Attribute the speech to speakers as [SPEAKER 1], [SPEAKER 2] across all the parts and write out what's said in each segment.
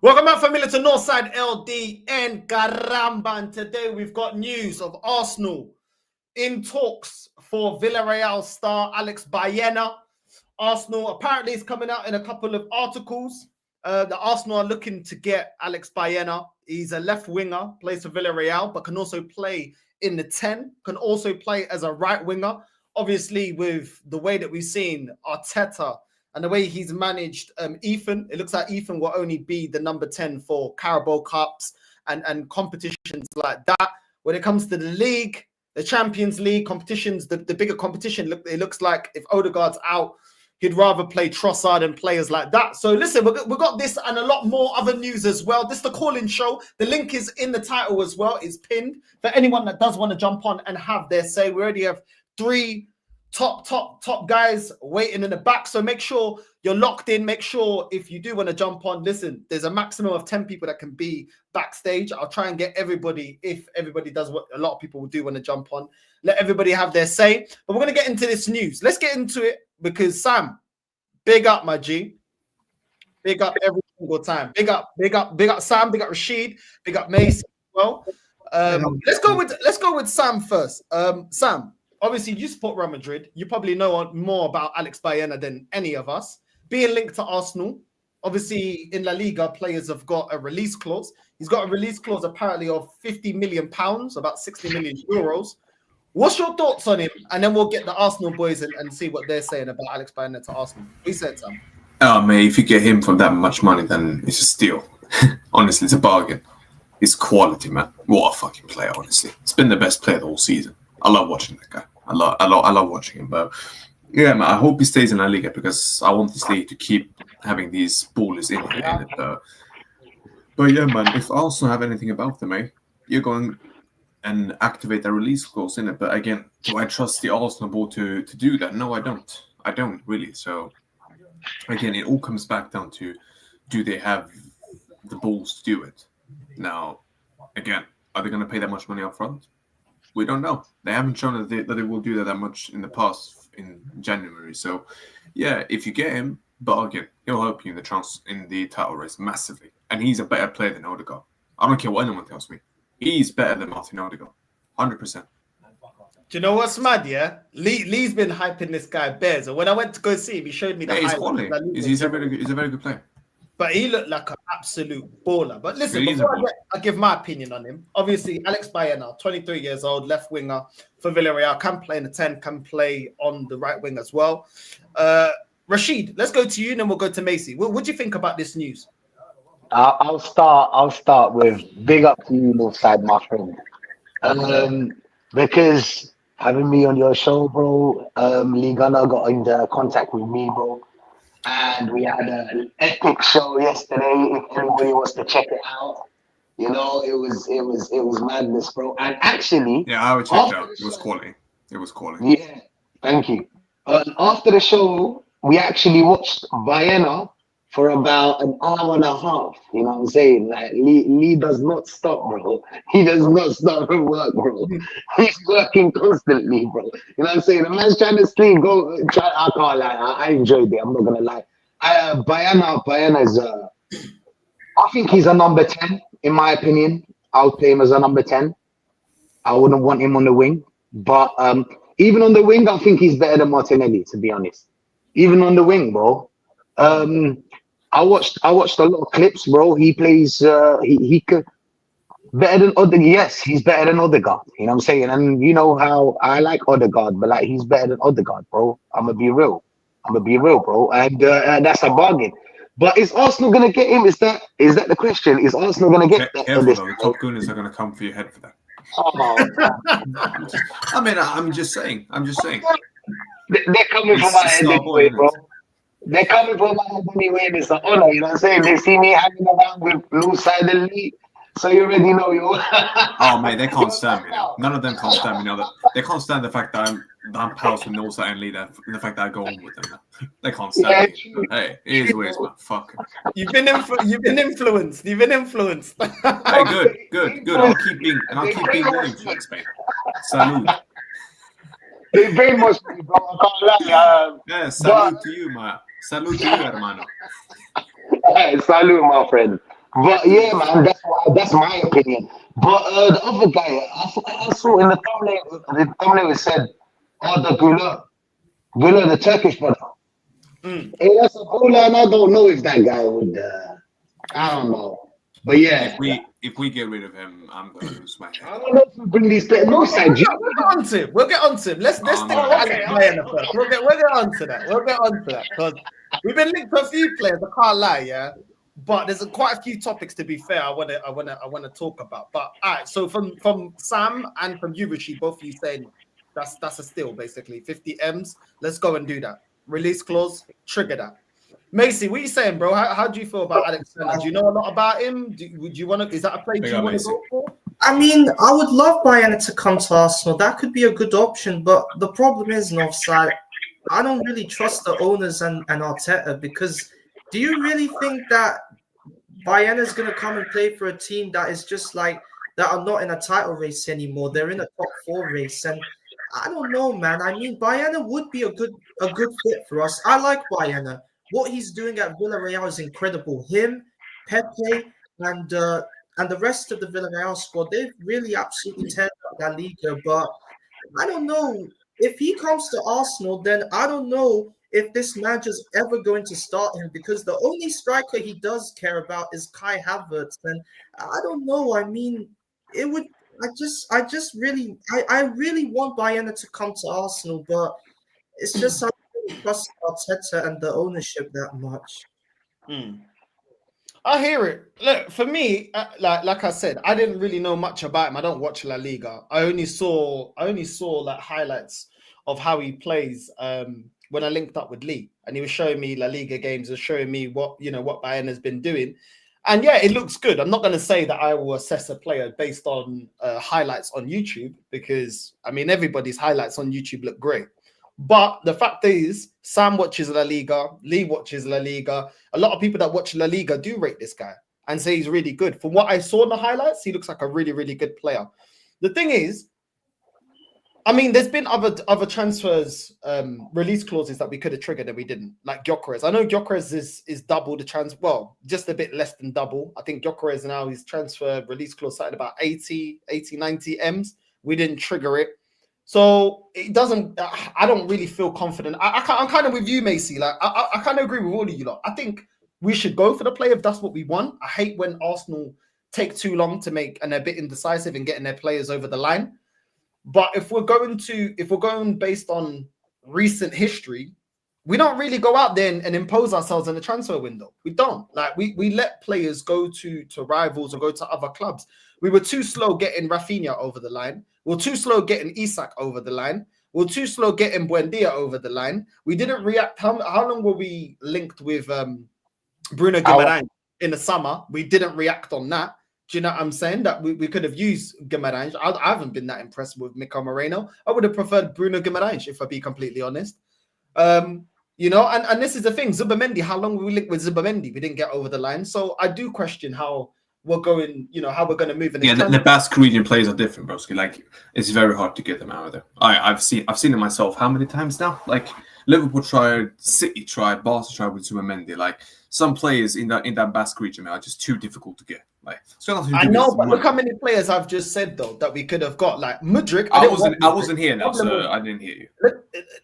[SPEAKER 1] Welcome back, family, to NorthsideLDN Caramba. And today we've got news of Arsenal in talks for Villarreal star Alex Baena. Arsenal apparently is coming out in a couple of articles. The Arsenal are looking to get Alex Baena. He's a left winger, plays for Villarreal, but can also play in the 10, can also play as a right winger. Obviously, with the way that we've seen Arteta and the way he's managed Ethan, it looks like Ethan will only be the number 10 for Carabao Cups and competitions like that. When it comes to the league, the Champions League competitions, the bigger competition, it looks like if Odegaard's out, he'd rather play Trossard and players like that. So listen, we've got this and a lot more other news as well. This is the call-in show. The link is in the title as well. It's pinned for anyone that does want to jump on and have their say. We already have 3 top guys waiting in the back, so make sure you're locked in. Make sure if you do want to jump on, listen, there's a maximum of 10 people that can be backstage. I'll try and get everybody, if everybody does what a lot of people do want to jump on, let everybody have their say. But we're going to get into this news. Let's get into it, because Sam, big up, my G, big up every single time. Big up Sam, big up Rashid, big up Mace as well. Let's go with Sam first. Sam, obviously, you support Real Madrid. You probably know more about Alex Baena than any of us. Being linked to Arsenal, obviously in La Liga, players have got a release clause. He's got a release clause apparently of £50 million, about 60 million euros. What's your thoughts on him? And then we'll get the Arsenal boys and see what they're saying about Alex Baena to Arsenal. What you said, Sam?
[SPEAKER 2] Oh, mate, if you get him for that much money, then it's a steal. Honestly, it's a bargain. It's quality, man. What a fucking player, honestly. It's been the best player the whole season. I love watching that guy. I love watching him. But yeah, man, I hope he stays in La Liga, because I want this league to keep having these ballers in it. But yeah, man, if Arsenal have anything about them, mate, you're going and activate a release clause in it. But again, do I trust the Arsenal board to do that? No, I don't. I don't really. So again, it all comes back down to, do they have the balls to do it? Now, again, are they going to pay that much money up front? We don't know. They haven't shown that they will do that much in the past in January. So, yeah, if you get him, but again, he'll help you in the title race massively. And he's a better player than Odegaard. I don't care what anyone tells me. He's better than Martin Odegaard, 100%.
[SPEAKER 1] Do you know what's mad? Yeah, Lee's been hyping this guy bears. And when I went to go see him, he showed me the highlights.
[SPEAKER 2] He's a very good player.
[SPEAKER 1] But he looked like an absolute baller. But listen, before I give my opinion on him, obviously, Alex Baena, 23 years old, left winger for Villarreal, can play in the 10, can play on the right wing as well. Rashid, let's go to you, and then we'll go to Macy. What do you think about this news?
[SPEAKER 3] I'll start with big up to you, Northside, my friend. Because having me on your show, bro, Lee Gunner got into contact with me, bro. And we had an epic show yesterday. If anybody wants to check it out, you know, it was madness, bro. And actually,
[SPEAKER 2] yeah, I would check it out. It was quality.
[SPEAKER 3] Yeah, thank you. After the show, we actually watched Baena for about an hour and a half. You know what I'm saying? Like Lee does not stop, bro. He does not stop at work, bro. He's working constantly, bro. You know what I'm saying? The man's trying to sleep. I can't lie. I enjoyed it. I'm not gonna lie. Baena is. I think he's a number 10 in my opinion. I would play him as a number 10. I wouldn't want him on the wing, but even on the wing, I think he's better than Martinelli. To be honest, even on the wing, bro. I watched a lot of clips, bro. He plays. He could better than Odegaard. Yes, he's better than Odegaard. You know what I'm saying? And you know how I like Odegaard, but like he's better than Odegaard, bro. I'm gonna be real, bro. And that's a bargain. But is Arsenal gonna get him? Is that the question? Is Arsenal gonna get?
[SPEAKER 2] Careful though, the top gooners are gonna come for your head for that.
[SPEAKER 3] Oh,
[SPEAKER 2] I mean, I'm just saying.
[SPEAKER 3] They're coming for my head anyway, bro. They're coming for my head anyway. It's an honor, you know what I'm saying? They see me hanging around with NorthsideLDN, so you already know you.
[SPEAKER 2] Oh, mate, they can't stand me now. None of them can't stand me now. They can't stand the fact that I'm pals with NorthsideLDN and the fact that I go on with them. They can't stand me. Hey, it is weird, man. Fuck.
[SPEAKER 1] You've been influenced. Hey,
[SPEAKER 2] good. I'll keep being more influenced, mate. Salute.
[SPEAKER 3] They very much, bro. I can't lie.
[SPEAKER 2] Yeah, salute to you, man. Salute to you, hermano.
[SPEAKER 3] Hey, salute, my friend. But yeah, man, that's my opinion. But the other guy, I saw in the thumbnail it said, the Gula, the Turkish brother. Hey, that's a baller, and I don't know if that guy would. I don't know. But yeah,
[SPEAKER 2] if we get rid of him, I'm gonna lose my head.
[SPEAKER 3] I don't know if we bring these players.
[SPEAKER 1] We'll get onto him. We'll get onto him. Let's stick to Alex Baena first. We'll get onto that. We'll get onto that because we've been linked to a few players. I can't lie, yeah. But there's quite a few topics, to be fair, I want to talk about. But all right, so from Sam and from you, Richie, both of you saying that's a steal, basically 50 M's. Let's go and do that. Release clause, trigger that. Macy, what are you saying, bro? How do you feel about Alex Baena? Do you know a lot about him? Would you want to? Is that a play you want to go for?
[SPEAKER 4] I mean, I would love Bayern to come to Arsenal. That could be a good option, but the problem is, Northside, I don't really trust the owners and Arteta, because do you really think that Bayern is going to come and play for a team that is just like that are not in a title race anymore? They're in a top 4 race, and I don't know, man. I mean, Bayern would be a good fit for us. I like Bayern. What he's doing at Villarreal is incredible. Him, Pepe, and the rest of the Villarreal squad, they've really absolutely teared up La Liga. But I don't know. If he comes to Arsenal, then I don't know if this manager's ever going to start him, because the only striker he does care about is Kai Havertz. And I don't know. I mean, it would. I really want Bayern to come to Arsenal, but it's just I don't really trust Arteta and the ownership that much.
[SPEAKER 1] I hear it. Look, for me, like I said, I didn't really know much about him. I don't watch La Liga. I only saw like highlights of how he plays when I linked up with Lee, and he was showing me La Liga games and showing me what Bayern has been doing. And yeah, it looks good. I'm not going to say that I will assess a player based on highlights on YouTube, because I mean, everybody's highlights on YouTube look great. But the fact is, Sam watches La Liga, Lee watches La Liga. A lot of people that watch La Liga do rate this guy and say he's really good. From what I saw in the highlights, he looks like a really, really good player. The thing is, I mean, there's been other transfers, release clauses that we could have triggered and we didn't, like Gyökeres. I know Gyökeres is double the transfer, well, just a bit less than double. I think Gyökeres now, his transfer release clause started about 80, 90 M's. We didn't trigger it. So it doesn't, I don't really feel confident. I'm kind of with you, Macy. Like, I kind of agree with all of you lot. I think we should go for the play if that's what we want. I hate when Arsenal take too long to make, and they're a bit indecisive in getting their players over the line. But if we're going based on recent history, we don't really go out there and impose ourselves in the transfer window. We don't. Like, we let players go to rivals or go to other clubs. We were too slow getting Rafinha over the line. We were too slow getting Isak over the line. We were too slow getting Buendia over the line. We didn't react. How long were we linked with Bruno Guimaraes in the summer? We didn't react on that. Do you know what I'm saying? That we could have used Guimaraes. I haven't been that impressed with Mikel Moreno. I would have preferred Bruno Guimaraes, if I be completely honest. You know, and this is the thing. Zubimendi, how long were we linked with Zubimendi? We didn't get over the line. So I do question how we're going, you know, how we're going to move.
[SPEAKER 2] Yeah, the Basque region players are different, broski. Like, it's very hard to get them out of there. I've seen it myself. How many times now? Like, Liverpool tried, City tried, Barca tried with Zubimendi. Like, some players in that Basque region are just too difficult to get. Like, I
[SPEAKER 1] know, but look how many players I've just said though that we could have got. Like Mudryk.
[SPEAKER 2] I wasn't here now, so I didn't hear you.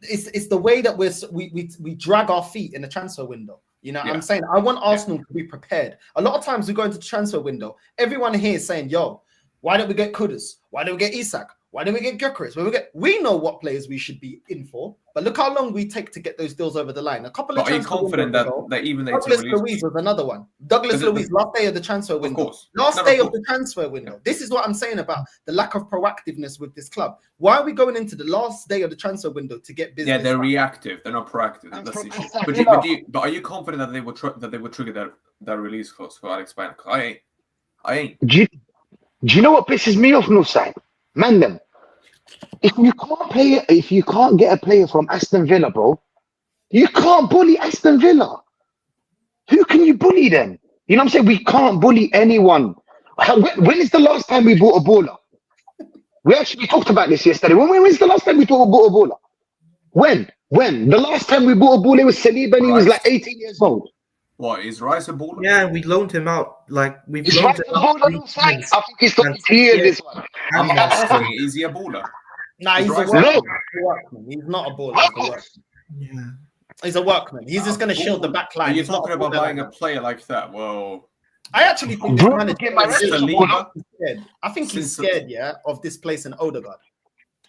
[SPEAKER 1] It's the way that we drag our feet in the transfer window. You know what I'm saying? I want Arsenal to be prepared. A lot of times we go into the transfer window. Everyone here is saying, "Yo, why don't we get Kudus? Why don't we get Isak? Why don't we get Gyökeres? We know what players we should be in for, but look how long we take to get those deals over the line. A couple of.
[SPEAKER 2] Are you confident that even they
[SPEAKER 1] Douglas Luiz was another one. Douglas Luiz, last day of the transfer window. Of course. Last day of the transfer window. This is what I'm saying about the lack of proactiveness with this club. Why are we going into the last day of the transfer window to get business?
[SPEAKER 2] Yeah, they're reactive. They're not proactive. That's the issue. But are you confident that they would trigger that release clause for Alex Baena? I ain't.
[SPEAKER 3] Do you know what pisses me off, Northside? Man, them. If you can't get a player from Aston Villa, bro, you can't bully Aston Villa. Who can you bully then? You know what I'm saying? We can't bully anyone. When is the last time we bought a baller? We actually talked about this yesterday. When's the last time we bought a baller? When? The last time we bought a baller, it was Saliba and he was like 18 years old.
[SPEAKER 2] What, is Rice a baller?
[SPEAKER 4] Yeah, we loaned him out. Like we've
[SPEAKER 3] Is
[SPEAKER 4] loaned
[SPEAKER 3] Rice
[SPEAKER 4] him
[SPEAKER 3] a
[SPEAKER 4] out
[SPEAKER 3] baller
[SPEAKER 4] 3
[SPEAKER 3] alongside?
[SPEAKER 4] times.
[SPEAKER 3] I think he's got
[SPEAKER 4] And
[SPEAKER 3] 3 years
[SPEAKER 4] yeah,
[SPEAKER 3] this one.
[SPEAKER 2] I'm
[SPEAKER 4] and
[SPEAKER 2] asking, is he a baller?
[SPEAKER 1] Nah,
[SPEAKER 2] Is
[SPEAKER 1] he's a
[SPEAKER 2] Rice
[SPEAKER 1] workman. He's not a baller. He's a workman.
[SPEAKER 4] yeah.
[SPEAKER 1] He's a workman. He's just going to shield the back line.
[SPEAKER 2] Are you
[SPEAKER 1] He's not
[SPEAKER 2] talking about
[SPEAKER 1] baller
[SPEAKER 2] buying
[SPEAKER 1] like
[SPEAKER 2] a
[SPEAKER 1] that.
[SPEAKER 2] player like that? Well,
[SPEAKER 1] I actually think this
[SPEAKER 3] Bruno
[SPEAKER 1] manager
[SPEAKER 3] Guimaraes
[SPEAKER 1] is
[SPEAKER 3] is a baller.
[SPEAKER 1] scared. I think he's
[SPEAKER 2] Since-
[SPEAKER 1] scared, yeah, of displacing Odegaard.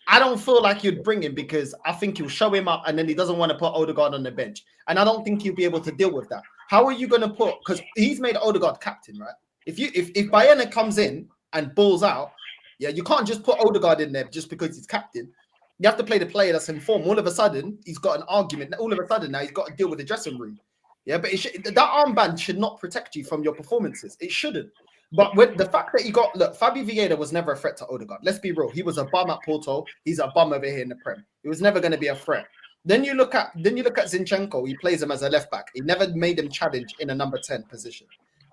[SPEAKER 1] I don't feel like you'd bring him because I think he'll show him up and then he doesn't want to put Odegaard on the bench. And I don't think he'll be able to deal with that. How are you going to put, because he's made Odegaard captain, right? If Bayern comes in and balls out, yeah, you can't just put Odegaard in there just because he's captain. You have to play the player that's in form. All of a sudden, he's got an argument. All of a sudden, now he's got to deal with the dressing room. Yeah, but that armband should not protect you from your performances. It shouldn't. But with the fact that Fabi Vieira was never a threat to Odegaard. Let's be real. He was a bum at Porto. He's a bum over here in the Prem. He was never going to be a threat. Then you look at Zinchenko. He plays him as a left back. He never made him challenge in a number 10 position.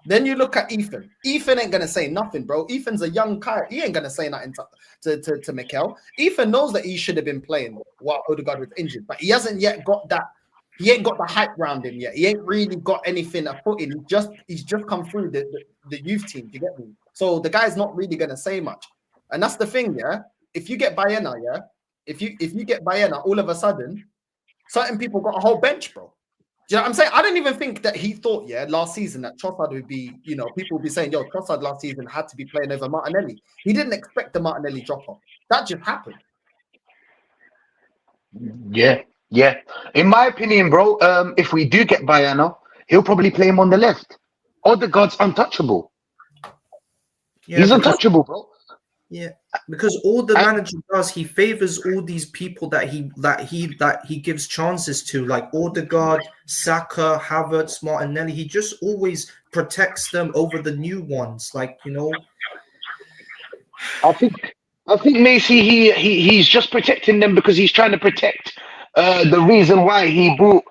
[SPEAKER 1] Then you look at Ethan. Ethan ain't gonna say nothing, bro. Ethan's a young guy. He ain't gonna say nothing to Mikel. Ethan knows that he should have been playing while Odegaard was injured, but he hasn't yet got that. He ain't got the hype around him yet. He ain't really got anything to put in. He's just come through the youth team. Do you get me? So the guy's not really gonna say much, and that's the thing, yeah. If you get Baena, yeah, if you get Baena, all of a sudden, certain people got a whole bench, bro. Do you know what I'm saying? I don't even think that he thought, yeah, last season that Trossard would be, people would be saying, yo, Trossard last season had to be playing over Martinelli. He didn't expect the Martinelli drop-off. That just happened.
[SPEAKER 3] Yeah. In my opinion, bro, if we do get Bayern, he'll probably play him on the left. Odegaard's untouchable.
[SPEAKER 4] Yeah,
[SPEAKER 3] He's
[SPEAKER 4] because-
[SPEAKER 3] untouchable, bro.
[SPEAKER 4] Yeah, because all the manager does, he favors all these people that he gives chances to, like Odegaard, Saka, Havertz, Martinelli. He just always protects them over the new ones, like
[SPEAKER 3] I think Macy, he's just protecting them because he's trying to protect the reason why he bought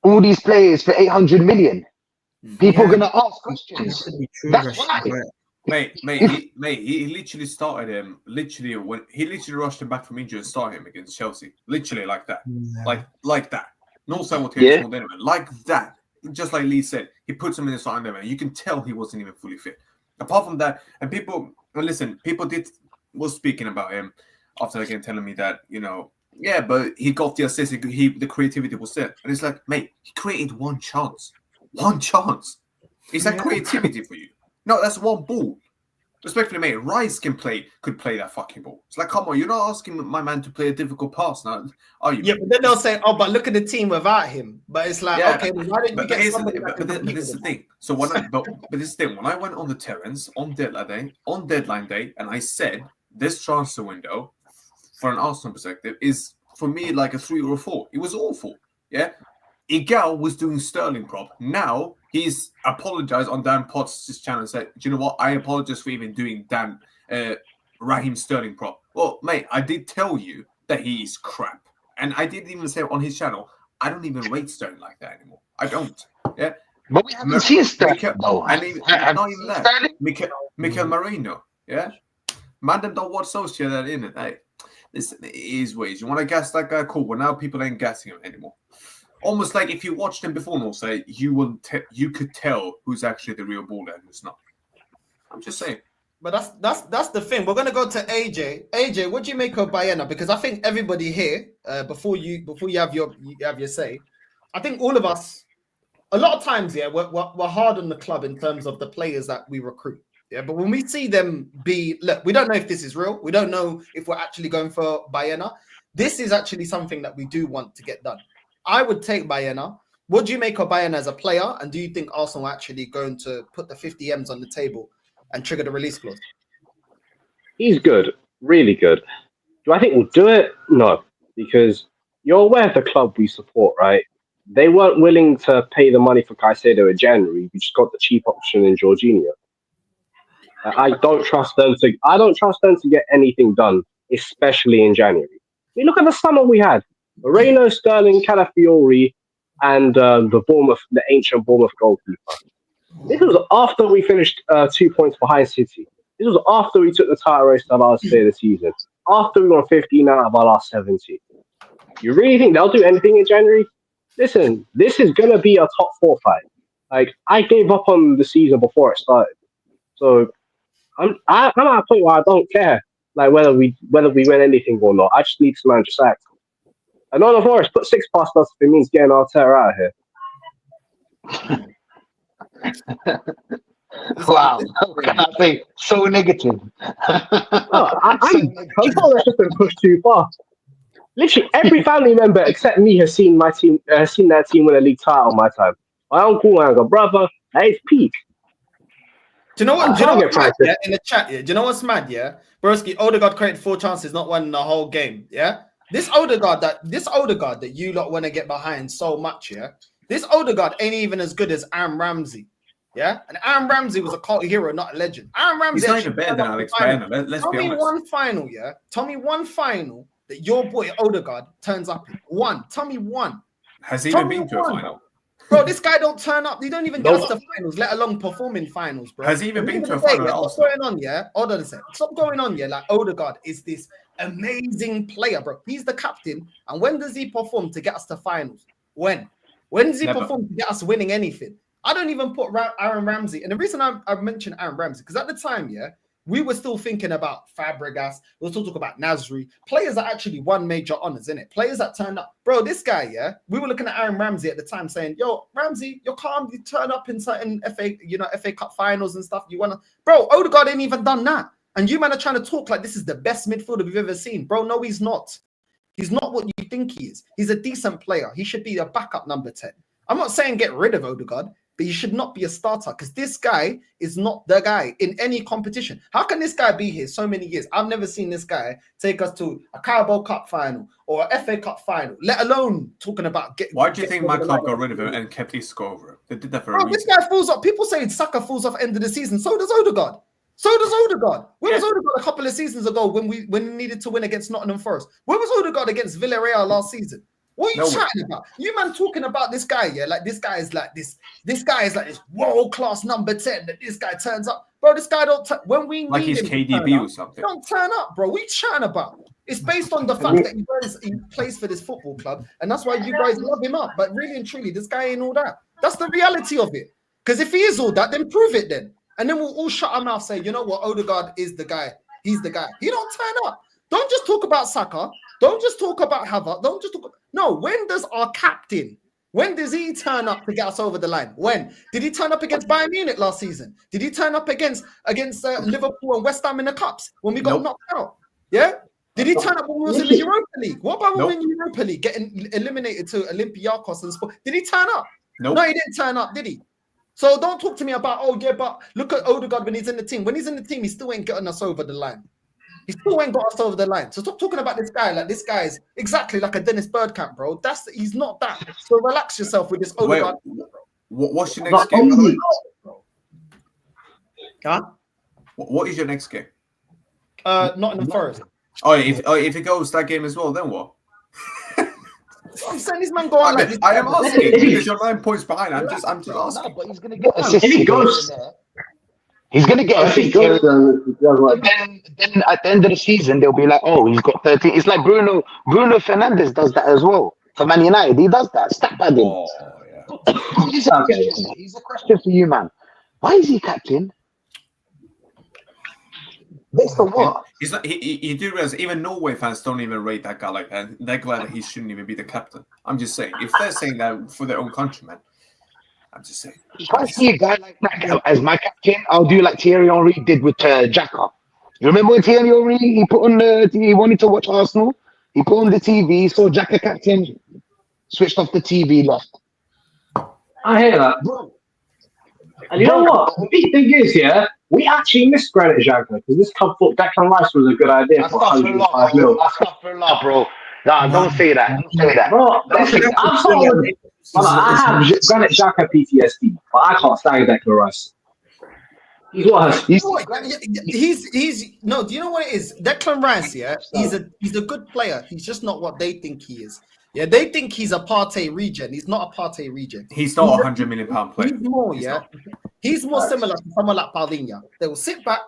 [SPEAKER 3] all these players for 800 million. People are gonna ask questions.
[SPEAKER 4] That could be true,
[SPEAKER 3] That's
[SPEAKER 4] Rashid,
[SPEAKER 3] why.
[SPEAKER 4] right?
[SPEAKER 2] He literally started him. When he literally rushed him back from injury and started him against Chelsea. Literally like that, like that. No simultaneous, like that. Just like Lee said, he puts him in the starting eleven. You can tell he wasn't even fully fit. Apart from that, and people was speaking about him after the game, telling me that yeah, but he got the assist. The creativity was there, and it's like, mate, he created one chance. Is that creativity for you? No, that's one ball. Respectfully, mate, Rice could play that fucking ball. It's like, come on, you're not asking my man to play a difficult pass now, are you?
[SPEAKER 1] Yeah, but then they'll say, oh, but look at the team without him. But it's like, okay, well, why didn't you get somebody that can compete
[SPEAKER 2] this is
[SPEAKER 1] with
[SPEAKER 2] the
[SPEAKER 1] him?
[SPEAKER 2] thing. So when this is the thing. When I went on the terrace on deadline day, and I said this transfer window, for an Arsenal perspective, is for me like a 3 or a 4. It was awful. Yeah. Igal was doing Sterling prop. Now he's apologized on Dan Potts' channel and said, do you know what? I apologize for even doing Raheem Sterling prop. Well, mate, I did tell you that he is crap. And I didn't even say on his channel, I don't even rate Sterling like that anymore. I don't. Yeah.
[SPEAKER 3] But we haven't seen Sterling, though.
[SPEAKER 2] Not even that. Mikel Marino. Yeah. Man, them don't watch social that in it. Hey, listen, it is ways. You want to gas that guy? Cool. Well, now people ain't gassing him anymore. Almost like if you watched him before, no, say you could tell who's actually the real baller and who's not. I'm just saying.
[SPEAKER 1] But that's the thing. We're gonna go to AJ. AJ, what do you make of Baena? Because I think everybody here, before you have your say, I think all of us, a lot of times, yeah, we're hard on the club in terms of the players that we recruit. Yeah, but when we see them look, we don't know if this is real. We don't know if we're actually going for Baena. This is actually something that we do want to get done. I would take Baena. What do you make of Baena as a player? And do you think Arsenal are actually going to put the 50 M's on the table and trigger the release clause?
[SPEAKER 5] He's good, really good. Do I think we'll do it? No, because you're aware of the club we support, right? They weren't willing to pay the money for Caicedo in January. We just got the cheap option in Jorginho. I don't trust them to get anything done, especially in January. I mean, look at the summer we had. Moreno, Sterling, Calafiori, and the ancient Bournemouth goalkeeper. This was after we finished 2 points behind City. This was after we took the title race the last day of the season. After we won 15 out of our last 70. You really think they'll do anything in January? Listen, this is going to be a top 4 fight. Like, I gave up on the season before it started. So I'm at a point where I don't care, like whether we win anything or not. I just need some Manchester sacked. And on the Forest, put 6 past us if it means getting Arteta out of here.
[SPEAKER 3] Wow, how can I say so negative?
[SPEAKER 5] I'm told that's just been pushed too far. Literally every family member except me has seen my team, seen their team win a league title. My time, my uncle, my younger brother, at his peak.
[SPEAKER 1] Do you know what? Yeah, in the chat, yeah. Do you know what's mad? Yeah, Broski, Odegaard created 4 chances, not one in the whole game. Yeah, this Odegaard that you lot want to get behind so much. Yeah, this Odegaard ain't even as good as Aaron Ramsey. Yeah, and Aaron Ramsey was a cult hero, not a legend. Aaron Ramsey.
[SPEAKER 2] He's not even better than Alex Baena. Let's be honest.
[SPEAKER 1] Tell me one final, yeah. Tell me one final that your boy Odegaard turns up in. One. Tell me one.
[SPEAKER 2] Has he even been to a final?
[SPEAKER 1] Bro, this guy don't turn up. He don't even get us to finals, let alone perform in finals, bro.
[SPEAKER 2] Has he even been to a final?
[SPEAKER 1] What's going on, yeah? Hold on a sec. Stop going on, yeah? Like, Odegaard is this amazing player, bro. He's the captain. And when does he perform to get us to finals? When? When does he perform to get us winning anything? I don't even put Aaron Ramsey. And the reason I mentioned Aaron Ramsey, because at the time, yeah, we were still thinking about Fabregas. We were still talking about Nasri. Players that actually won major honors, innit? Players that turned up. Bro, this guy, yeah, we were looking at Aaron Ramsey at the time saying, yo, Ramsey, you're calm. You turn up in certain FA Cup finals and stuff. You want to... Bro, Odegaard ain't even done that. And you man are trying to talk like this is the best midfielder we've ever seen. Bro, no, he's not. He's not what you think he is. He's a decent player. He should be a backup number 10. I'm not saying get rid of Odegaard, but he should not be a starter because this guy is not the guy in any competition. How can this guy be here so many years? I've never seen this guy take us to a Carabao Cup final or a FA Cup final, let alone talking about getting...
[SPEAKER 2] Why do you think my club got rid of him and kept Isco over him? They did that for a reason.
[SPEAKER 1] This guy falls off. People say Saka falls off end of the season. So does Odegaard. Where was Odegaard a couple of seasons ago when we needed to win against Nottingham Forest? Where was Odegaard against Villarreal last season? What are you chatting about? You man talking about this guy, yeah? Like this guy is like this guy is like this world-class number 10 that this guy turns up. Bro, this guy don't when we
[SPEAKER 2] like
[SPEAKER 1] need
[SPEAKER 2] he's
[SPEAKER 1] him
[SPEAKER 2] KDB or something.
[SPEAKER 1] Don't turn up, bro. We chatting about. It's based on the fact that he plays for this football club, and that's why you guys love him up. But really and truly, this guy ain't all that. That's the reality of it. Because if he is all that, then prove it then. And then we'll all shut our mouth, say, you know what, Odegaard is the guy. He's the guy. He don't turn up. Don't just talk about Saka. Don't just talk about Havertz. Don't just talk. No, when does our captain, when does he turn up to get us over the line? When? Did he turn up against Bayern Munich last season? Did he turn up against Liverpool and West Ham in the Cups when we got knocked out? Yeah? Did he turn up when we was in the Europa League? What about when we were in the Europa League getting eliminated to Olympiacos and Spurs? Did he turn up? No, he didn't turn up, did he? So don't talk to me about, oh yeah, but look at Odegaard when he's in the team. When he's in the team, he still ain't getting us over the line. He still ain't got us over the line. So stop talking about this guy like this guy is exactly like a Dennis Bergkamp, bro. He's not that. So relax yourself with this Odegaard.
[SPEAKER 2] What's your next game?
[SPEAKER 1] Huh?
[SPEAKER 2] What is your next game?
[SPEAKER 1] Nottingham Forest.
[SPEAKER 2] Oh, if it goes that game as well, then what?
[SPEAKER 1] I'm saying this man go on like this.
[SPEAKER 2] I am asking because you're 9 points behind. I'm just asking.
[SPEAKER 3] No, but he's gonna get assists. If he goes, he's gonna get assists. Then at the end of the season, they'll be like, "Oh, he's got 13." It's like Bruno Fernandes does that as well for Man United. He does that. Stat padding.
[SPEAKER 2] Oh, yeah.
[SPEAKER 3] He's a question for you, man. Why is he captain? Based on what?
[SPEAKER 2] He's not, you do realize even Norway fans don't even rate that guy like that. They're glad that he shouldn't even be the captain. I'm just saying, if they're saying that for their own countrymen, I'm just saying.
[SPEAKER 3] If I see a guy like that as my captain, I'll do like Thierry Henry did with Xhaka. You remember when Thierry Henry he wanted to watch Arsenal? He put on the TV, saw Xhaka captain, switched off the TV, left.
[SPEAKER 5] I hear that, bro. And you know what? The big thing is, yeah, we actually missed Granit Xhaka because this club thought Declan Rice was a good idea.
[SPEAKER 3] That's not for love, bro. Nah, don't say that. Don't say that.
[SPEAKER 5] Bro, listen, I have Granit Xhaka PTSD, but I can't stand Declan Rice. He's what?
[SPEAKER 1] He's no. Do you know what it is? Declan Rice, yeah, he's a good player. He's just not what they think he is. Yeah, they think he's a Partey regen. He's not a Partey regen.
[SPEAKER 2] He's not £100 million player.
[SPEAKER 1] He's more, He's more similar to someone like Paulinho. They will sit back,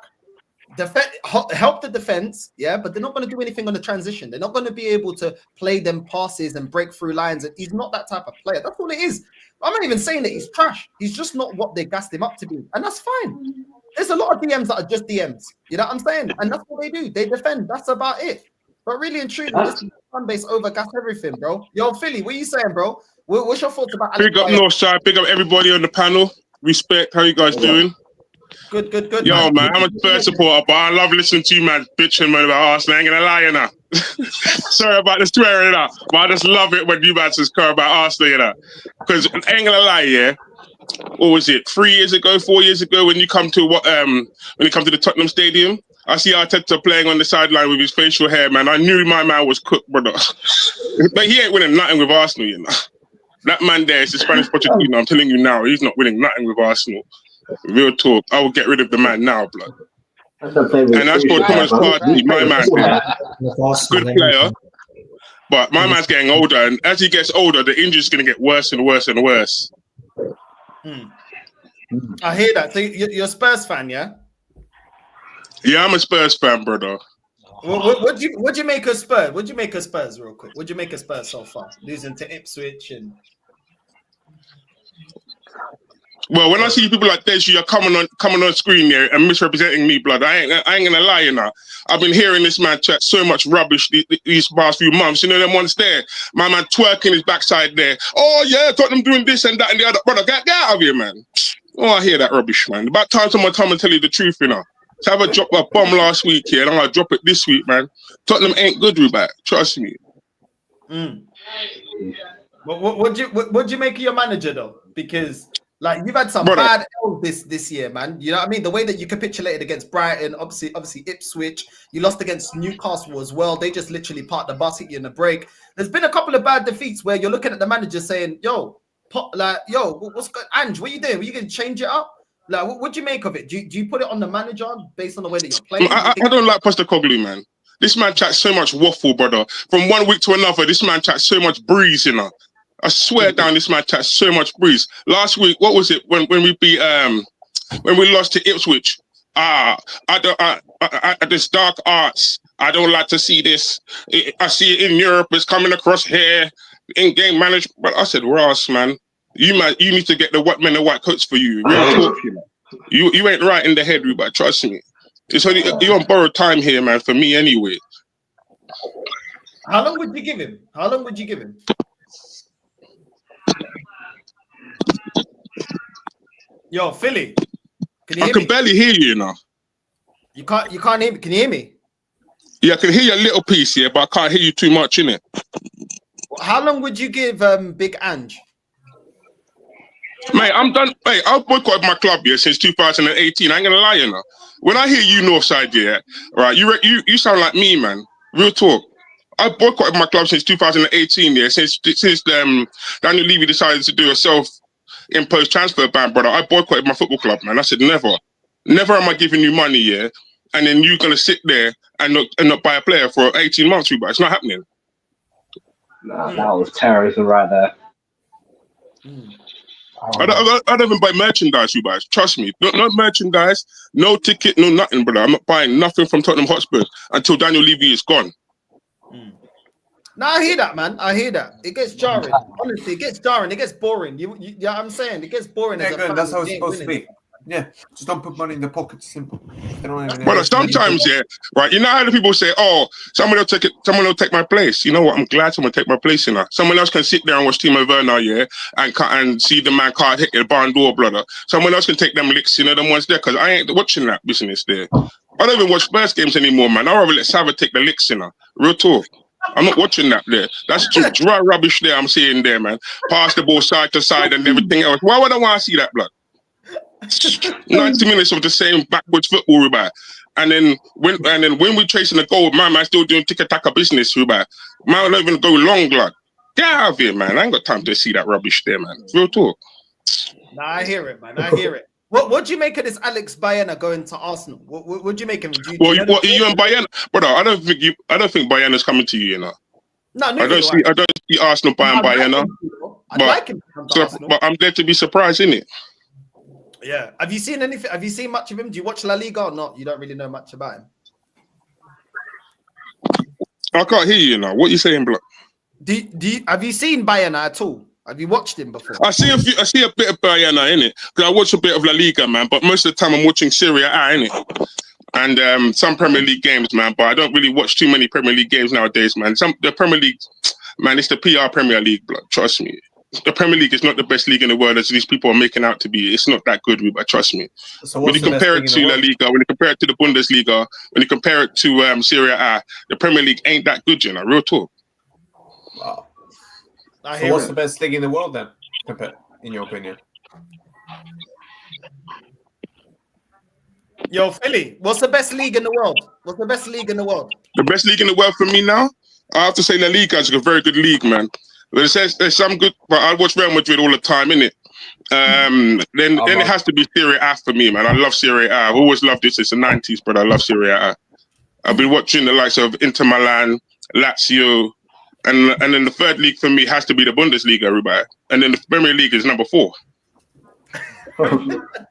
[SPEAKER 1] help the defense, but they're not going to do anything on the transition. They're not going to be able to play them passes and break through lines. And he's not that type of player. That's all it is. I'm not even saying that he's trash. He's just not what they gassed him up to be. And that's fine. There's a lot of DMs that are just DMs. You know what I'm saying? And that's what they do. They defend. That's about it. But really and truly, this fan base overgas everything, bro. Yo, Philly, what are you saying, bro? What's your thoughts about Alex
[SPEAKER 6] Big up
[SPEAKER 1] Baena?
[SPEAKER 6] Northside, big up everybody on the panel. Respect, how you guys doing?
[SPEAKER 1] Good.
[SPEAKER 6] Yo, man, I'm a Spurs supporter, but I love listening to you, man, bitching, man, about Arsenal. I ain't gonna lie, you know. Sorry about the swearing, you know, but I just love it when you guys just care about Arsenal, you know. Because I ain't gonna lie, yeah. What was it? 4 years ago, when you come to the Tottenham Stadium, I see Arteta playing on the sideline with his facial hair, man. I knew my man was cooked, brother. But he ain't winning nothing with Arsenal, you know. That man there is the Spanish Pochettino. I'm telling you now, he's not winning nothing with Arsenal. Real talk. I will get rid of the man now, blood. And as for Thomas Partey, my man, good player. But my man's getting older, and as he gets older, the injury's going to get worse and worse and worse.
[SPEAKER 1] I hear that. So you're a Spurs fan, yeah?
[SPEAKER 6] Yeah, I'm a Spurs fan, brother.
[SPEAKER 1] What do you make of Spurs? What do you make of Spurs, real quick? What do you make of Spurs so far? Losing to Ipswich and...
[SPEAKER 6] Well, when I see people like this, you're coming on screen here and misrepresenting me, blood. I ain't gonna lie, you know. I've been hearing this man chat so much rubbish these past few months. You know them ones there. My man twerking his backside there. Oh yeah, Tottenham doing this and that and the other. Brother, get out of here, man. Oh, I hear that rubbish, man. About time someone come and tell you the truth, you know. So I dropped a bomb last week here, and I'm gonna drop it this week, man. Tottenham ain't good with that. Trust me.
[SPEAKER 1] What do you make of your manager though? Because like you've had some bad L's this year, man. You know what I mean? The way that you capitulated against Brighton, obviously Ipswich, you lost against Newcastle as well. They just literally parked the bus, hit you in the break. There's been a couple of bad defeats where you're looking at the manager saying, "Yo, what's good, Ange? What are you doing? Are you gonna change it up?" Like, what do you make of it? Do you put it on the manager based on the way that you're playing?
[SPEAKER 6] I don't like Postecoglou, man. This man chats so much waffle, brother. From one week to another, this man chats so much breeze, you know. I swear down, this man chats so much breeze. Last week, what was it when we beat when we lost to Ipswich? This dark arts. I don't like to see this. I see it in Europe. It's coming across here in game management. But I said, Ross, man, you need to get the white men and white coats for you. Real talk, you know. You ain't right in the head, but trust me. It's only you're on borrowed time here, man. For me, anyway.
[SPEAKER 1] How long would you give him? Yo, Philly, can you hear me?
[SPEAKER 6] I can barely hear you, you know.
[SPEAKER 1] You can't hear me. Can you hear me?
[SPEAKER 6] Yeah, I can hear you a little piece here, but I can't hear you too much, innit?
[SPEAKER 1] How long would you give Big Ange?
[SPEAKER 6] Mate, I'm done. Mate, I've boycotted my club here since 2018. I ain't gonna lie, you know. When I hear you Northside, yeah, right, you sound like me, man. Real talk. I boycotted my club since 2018, yeah, since Daniel Levy decided to do a self-imposed transfer ban, brother. I boycotted my football club, man. I said never am I giving you money, yeah, and then you're gonna sit there and not buy a player for 18 months, but it's not happening.
[SPEAKER 5] Nah, that was terrorism right there.
[SPEAKER 6] I don't even buy merchandise, you guys. Trust me. No merchandise, no ticket, no nothing, brother. I'm not buying nothing from Tottenham Hotspur until Daniel Levy is gone.
[SPEAKER 1] No, I hear that, man. I hear that. It gets jarring. Honestly, it gets jarring. It gets boring. You know what I'm saying? It gets boring.
[SPEAKER 7] Yeah, good. That's how it's supposed to be. Yeah, just don't put money in the pocket. Simple.
[SPEAKER 6] But sometimes, yeah, right. You know how the people say, "Oh, someone will take it. Someone will take my place." You know what? I'm glad someone take my place. You know, someone else can sit there and watch Timo Werner, yeah, and see the man can't hit the barn door, brother. Someone else can take them licks, you know, them ones there, because I ain't watching that business there. I don't even watch Spurs games anymore, man. I rather let Sava take the licks, you know. Real talk. I'm not watching that there. That's just dry rubbish there. I'm seeing there, man. Pass the ball side to side and everything else. Why would I want to see that, blood? 90 minutes of the same backwards football, Rubai. And then when we chasing the goal, my man still doing tiki-taka business, Rubai. Man don't even go long, blood. Get out of here, man. I ain't got time to see that rubbish there, man. Real talk.
[SPEAKER 1] Nah, I hear it, man. I hear it. What do you make of this Alex Baena going to Arsenal? What do you make of him?
[SPEAKER 6] You and Bayern, brother? I don't think Bayerna's coming to you, you know.
[SPEAKER 1] No,
[SPEAKER 6] I don't see Arsenal buying Bayerna. But I'm there to be surprised, innit?
[SPEAKER 1] Yeah. Have you seen anything? Have you seen much of him? Do you watch La Liga or not? You don't really know much about him.
[SPEAKER 6] I can't hear you now. What are you saying, blood?
[SPEAKER 1] Have you seen Bayern at all? Have you watched him before?
[SPEAKER 6] I see a bit of Bayern in it because I watch a bit of La Liga, man. But most of the time I'm watching Serie A in it, and some Premier League games, man. But I don't really watch too many Premier League games nowadays, man. The Premier League, man, it's the PR Premier League, blood. Trust me. The Premier League is not the best league in the world as these people are making out to be. It's not that good, but trust me.
[SPEAKER 7] So
[SPEAKER 6] when you compare it to La Liga, when you compare it to the Bundesliga, when you compare it to Serie A, the Premier League ain't that good, you know. Real talk.
[SPEAKER 7] Wow.
[SPEAKER 1] I
[SPEAKER 7] So
[SPEAKER 1] hear
[SPEAKER 7] what's
[SPEAKER 1] it.
[SPEAKER 7] the best league in the world then, in your opinion?
[SPEAKER 1] Yo, Philly, what's the best league in the world? What's the best league in the world?
[SPEAKER 6] The best league in the world for me now, I have to say La Liga is a very good league, man. But there's some good, but I watch Real Madrid all the time, innit? Then it has to be Serie A for me, man. I love Serie A. I've always loved it since the 90s, but I love Serie A. I've been watching the likes of Inter Milan, Lazio, and then the third league for me has to be the Bundesliga, everybody. And then the Premier League is number 4.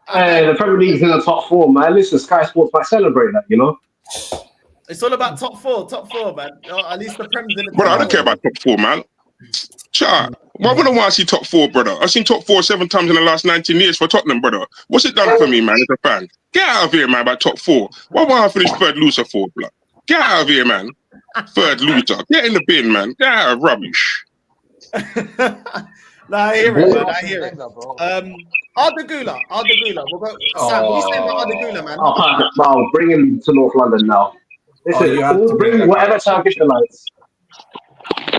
[SPEAKER 5] Hey, the Premier League's in the top 4, man. Listen, Sky Sports might celebrate that, you know?
[SPEAKER 1] It's all about top four, man. At least the Prem's in the
[SPEAKER 6] Brother, I don't care about top 4, man. Chat. Why wouldn't I want to see top 4, brother? I've seen top 4 7 times in the last 19 years for Tottenham, brother. What's it done for me, man, as a fan? Get out of here, man, about top 4. Why would I finish third loser for, blood? Get out of here, man. Third loser. Get in the bin, man. Get out of rubbish.
[SPEAKER 1] Nah, I hear it, man. I hear it. Arda Güler. We'll go. Sam, what are you saying about Arda Güler, man?
[SPEAKER 5] I'll bring him to North London now. Listen, we'll bring whatever Turkish delights.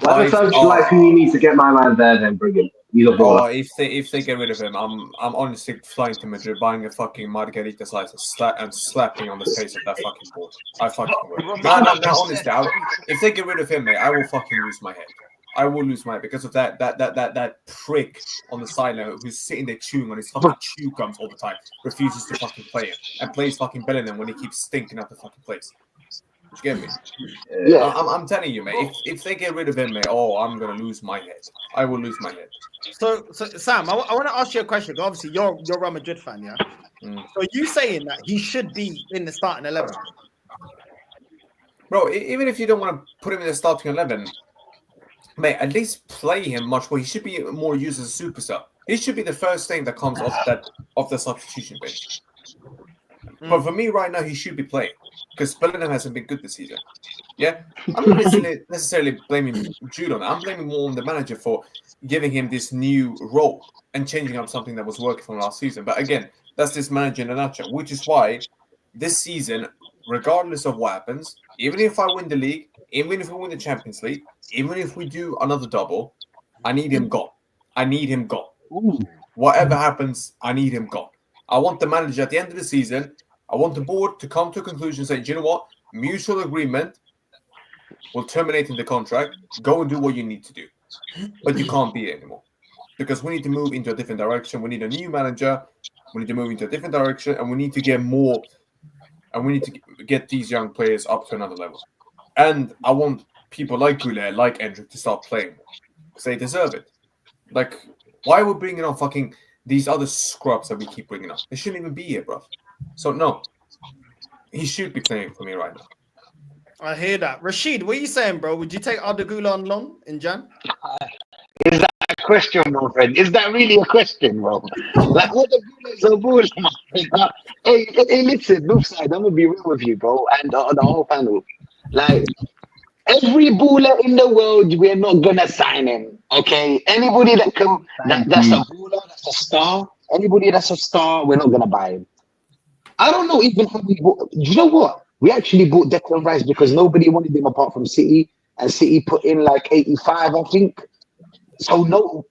[SPEAKER 5] Whatever Turkish delights you need to get my man there, then bring him. He's a baller.
[SPEAKER 7] If they get rid of him, I'm honestly flying to Madrid, buying a fucking margarita slice and slapping on the face of that fucking board. I fucking will. No, honestly, if they get rid of him, mate, I will fucking lose my head. I will lose my head because of that prick on the sideline who's sitting there chewing on his fucking chew gums all the time, refuses to fucking play it, and plays fucking Bellingham when he keeps stinking up the fucking place. Do you get me?
[SPEAKER 3] Yeah.
[SPEAKER 7] I'm telling you, mate. If they get rid of him, mate, I'm gonna lose my head. I will lose my head.
[SPEAKER 1] So Sam, I want to ask you a question. Obviously, you're a Real Madrid fan, yeah. So you saying that he should be in the starting 11?
[SPEAKER 7] Bro, even if you don't want to put him in the starting 11, mate, at least play him much more. He should be more used as a super sub. He should be the first thing that comes off the substitution bench. But for me right now, he should be playing because Bellingham hasn't been good this season. Yeah, I'm not necessarily blaming Jude on that. I'm blaming more on the manager for giving him this new role and changing up something that was working from last season. But again, that's this manager in a nutshell, which is why this season, regardless of what happens, even if I win the league, even if we win the Champions League, even if we do another double, I need him gone. I need him gone. Whatever happens, I need him gone. I want the manager at the end of the season, I want the board to come to a conclusion and say, do you know what? Mutual agreement will terminate in the contract. Go and do what you need to do. But you can't be it anymore. Because we need to move into a different direction. We need a new manager. We need to move into a different direction. And we need to get more. And we need to get these young players up to another level. And I want people like Goulet, like Endrick to start playing because they deserve it. Like, why are we bringing on fucking these other scrubs that we keep bringing up? They shouldn't even be here, bro. So, no. He should be playing for me right now.
[SPEAKER 1] I hear that. Rashid, what are you saying, bro? Would you take Arda Güler on loan in Jan?
[SPEAKER 3] Is that a question, my friend? Is that really a question, bro? Like, what the Güler's a bull, my friend? Hey, listen, Northside, I'm going to be real with you, bro, and the whole panel. Like, every baller in the world, we're not going to sign him, okay? Anybody that can, that's a baller, that's a star, anybody that's a star, we're not going to buy him. I don't know even how we bought. You know what? We actually bought Declan Rice because nobody wanted him apart from City, and City put in like 85, I think. So no,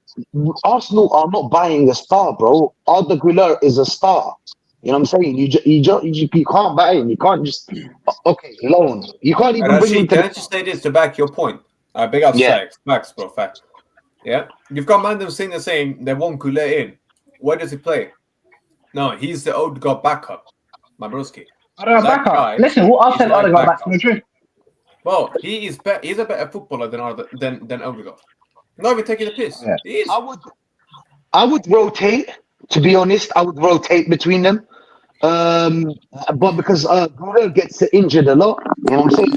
[SPEAKER 3] Arsenal are not buying a star, bro. Arda Güler is a star. You know what I'm saying? You can't buy him. You can't just loan. You can't even bring him to.
[SPEAKER 7] Can I just say this to back your point? Big up facts, bro, facts. Yeah, you've got Mandem saying the same. They want Güler in. Where does he play? No, he's the Odegaard backup, my broski.
[SPEAKER 5] Backup. Listen, who else sent Odegaard back to Madrid?
[SPEAKER 7] Well, he's a better footballer than Odegaard. Not even taking the piss. Yeah. He is.
[SPEAKER 3] I would rotate. To be honest, I would rotate between them. But because Güler gets injured a lot, you know what I'm saying?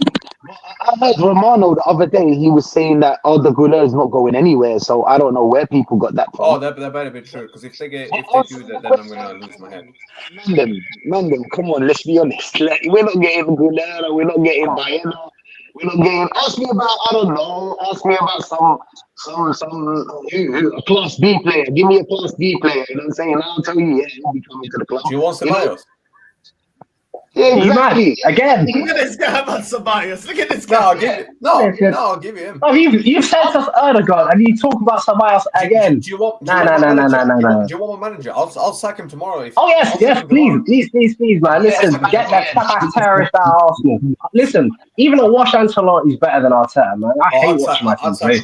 [SPEAKER 3] I heard Romano the other day. He was saying that Odegaard is not going anywhere. So I don't know where people got that from.
[SPEAKER 7] Oh, that better be true. Because if they do that, then I'm gonna lose my head.
[SPEAKER 3] Man, them. Come on, let's be honest. Like, we're not getting Gulera. We're not getting Baena. We're not getting. Ask me about. I don't know. Ask me about some a Class B player. Give me a Class B player. You know what I'm saying? I'll tell you. Yeah, he'll be coming to the club.
[SPEAKER 7] Do you want Ceballos?
[SPEAKER 3] Yeah, exactly.
[SPEAKER 5] Again.
[SPEAKER 1] Look at this guy about Ceballos. Look at this
[SPEAKER 7] No,
[SPEAKER 1] guy.
[SPEAKER 7] I'll give you him.
[SPEAKER 5] Oh, you've said stuff Odegaard and you talk about somebody else again.
[SPEAKER 7] Do you want?
[SPEAKER 5] No.
[SPEAKER 7] Do you want my manager? I'll sack him tomorrow.
[SPEAKER 5] Oh yes, please, man. Listen, get that fucking terrorist out of Arsenal. Listen, even a wash Ancelotti is better than Arteta, man. I hate watching my team play.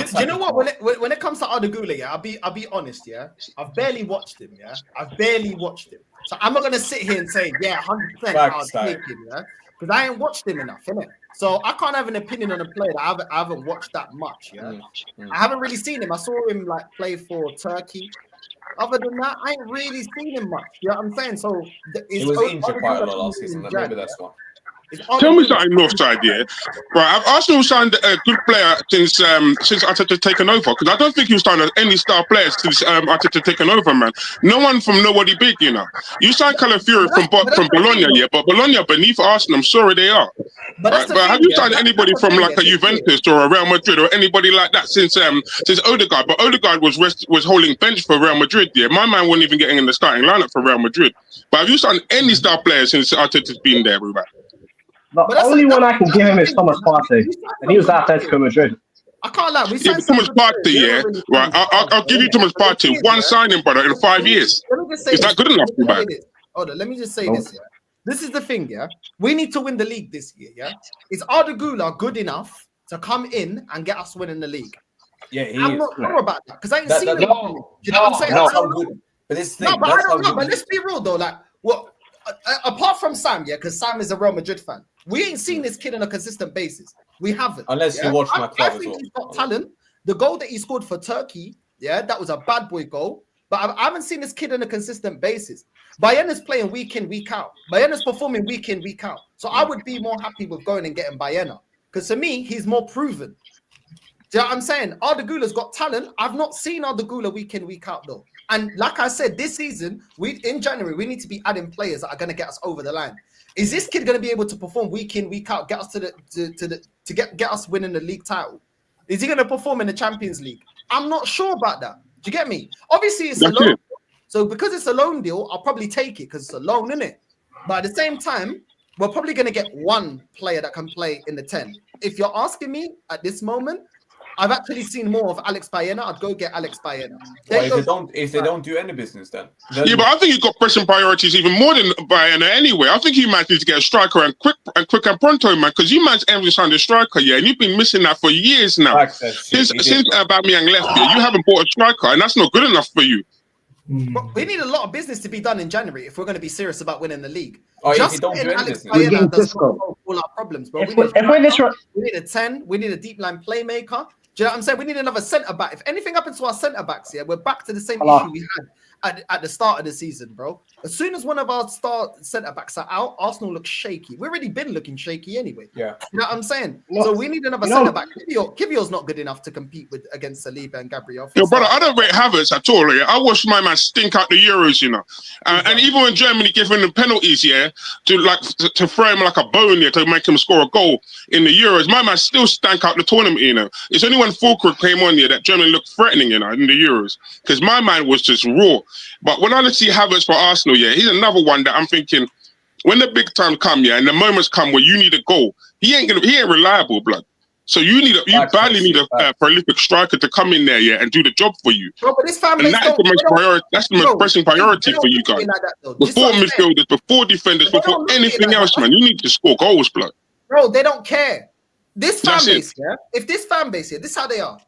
[SPEAKER 1] Do you know what? When it comes to Odegaard, yeah, I'll be honest, yeah. I've barely watched him, yeah. So I'm not gonna sit here and say, yeah, 100% I'll take him, yeah, because I ain't watched him enough, innit? So I can't have an opinion on a player that I haven't watched that much, yeah. I haven't really seen him. I saw him like play for Turkey. Other than that, I ain't really seen him much. You know what I'm saying? So
[SPEAKER 7] he was injured quite a lot last season. Maybe that's why.
[SPEAKER 6] Tell me something, Northside, yeah. Right, Arsenal signed a good player since Arteta taken over, because I don't think you signed any star players since Arteta taken over, man. No one from nobody big, you know. You signed Calafiori from Bologna, yeah, but Bologna beneath Arsenal. I'm sorry they are. But have you signed anybody from like a Juventus or a Real Madrid or anybody like that since Odegaard? But Odegaard was holding bench for Real Madrid, yeah. My man wasn't even getting in the starting lineup for Real Madrid. But have you signed any star players since Arteta's been there, bro?
[SPEAKER 5] The only one I can give him is Thomas Partey, and he was at Atletico Madrid.
[SPEAKER 1] I can't lie.
[SPEAKER 6] Thomas Partey, yeah. Right, I'll give you Thomas Partey. One signing, brother, in 5 years. Is that good enough, man?
[SPEAKER 1] Hold on, let me just say this. Yeah, this is the thing. Yeah, we need to win the league this year. Yeah, is Odegaard good enough to come in and get us winning the league?
[SPEAKER 7] Yeah,
[SPEAKER 1] I'm not sure about that because I ain't seen him. You know what I'm saying?
[SPEAKER 7] But this
[SPEAKER 1] thing, but I don't know. But let's be real though. Like, what? Apart from Sam, yeah, because Sam is a Real Madrid fan. We ain't seen this kid on a consistent basis. We haven't.
[SPEAKER 7] Unless you watch my club.
[SPEAKER 1] I think he's got talent. The goal that he scored for Turkey, yeah, that was a bad boy goal. But I haven't seen this kid on a consistent basis. Bayern is playing week in, week out. Bayern is performing week in, week out. So I would be more happy with going and getting Bayern. Because to me, he's more proven. Do you know what I'm saying? Odegaard's got talent. I've not seen Odegaard week in, week out though. And like I said, this season, in January, we need to be adding players that are going to get us over the line. Is this kid going to be able to perform week in, week out, get us to get us winning the league title? Is he going to perform in the Champions League? I'm not sure about that. Do you get me? Obviously, it's a loan deal. So because it's a loan deal, I'll probably take it because it's a loan, isn't it? But at the same time, we're probably going to get one player that can play in the 10. If you're asking me at this moment, I've actually seen more of Alex Baena. I'd go get Alex Baena.
[SPEAKER 7] If they don't do any business, then
[SPEAKER 6] yeah, but I think you've got pressing priorities even more than Baena anyway. I think you might need to get a striker and quick and pronto, man, because you man's emphasis on the striker, yeah, and you've been missing that for years now. Since Aubameyang left, yeah, you haven't bought a striker, and that's not good enough for you.
[SPEAKER 1] But we need a lot of business to be done in January if we're going to be serious about winning the league.
[SPEAKER 7] If you don't do any business,
[SPEAKER 1] does solve all our problems, bro. We need a 10. We need a deep line playmaker. Do you know what I'm saying? We need another centre back. If anything happens to our centre backs, yeah, we're back to the same issue we had at the start of the season, bro. As soon as one of our star centre backs are out, Arsenal looks shaky. We've already been looking shaky anyway.
[SPEAKER 7] Yeah,
[SPEAKER 1] you know what I'm saying? So we need another centre back. Kivio's not good enough to compete against Saliba and Gabriel.
[SPEAKER 6] Yo, brother, I don't rate Havertz at all. Yeah? I watched my man stink out the Euros, you know. And even when Germany gave him the penalties, yeah, to throw him like a bone, yeah, to make him score a goal in the Euros, my man still stank out the tournament, you know. It's only when Fulkrug came on here that Germany looked threatening, you know, in the Euros, because my man was just raw. But when I see Havertz for Arsenal, yeah, he's another one that I'm thinking, when the big time come, yeah, and the moments come where you need a goal, he ain't reliable, blood. So you badly need a prolific striker to come in there, yeah, and do the job for you.
[SPEAKER 1] Bro, but this family,
[SPEAKER 6] and that's the most pressing priority for you guys. Before midfielders, before defenders, before anything else, man, you need to score goals, blood.
[SPEAKER 1] Bro, they don't care. This fan base, yeah. If this fan base here, this is how they are.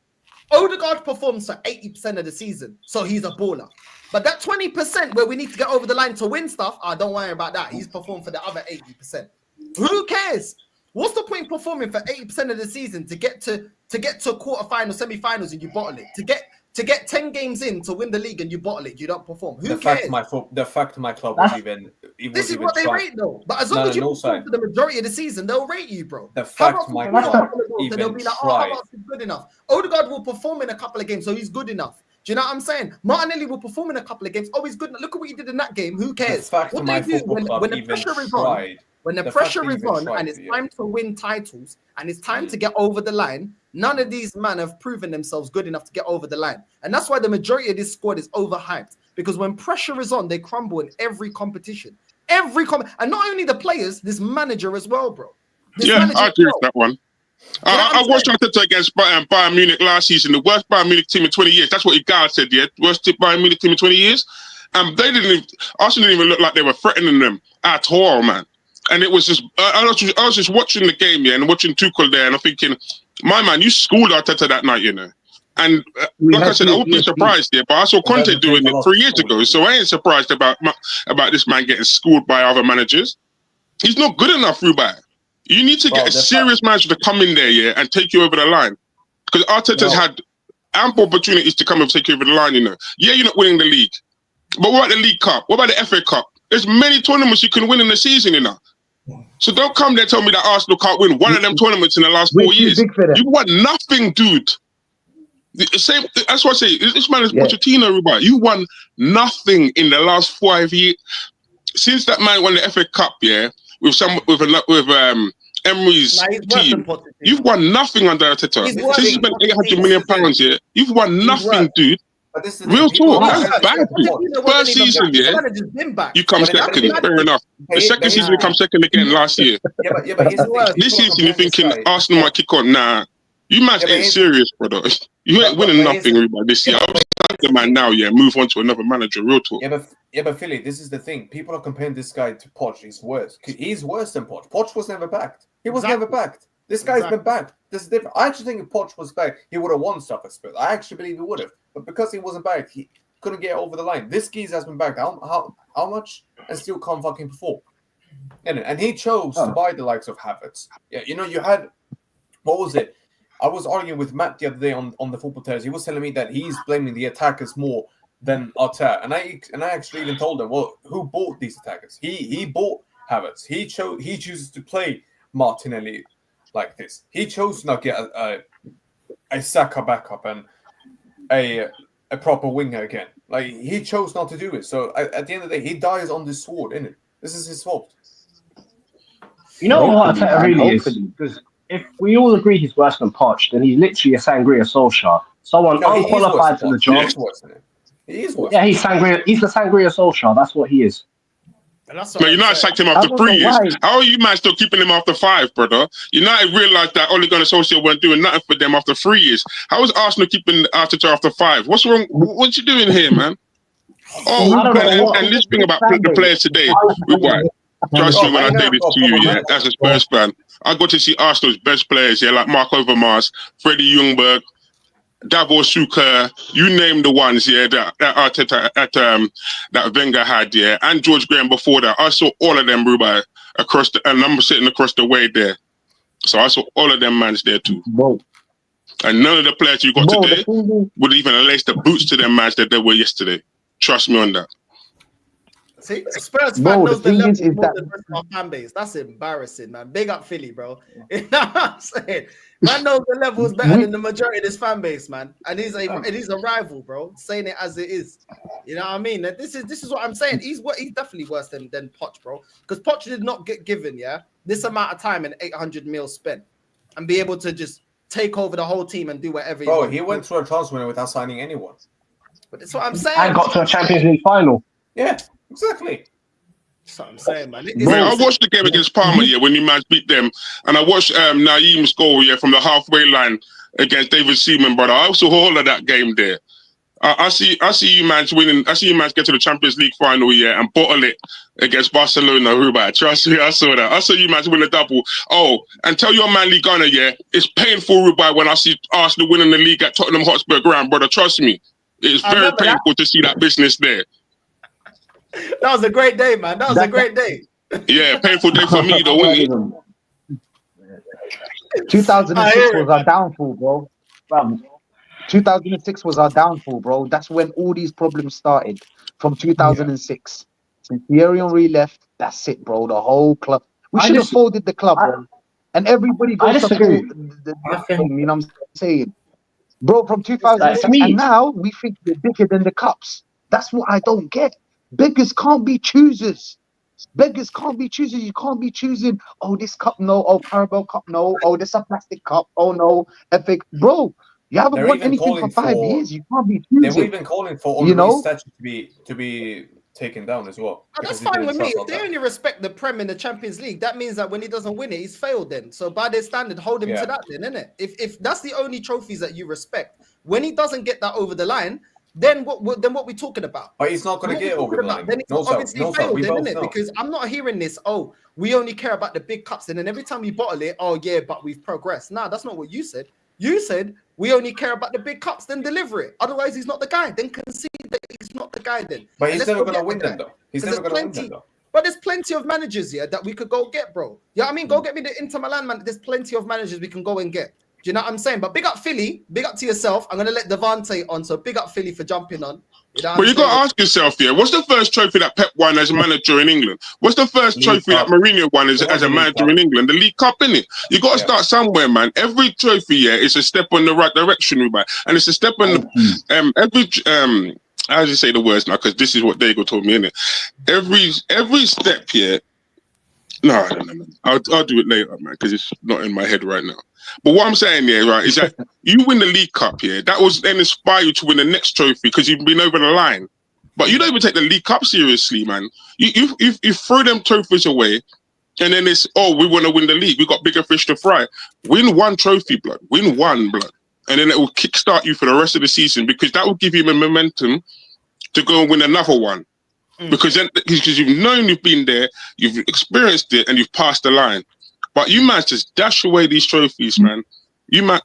[SPEAKER 1] Odegaard performs for 80% of the season, so he's a baller. But that 20% where we need to get over the line to win stuff, don't worry about that. He's performed for the other 80%. Who cares? What's the point performing for 80% of the season to get to quarterfinals, semi-finals, and you bottle it? To to get 10 games in to win the league and you bottle it, you don't perform. Who
[SPEAKER 7] The
[SPEAKER 1] cares?
[SPEAKER 7] fact my club was even.
[SPEAKER 1] This is what they rate, though. But as long as you perform for the majority of the season, they'll rate you, bro.
[SPEAKER 7] The fact my club
[SPEAKER 1] they'll
[SPEAKER 7] even
[SPEAKER 1] be like,
[SPEAKER 7] tried.
[SPEAKER 1] oh, that's good enough. Odegaard will perform in a couple of games, so he's good enough. Do you know what I'm saying? Martinelli will perform in a couple of games. Oh, he's good. Look at what he did in that game. Who cares?
[SPEAKER 7] The fact
[SPEAKER 1] What
[SPEAKER 7] my
[SPEAKER 1] they do
[SPEAKER 7] football club
[SPEAKER 1] when the
[SPEAKER 7] even
[SPEAKER 1] pressure is
[SPEAKER 7] tried.
[SPEAKER 1] on, when the
[SPEAKER 7] The
[SPEAKER 1] pressure
[SPEAKER 7] fact
[SPEAKER 1] is
[SPEAKER 7] they even
[SPEAKER 1] on
[SPEAKER 7] tried
[SPEAKER 1] and it's
[SPEAKER 7] it, yeah.
[SPEAKER 1] time to win titles and it's time to get over the line, none of these men have proven themselves good enough to get over the line. And that's why the majority of this squad is overhyped. Because when pressure is on, they crumble in every competition. And not only the players, this manager as well, bro.
[SPEAKER 6] Yeah, I agree with that one. I watched Arteta against Bayern Munich last season, the worst Bayern Munich team in 20 years. That's what Igala said, yeah? Worst Bayern Munich team in 20 years. And Arsenal didn't even look like they were threatening them at all, man. And it was just, I was just watching the game, yeah, and watching Tuchel there, and I'm thinking, my man, you schooled Arteta that night, you know. And like I said, I wouldn't be surprised, yeah, but I saw Conte doing it 3 years ago, so I ain't surprised about this man getting schooled by other managers. He's not good enough, Rubai. You need to get a serious manager to come in there, yeah, and take you over the line. Because Arteta's had ample opportunities to come and take you over the line, you know. Yeah, you're not winning the league. But what about the League Cup? What about the FA Cup? There's many tournaments you can win in the season, you know. So don't come there and tell me that Arsenal can't win one of them tournaments in the last 4 years. You've won nothing, dude. Same. That's what I say. This man is Pochettino, Rubai. You won nothing in the last 5 years. Since that man won the FA Cup, yeah, with Emery's team, you've won nothing under Arteta. Since he spent £800 million, yeah, you've won nothing, dude.
[SPEAKER 3] But this is
[SPEAKER 6] Real talk, that's bad. First season, yeah, you come second, fair enough. The second season, you come second again last year. This season, you're thinking Arsenal might kick on. Nah, you man ain't serious, brother. You ain't winning nothing Rubai, this year. I'll start the man now, yeah, move on to another manager, real talk.
[SPEAKER 7] Yeah, but Philly, this is the thing. People are comparing this guy to Poch. He's worse. He's worse than Poch. Poch was never backed. He was never backed. This guy's been backed. This is different. I actually think if Poch was back, he would have won stuff at Spurs. I actually believe he would have. But because he wasn't backed, he couldn't get over the line. This geezer has been backed. How much? And still can't fucking perform. And he chose to buy the likes of Havertz. Yeah, you know, you had, what was it? I was arguing with Matt the other day on the Football Terrace. He was telling me that he's blaming the attackers more than Arteta. And I actually even told him, well, who bought these attackers? He bought Havertz. He chooses to play Martinelli like this. He chose to not get a Saka backup and a proper winger again. Like, he chose not to do it. So at the end of the day, he dies on this sword, innit? This is his fault.
[SPEAKER 5] You know what Arteta really is? Because if we all agree he's worse than Poch, then he's literally a Sangria Solskjaer. Someone unqualified for the job.
[SPEAKER 7] He is worse.
[SPEAKER 5] Yeah, he's Sangria. He's the Sangria Solskjaer. That's what he is.
[SPEAKER 6] Man, United sacked him after 3 years. How are you man still keeping him after 5, brother? United realised that Ole Gunnar Solskjaer weren't doing nothing for them after 3 years. How is Arsenal keeping Arteta after 5? What's wrong? What you doing here, man? And this thing about the players today, trust me when I say this to you, yeah, as a Spurs fan, I got to see Arsenal's best players, yeah, like Mark Overmars, Freddie Ljungberg, Davor Suker, you name the ones, yeah, that Arteta, that Wenger had, yeah, and George Graham before that. I saw all of them, Rubai, and I'm sitting across the way there. So I saw all of them mans there too.
[SPEAKER 3] Bro.
[SPEAKER 6] And none of the players you got today would even lace the boots to them mans that they were yesterday. Trust me on that.
[SPEAKER 1] See, Spurs fan knows the level more than the rest of our fan base. That's embarrassing, man. Big up Philly, bro. You know what I'm saying? Man knows the level is better than the majority of this fan base, man. And he's a rival, bro. Saying it as it is. You know what I mean? This is what I'm saying. He's definitely worse than Poch, bro. Because Poch did not get given, this amount of time and 800 mil spent and be able to just take over the whole team and do whatever.
[SPEAKER 7] Bro, he went through a transfer window without signing anyone.
[SPEAKER 1] But that's what I'm saying.
[SPEAKER 5] And got to a Champions League final.
[SPEAKER 7] Yeah. Exactly.
[SPEAKER 1] That's what I'm saying, man.
[SPEAKER 6] I watched the game against Parma, when you man beat them, and I watched Naeem's goal, from the halfway line against David Seaman, brother. I also all of that game there. I see you man winning. I see you man get to the Champions League final, and bottle it against Barcelona, Rubai. Trust me, I saw that. I saw you man win a double. Oh, and tell your man Lee Gunner, it's painful, Rubai, when I see Arsenal winning the league at Tottenham Hotspur ground, brother. Trust me, it's very painful to see that business there.
[SPEAKER 1] That was a great day, man. That was a great day.
[SPEAKER 6] Yeah, painful day for me, though, wasn't it?
[SPEAKER 3] 2006 was our downfall, bro. 2006 was our downfall, bro. That's when all these problems started. From 2006. Since Thierry Henry left, that's it, bro. The whole club. We should have folded the club, bro. And everybody goes to
[SPEAKER 5] disagree.
[SPEAKER 3] the
[SPEAKER 4] I think
[SPEAKER 3] you know what I'm saying? Bro, from
[SPEAKER 5] Like,
[SPEAKER 3] 2006,
[SPEAKER 5] for me,
[SPEAKER 3] and now we think we're bigger than the cups. That's what I don't get. Beggars can't be choosers. Beggars can't be choosers. You can't be choosing, oh, this cup, no. Oh, Carabao Cup, no. Oh, this a plastic cup. Oh, no. Epic. Bro, you haven't
[SPEAKER 7] They're
[SPEAKER 3] won
[SPEAKER 7] even
[SPEAKER 3] anything for
[SPEAKER 7] calling
[SPEAKER 3] 5
[SPEAKER 7] for-
[SPEAKER 3] years. You can't be
[SPEAKER 7] They were
[SPEAKER 3] choosing.
[SPEAKER 7] even calling for
[SPEAKER 3] You
[SPEAKER 7] Henry's
[SPEAKER 3] know?
[SPEAKER 7] statue to be taken down as well.
[SPEAKER 1] Oh, that's
[SPEAKER 7] because he
[SPEAKER 1] fine
[SPEAKER 7] didn't
[SPEAKER 1] with me.
[SPEAKER 7] trust
[SPEAKER 1] If they
[SPEAKER 7] that.
[SPEAKER 1] only respect the Prem in the Champions League, that means that when he doesn't win it, he's failed then. So by their standard, hold him
[SPEAKER 7] Yeah.
[SPEAKER 1] to that then, innit? If that's the only trophies that you respect, when he doesn't get that over the line, then what we talking about?
[SPEAKER 7] But he's not going to get over the line.
[SPEAKER 1] Then he's
[SPEAKER 7] No, sir.
[SPEAKER 1] obviously
[SPEAKER 7] No, sir.
[SPEAKER 1] failed
[SPEAKER 7] We
[SPEAKER 1] then,
[SPEAKER 7] both
[SPEAKER 1] innit?
[SPEAKER 7] know.
[SPEAKER 1] Because I'm not hearing this, oh, we only care about the big cups, and then every time we bottle it, oh yeah, but we've progressed. Nah, that's not what you said. You said we only care about the big cups, then deliver it. Otherwise, he's not the guy. Then concede that he's not the guy then.
[SPEAKER 7] But
[SPEAKER 1] And
[SPEAKER 7] he's
[SPEAKER 1] let's
[SPEAKER 7] never
[SPEAKER 1] go
[SPEAKER 7] going to
[SPEAKER 1] get
[SPEAKER 7] win
[SPEAKER 1] the
[SPEAKER 7] them,
[SPEAKER 1] guy.
[SPEAKER 7] though. He's
[SPEAKER 1] 'Cause
[SPEAKER 7] never
[SPEAKER 1] there's
[SPEAKER 7] going to win them,
[SPEAKER 1] plenty-
[SPEAKER 7] though.
[SPEAKER 1] But there's plenty of managers here that we could go get, bro. Yeah, I mean, go get me the Inter Milan man. There's plenty of managers we can go and get. Do you know what I'm saying? But big up Philly, big up to yourself. I'm gonna let Devante on, so big up Philly for jumping on. You know what
[SPEAKER 6] But
[SPEAKER 1] I'm
[SPEAKER 6] you got to
[SPEAKER 1] saying?
[SPEAKER 6] ask yourself here, what's the first trophy that Pep won as a manager in England? What's the first
[SPEAKER 7] League
[SPEAKER 6] trophy
[SPEAKER 7] Cup.
[SPEAKER 6] that Mourinho won as
[SPEAKER 7] It was
[SPEAKER 6] a
[SPEAKER 7] the League
[SPEAKER 6] manager
[SPEAKER 7] Cup.
[SPEAKER 6] in England? The League Cup, innit? You got to
[SPEAKER 7] Yeah.
[SPEAKER 6] start somewhere, man. Every trophy, yeah, is a step in the right direction, man. And it's a step in the, how do you say the words now? Because this is what Dago told me, innit? Every step here, no, man. I'll do it later, man, because it's not in my head right now. But what I'm saying here, right, is that you win the League Cup here. That was then inspire you to win the next trophy because you've been over the line. But you don't even take the League Cup seriously, man. You throw them trophies away, and then it's, oh, we want to win the league. We got bigger fish to fry. Win one trophy, blood. Win one, blood. And then it will kickstart you for the rest of the season because that will give you the momentum to go and win another one. Because you've known you've been there, you've experienced it, and you've passed the line. But you might just dash away these trophies, man. You might.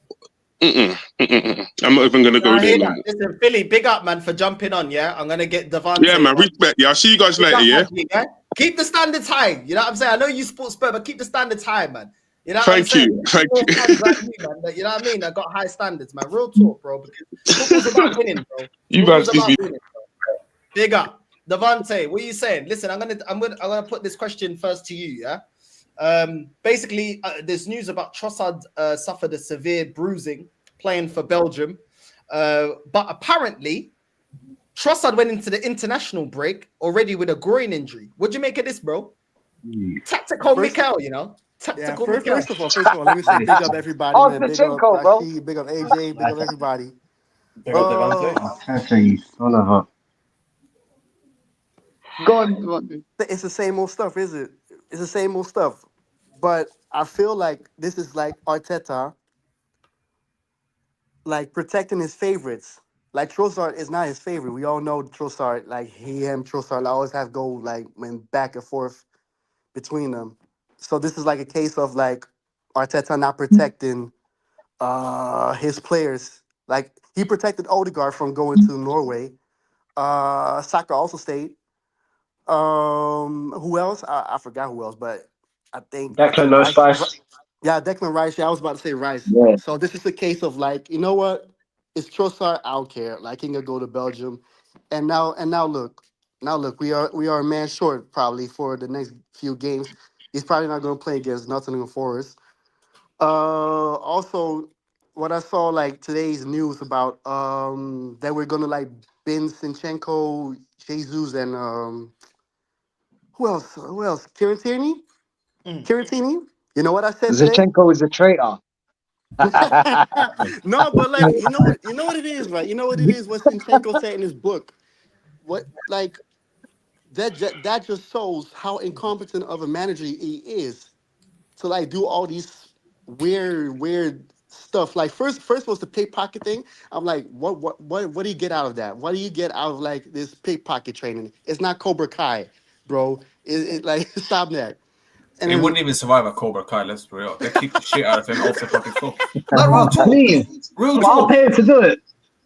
[SPEAKER 6] I'm not even gonna go there no more.
[SPEAKER 1] Listen, Philly, big up, man, for jumping on. Yeah, I'm gonna get Devante.
[SPEAKER 6] Yeah, man. Respect. Yeah, I'll see you guys
[SPEAKER 1] Big
[SPEAKER 6] later.
[SPEAKER 1] up,
[SPEAKER 6] Yeah.
[SPEAKER 1] Andy, yeah. Keep the standards high. You know what I'm saying? I know you support Spurs, but keep the standards high, man. You know what I'm
[SPEAKER 6] Thank
[SPEAKER 1] saying?
[SPEAKER 6] you. Thank
[SPEAKER 1] More
[SPEAKER 6] you.
[SPEAKER 1] fans like you, man, that- you know what I mean? I got high standards, man. Real talk, bro. Because football's about winning, bro.
[SPEAKER 6] You
[SPEAKER 1] Football's
[SPEAKER 6] guys,
[SPEAKER 1] about winning, bro. Big up, Devante. What are you saying? Listen, I'm gonna put this question first to you. Yeah. Basically, there's news about Trossard suffered a severe bruising playing for Belgium, but apparently Trossard went into the international break already with a groin injury. What do you make of this, bro? Tactical Mikel, you know. Tactical Mikel.
[SPEAKER 8] First of all, let me say big up everybody,
[SPEAKER 3] Oh,
[SPEAKER 8] man. Big
[SPEAKER 3] Zinchenko,
[SPEAKER 8] up
[SPEAKER 3] bro.
[SPEAKER 8] Rashid, big up AJ, big up everybody.
[SPEAKER 7] Big up Devante.
[SPEAKER 5] you son of a.
[SPEAKER 3] Go on.
[SPEAKER 8] It's the same old stuff, is it? It's the same old stuff. But I feel like this is like Arteta, like protecting his favorites. Like Trossard is not his favorite. We all know Trossard, like Trossard always have goal like when back and forth between them. So this is like a case of like Arteta not protecting his players. Like he protected Odegaard from going to Norway. Saka also stayed. Who else? I forgot who else, but I think
[SPEAKER 5] Declan, no
[SPEAKER 8] Rice-
[SPEAKER 5] spice.
[SPEAKER 8] Yeah, Declan Rice. Yeah, I was about to say Rice.
[SPEAKER 3] Yeah.
[SPEAKER 8] So this is a case of like, you know what? It's Trossard. I don't care. Like he can go to Belgium, and now look, we are a man short probably for the next few games. He's probably not going to play against Nottingham Forest. Also, what I saw like today's news about that we're gonna like bin Zinchenko, Jesus, and who else? Kiritini? Kiritini? You know what I said today?
[SPEAKER 3] Zinchenko is a traitor.
[SPEAKER 8] No, but like you know what it is, right? You know what it is. What Zinchenko said in his book. What like that just shows how incompetent of a manager he is to like do all these weird stuff. Like first was the pickpocket thing. I'm like, what do you get out of that? What do you get out of like this pickpocket training? It's not Cobra Kai, bro. It like stop that. And
[SPEAKER 7] He
[SPEAKER 8] then-
[SPEAKER 7] wouldn't even survive at Cobra Kai, let's be real. They kick the shit out of him off the fucking floor.
[SPEAKER 5] Please.
[SPEAKER 7] Real
[SPEAKER 5] I'll
[SPEAKER 7] talk.
[SPEAKER 5] pay him to do it.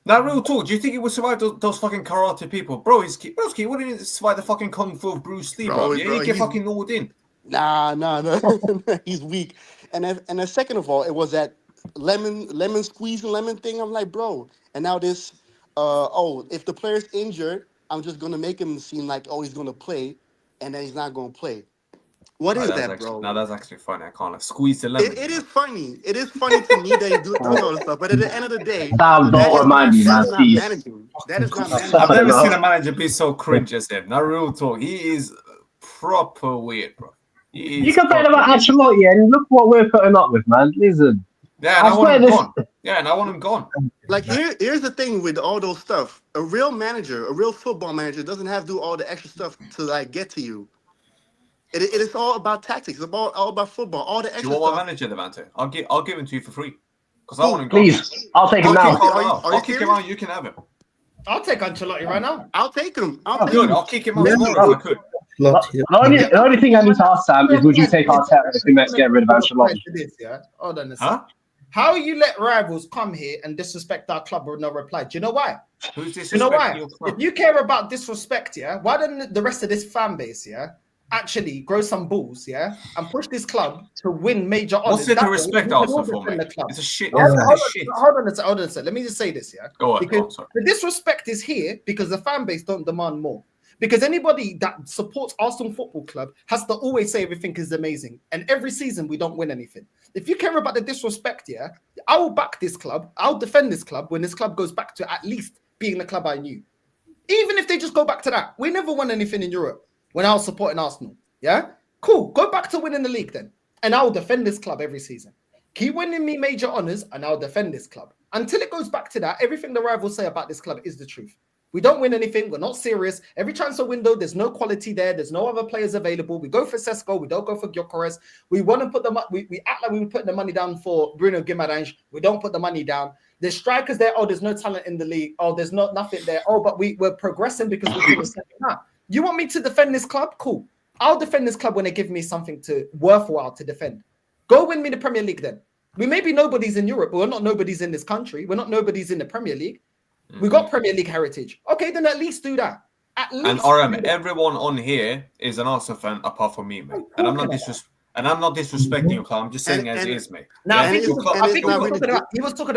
[SPEAKER 7] Now, real talk. Do you think he would survive those fucking karate people? Bro, he wouldn't even survive the fucking kung fu of Bruce Lee, bro. Yeah, he'd get
[SPEAKER 8] he's-
[SPEAKER 7] fucking gnawed in.
[SPEAKER 8] Nah. He's weak. And then second of all, it was that lemon squeeze and lemon thing. I'm like, bro. And now this, if the player's injured, I'm just gonna make him seem like he's gonna play, and then he's not gonna play. What is that, bro?
[SPEAKER 7] Now that's actually funny. I can't squeeze the lemon.
[SPEAKER 8] It is funny. It is funny to me that he does all this stuff. But at the end of the day,
[SPEAKER 5] Damn, don't remind me, man.
[SPEAKER 8] that is not
[SPEAKER 5] Please.
[SPEAKER 8] managing. That is not managing.
[SPEAKER 7] I've never seen a manager be so cringe as him. Now, real talk, he is proper weird, bro.
[SPEAKER 5] You complain about Ancelotti, and look what we're putting up with, man. Listen.
[SPEAKER 7] Yeah, and I want him gone. Yeah, and I want him gone.
[SPEAKER 8] Like here's the thing with all those stuff. A real manager, a real football manager, doesn't have to do all the extra stuff to like get to you. It is all about tactics. It's all about football. All the extra
[SPEAKER 7] Do you want
[SPEAKER 8] stuff.
[SPEAKER 7] my manager, Levante? I'll give him to you for free. Because I want him gone.
[SPEAKER 5] Please, I'll take him now.
[SPEAKER 7] I'll kick him out. You can have him.
[SPEAKER 1] I'll take Ancelotti right now.
[SPEAKER 8] I'll take him.
[SPEAKER 7] Good. I'll kick him out tomorrow if I could.
[SPEAKER 5] The only thing I need to ask Sam is, would you take Arteta if we let's get rid of Ancelotti?
[SPEAKER 1] Hold on a second. How you let rivals come here and disrespect our club with no reply? Do you know why?
[SPEAKER 7] Who's disrespecting
[SPEAKER 1] You know why?
[SPEAKER 7] your club?
[SPEAKER 1] If you care about disrespect, yeah, why don't the rest of this fan base, yeah, actually grow some balls, yeah, and push this club to win major honors?
[SPEAKER 7] What's it to respect Arsenal for, mate? It's a shit. Hold
[SPEAKER 1] on a second. Let me just say this, yeah.
[SPEAKER 7] Go on.
[SPEAKER 1] Because the disrespect is here because the fan base don't demand more. Because anybody that supports Arsenal Football Club has to always say everything is amazing. And every season we don't win anything. If you care about the disrespect, yeah, I will back this club. I'll defend this club when this club goes back to at least being the club I knew. Even if they just go back to that. We never won anything in Europe when I was supporting Arsenal. Yeah? Cool. Go back to winning the league then. And I'll defend this club every season. Keep winning me major honors and I'll defend this club. Until it goes back to that, everything the rivals say about this club is the truth. We don't win anything. We're not serious. Every transfer window, there's no quality there. There's no other players available. We go for Sesko. We don't go for Gyökeres. We want to put them up. We act like we were putting the money down for Bruno Guimaraes. We don't put the money down. There's strikers there. Oh, there's no talent in the league. Oh, there's nothing there. Oh, but we're progressing because we're doing second half. You want me to defend this club? Cool. I'll defend this club when they give me something worthwhile to defend. Go win me the Premier League then. We may be nobodies in Europe, but we're not nobodies in this country. We're not nobodies in the Premier League. We got Premier League heritage. Okay, then at least do that.
[SPEAKER 7] And RM, everyone on here is an Arsenal fan apart from me, mate. And I'm not disrespecting your club. I'm just saying as it is, mate.
[SPEAKER 1] Now, I think he was talking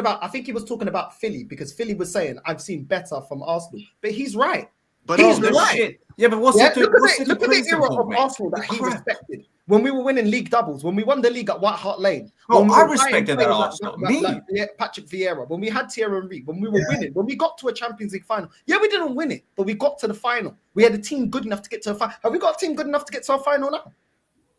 [SPEAKER 1] about Philly because Philly was saying I've seen better from Arsenal, but he's right.
[SPEAKER 7] But he's right. Shit. Yeah, but what's it to
[SPEAKER 1] look at the era of Arsenal that he respected. When we were winning league doubles, when we won the league at White Hart Lane.
[SPEAKER 7] I respected that Arsenal.
[SPEAKER 1] Patrick Vieira, when we had Thierry Henry, when we were winning, when we got to a Champions League final. Yeah, we didn't win it, but we got to the final. We had a team good enough to get to a final. Have we got a team good enough to get to a final now?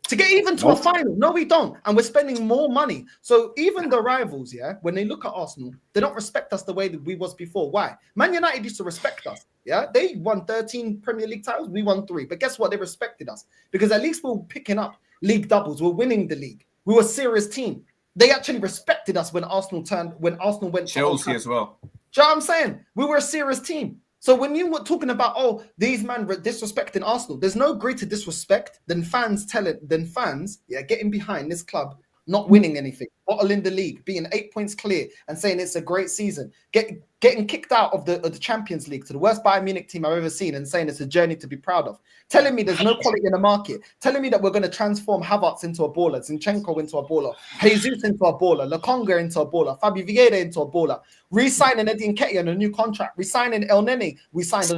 [SPEAKER 1] To get even to a final? No, we don't. And we're spending more money. So even the rivals, yeah, when they look at Arsenal, they don't respect us the way that we was before. Why? Man United used to respect us. Yeah, they won 13 Premier League titles. We won 3. But guess what? They respected us because at least we were picking up league doubles. We're winning the league. We were a serious team. They actually respected us when Arsenal went
[SPEAKER 7] Chelsea as well.
[SPEAKER 1] Do you know what I'm saying? We were a serious team. So when you were talking about, these men were disrespecting Arsenal, there's no greater disrespect than fans getting behind this club, not winning anything, bottling the league, being 8 points clear and saying it's a great season, getting kicked out of the Champions League to the worst Bayern Munich team I've ever seen and saying it's a journey to be proud of, telling me there's no quality in the market, telling me that we're going to transform Havertz into a baller, Zinchenko into a baller, Jesus into a baller, Lokonga into a baller, Fabio Vieira into a baller, re-signing Eddie Nketiah on a new contract, re-signing El Nene, re-signed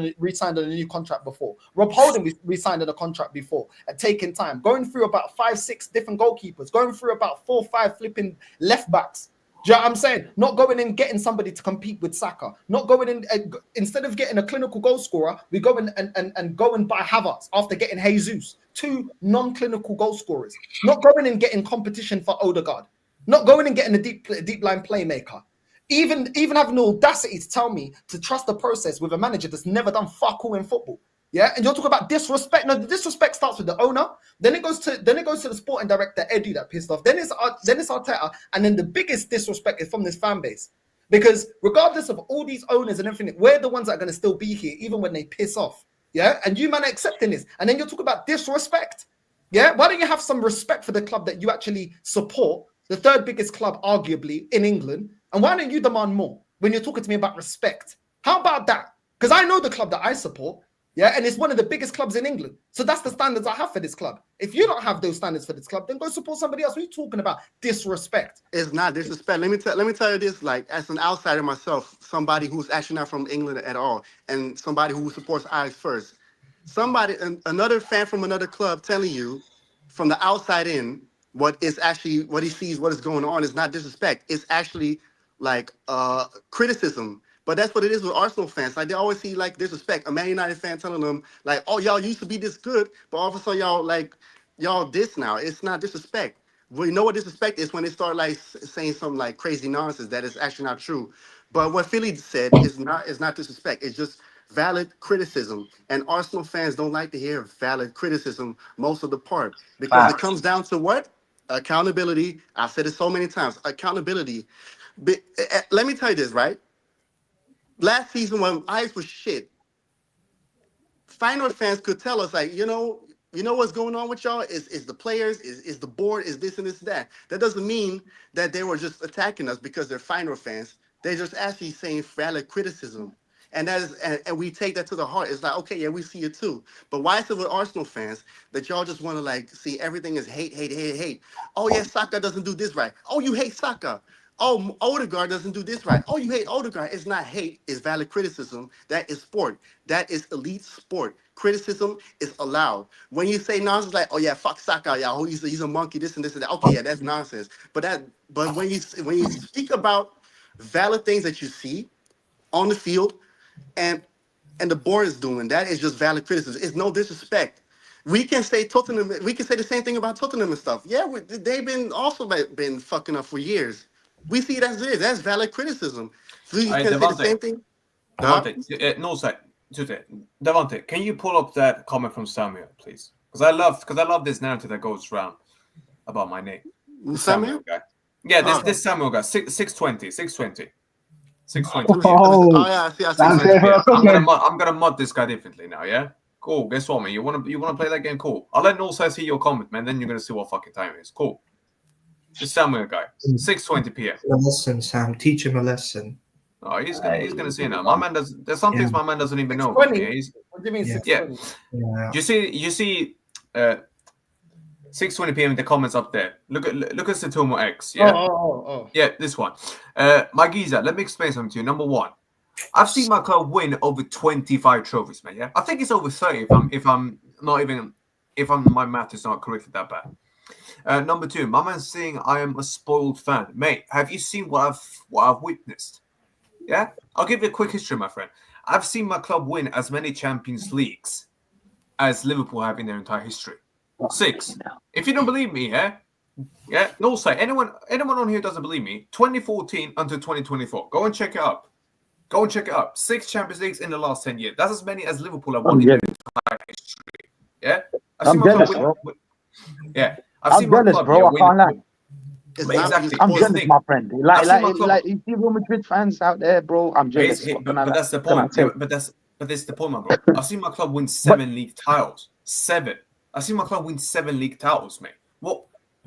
[SPEAKER 1] on a new contract before, Rob Holding, we re-signed on a contract before, and taking time, going through about 5-6 different goalkeepers, going through about 4-5 flipping left backs. Do you know what I'm saying? Not going in getting somebody to compete with Saka. Not going in instead of getting a clinical goal scorer, we go in and go and buy Havertz after getting Jesus, 2 non-clinical goal scorers. Not going and getting competition for Odegaard. Not going and getting a deep line playmaker. Even having the audacity to tell me to trust the process with a manager that's never done fuck all in football. Yeah, and you're talking about disrespect. No, the disrespect starts with the owner. Then it goes to the sporting director Edu that pissed off. Then it's Arteta, and then the biggest disrespect is from this fan base, because regardless of all these owners and everything, we're the ones that are going to still be here even when they piss off. Yeah, and you man are accepting this, and then you're talking about disrespect. Yeah, why don't you have some respect for the club that you actually support, the third biggest club arguably in England, and why don't you demand more when you're talking to me about respect? How about that? Because I know the club that I support. Yeah, and it's one of the biggest clubs in England. So that's the standards I have for this club. If you don't have those standards for this club, then go support somebody else. What are you talking about? Disrespect.
[SPEAKER 8] It's not disrespect. Let me tell you this, like, as an outsider myself, somebody who's actually not from England at all, and somebody who supports Ajax first. Another fan from another club telling you from the outside in what he sees, what is going on is not disrespect. It's actually like criticism. But that's what it is with Arsenal fans. Like, they always see like disrespect. A Man United fan telling them like, "Oh, y'all used to be this good, but all of a sudden y'all this now." It's not disrespect. We know what disrespect is when they start like saying some like crazy nonsense that is actually not true. But what Philly said is not disrespect. It's just valid criticism. And Arsenal fans don't like to hear valid criticism most of the part, because it comes down to what? Accountability. I've said it so many times. Accountability. Let me tell you this, right? Last season when Ajax was shit, Feyenoord fans could tell us like, you know what's going on with y'all is the players, is the board, is this and this and that. That doesn't mean that they were just attacking us because they're Feyenoord fans. They're just actually saying valid criticism. And that is, and we take that to the heart. It's like, okay, yeah, we see it too. But why is it with Arsenal fans that y'all just want to like see everything is hate, hate, hate, hate? Oh yeah, Saka doesn't do this right. Oh, you hate Saka. Oh, Odegaard doesn't do this right. Oh, you hate Odegaard. It's not hate. It's valid criticism. That is sport. That is elite sport. Criticism is allowed. When you say nonsense like, oh yeah, fuck Saka, yeah, he's a monkey, this and this and that. Okay, yeah, that's nonsense. But when you speak about valid things that you see on the field, and the board is doing, that is just valid criticism. It's no disrespect. We can say Tottenham. We can say the same thing about Tottenham and stuff. Yeah, they've been fucking up for years. We see it as it is. That's valid criticism. So you can say the same thing.
[SPEAKER 7] Devante, can you pull up that comment from Samuel, please? Because I love this narrative that goes around about my name.
[SPEAKER 8] Samuel
[SPEAKER 7] guy. Yeah, this Samuel guy. 620.
[SPEAKER 8] Oh yeah, I see.
[SPEAKER 7] I'm gonna mod this guy differently now. Yeah. Cool. Guess what, man? You wanna play that game? Cool. I'll let Northside see your comment, man. Then you're gonna see what fucking time it is. Cool. This Samuel guy. 6:20 p.m.
[SPEAKER 4] A lesson, Sam. Teach him a lesson.
[SPEAKER 7] Oh, he's gonna see now. My man does. There's some things my man doesn't even know.
[SPEAKER 1] What do
[SPEAKER 7] Yeah,
[SPEAKER 1] you mean 6:20?
[SPEAKER 4] Yeah.
[SPEAKER 7] You see. 6:20 p.m. in the comments up there. Look at Satomo X. Yeah.
[SPEAKER 1] Oh.
[SPEAKER 7] Yeah, this one. My geezer, let me explain something to you. Number one, I've seen my club win over 25 trophies, man. Yeah, I think it's over 30 if my math is not correctly that bad. Number two, my man's saying I am a spoiled fan, mate. Have you seen what I've witnessed? Yeah, I'll give you a quick history, my friend. I've seen my club win as many Champions Leagues as Liverpool have in their entire history. 6. If you don't believe me, yeah. No, say anyone on here doesn't believe me. 2014 until 2024. Go and check it up. 6 Champions Leagues in the last 10 years. That's as many as Liverpool have won in their entire history. Yeah,
[SPEAKER 9] I'm jealous, bro.
[SPEAKER 7] Yeah,
[SPEAKER 9] I'm jealous, bro. I can't lie.
[SPEAKER 7] Exactly.
[SPEAKER 9] I'm jealous, my friend. Like you see Real Madrid fans out there, bro. I'm jealous.
[SPEAKER 7] But that's the point. But that's the point, my bro. I've seen my club win 7 league titles. 7. I've seen my club win 7 league titles, mate. What?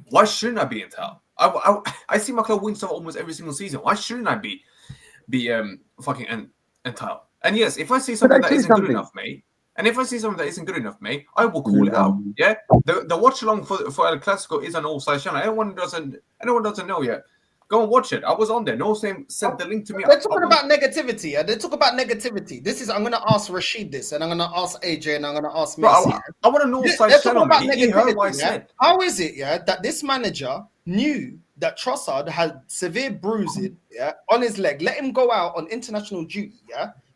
[SPEAKER 7] Why shouldn't I be in title? I see my club win stuff almost every single season. Why shouldn't I be fucking in title? And yes, if I see something that isn't good enough, mate, I will call it out. Yeah, the watch along for El Clasico is on All-Side channel. Anyone doesn't know yet. Go and watch it. I was on there. No same sent the link to me.
[SPEAKER 1] They're talking about negativity. They talk about negativity. I'm going to ask Rashid this, and I'm going to ask AJ, and I'm going to ask Messi.
[SPEAKER 7] I want to know side channel. He heard what I said.
[SPEAKER 1] How is it, that this manager knew that Trossard had severe bruising, on his leg, let him go out on international duty,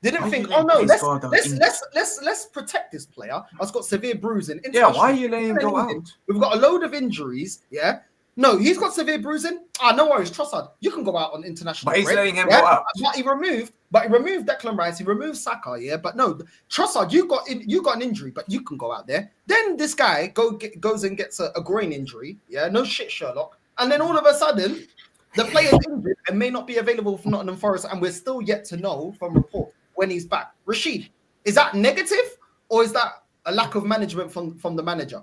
[SPEAKER 1] Didn't think, oh no, let's protect this player. I've got severe bruising.
[SPEAKER 7] Yeah, why are you letting him go out?
[SPEAKER 1] We've got a load of injuries, No, he's got severe bruising. No worries, Trossard. You can go out on international.
[SPEAKER 7] But he's letting him go out.
[SPEAKER 1] But he removed Declan Rice. He removed Saka. But no, Trossard, you got an injury, but you can go out there. Then this guy goes and gets a groin injury. No shit, Sherlock. And then all of a sudden, the player's injured and may not be available for Nottingham Forest, and we're still yet to know from report when he's back. Rashid, is that negative or is that a lack of management from the manager?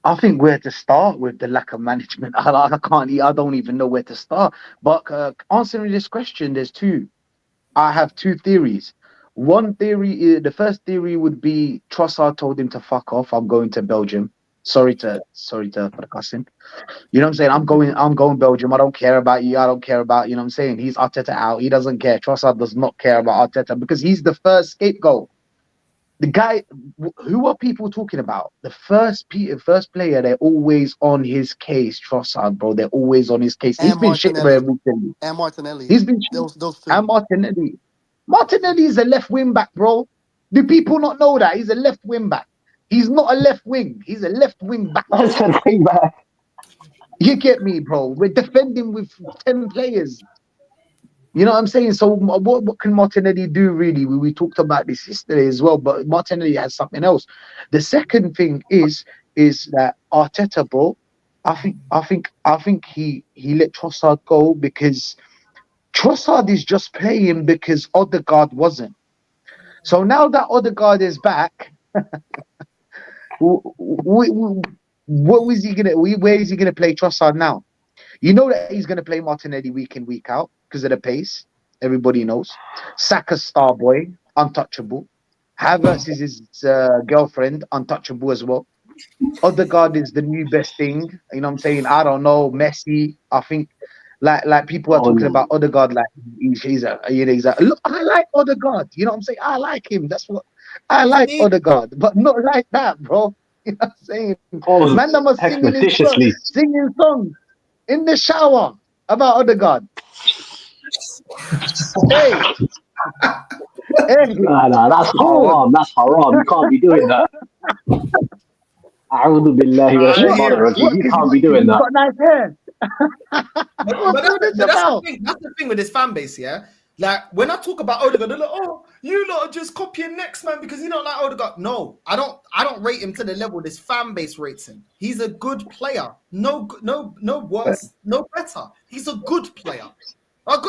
[SPEAKER 9] I think where to start with the lack of management. I don't even know where to start. But answering this question, I have 2 theories. One theory, the first theory would be Trossard told him to fuck off. I'm going to Belgium. Sorry to for the cussing. You know what I'm saying? I'm going Belgium. I don't care about you. I don't care about, you know what I'm saying? He's Arteta out. He doesn't care. Trossard does not care about Arteta because he's the first scapegoat. The guy, who are people talking about? The first player, they're always on his case. Trossard, bro, they're always on his case. He's been shit recently.
[SPEAKER 8] And Martinelli.
[SPEAKER 9] He's been
[SPEAKER 8] those two.
[SPEAKER 9] And Martinelli. Martinelli is a left wing back, bro. Do people not know that? He's a left wing back. He's not a left wing. He's a left wing back. You get me, bro? We're defending with 10 players. You know what I'm saying? So what can Martinelli do, really? We talked about this yesterday as well, but Martinelli has something else. The second thing is that Arteta, bro, I think he let Trossard go because Trossard is just playing because Odegaard wasn't. So now that Odegaard is back, where is he gonna play Trossard now? You know that he's gonna play Martinelli week in, week out because of the pace. Everybody knows. Saka star boy, untouchable. Havertz is his girlfriend, untouchable as well. Odegaard is the new best thing. You know what I'm saying? I don't know. Messi, I think. Like people are talking about Odegaard, like he's a look, I like Odegaard. You know what I'm saying? I like him. That's what I like Odegaard, but not like that, bro. You know what I'm saying? Man, I'm singing songs in the shower about Odegaard. Hey.
[SPEAKER 5] Nah, that's haram. That's haram. You can't be doing that. A'udhu billahi minash shaitanir rajeem. You can't be doing that.
[SPEAKER 9] Got nice hair.
[SPEAKER 1] That's the thing with this fan base, yeah. Like when I talk about Odegaard, they're like, "Oh, you lot are just copying next man because you don't like Odegaard." No, I don't rate him to the level this fan base rates him. He's a good player. No worse, no better. He's a good player.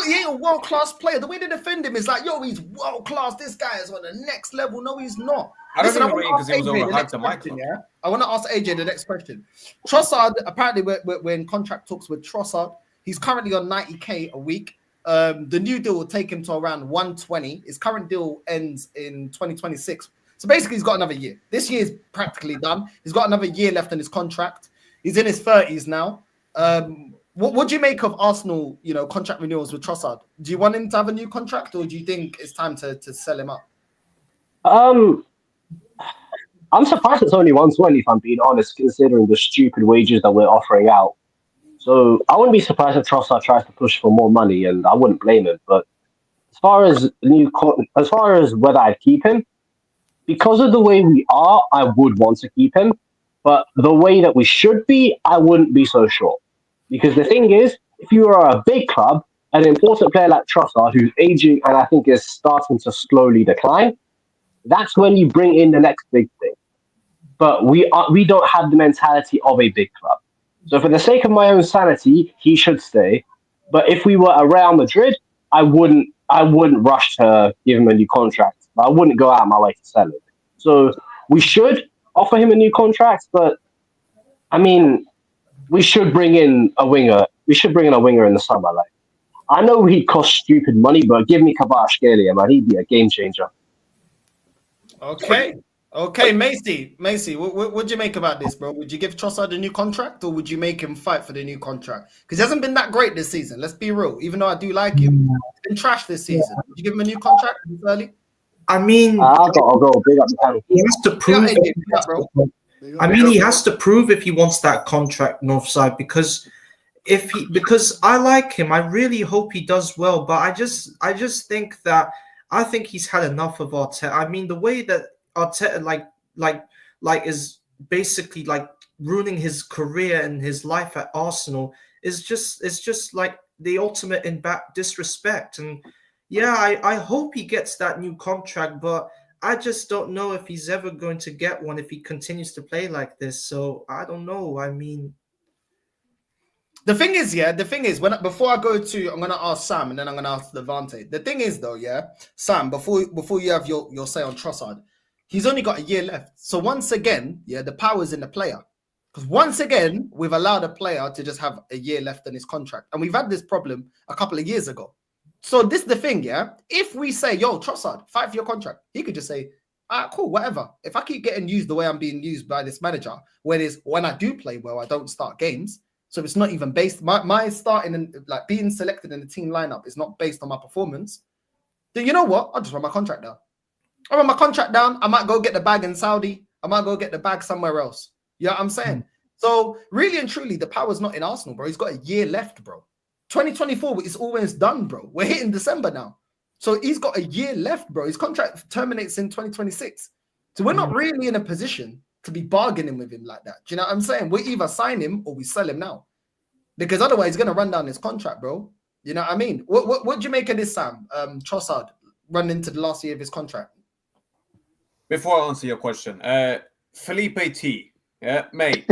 [SPEAKER 1] He ain't a world-class player. The way they defend him is like, yo, he's world-class. This guy is on the next level. No, he's not.
[SPEAKER 7] I don't think because he was overhyped to my club.
[SPEAKER 1] Yeah? I want to ask AJ the next question. Trossard, apparently we're in contract talks with Trossard. He's currently on 90K a week. The new deal will take him to around 120. His current deal ends in 2026. So basically, he's got another year. This year is practically done. He's got another year left in his contract. He's in his 30s now. What do you make of Arsenal, contract renewals with Trossard? Do you want him to have a new contract, or do you think it's time to sell him up?
[SPEAKER 5] I'm surprised it's only 120, if I'm being honest, considering the stupid wages that we're offering out. So I wouldn't be surprised if Trossard tries to push for more money, and I wouldn't blame him. But as far as whether I'd keep him, because of the way we are, I would want to keep him. But the way that we should be, I wouldn't be so sure. Because the thing is, if you are a big club, an important player like Trossard, who's aging and I think is starting to slowly decline, that's when you bring in the next big thing. But we don't have the mentality of a big club. So for the sake of my own sanity, he should stay. But if we were a Real Madrid, I wouldn't rush to give him a new contract. I wouldn't go out of my way to sell him. So we should offer him a new contract, but I mean, we should bring in a winger. We should bring in a winger in the summer. Like, I know he costs stupid money, but give me Kvaratskhelia, man. He'd be a game changer.
[SPEAKER 1] Okay, Macy, what do you make about this, bro? Would you give Trossard a new contract, or would you make him fight for the new contract? Because he hasn't been that great this season. Let's be real. Even though I do like him, he's been trash this season. Would you give him a new contract early?
[SPEAKER 4] I mean,
[SPEAKER 5] I'll go big up the panel.
[SPEAKER 4] He has to prove. He has to prove if he wants that contract, Northside, because I like him. I really hope he does well, but I just think he's had enough of Arteta. I mean, the way that Arteta like is basically like ruining his career and his life at Arsenal is just like the ultimate in disrespect. And yeah, I hope he gets that new contract, but I just don't know if he's ever going to get one if he continues to play like this. So I don't know. I mean,
[SPEAKER 1] the thing is, before I go to, I'm gonna ask Sam and then I'm gonna ask Levante. The thing is, though, yeah, Sam, before you have your say on Trossard, he's only got a year left. So once again, yeah, the power's in the player. Because once again, we've allowed a player to just have a year left in his contract. And we've had this problem a couple of years ago. So this is the thing, yeah. If we say, yo, Trossard, 5-year contract, he could just say, all right, cool, whatever. If I keep getting used the way I'm being used by this manager, when I do play well, I don't start games. So it's not even based. My starting and like being selected in the team lineup is not based on my performance. Then you know what? I'll just run my contract down. I run my contract down. I might go get the bag in Saudi. I might go get the bag somewhere else. You know what I'm saying? So really and truly, the power's not in Arsenal, bro. He's got a year left, bro. 2024 is always done, bro. We're hitting December now. So he's got a year left, bro. His contract terminates in 2026. So we're not really in a position to be bargaining with him like that. Do you know what I'm saying? We either sign him or we sell him now. Because otherwise he's going to run down his contract, bro. You know what I mean? What do you make of this, Sam? Trossard running into the last year of his contract.
[SPEAKER 7] Before I answer your question, Felipe T, yeah, mate,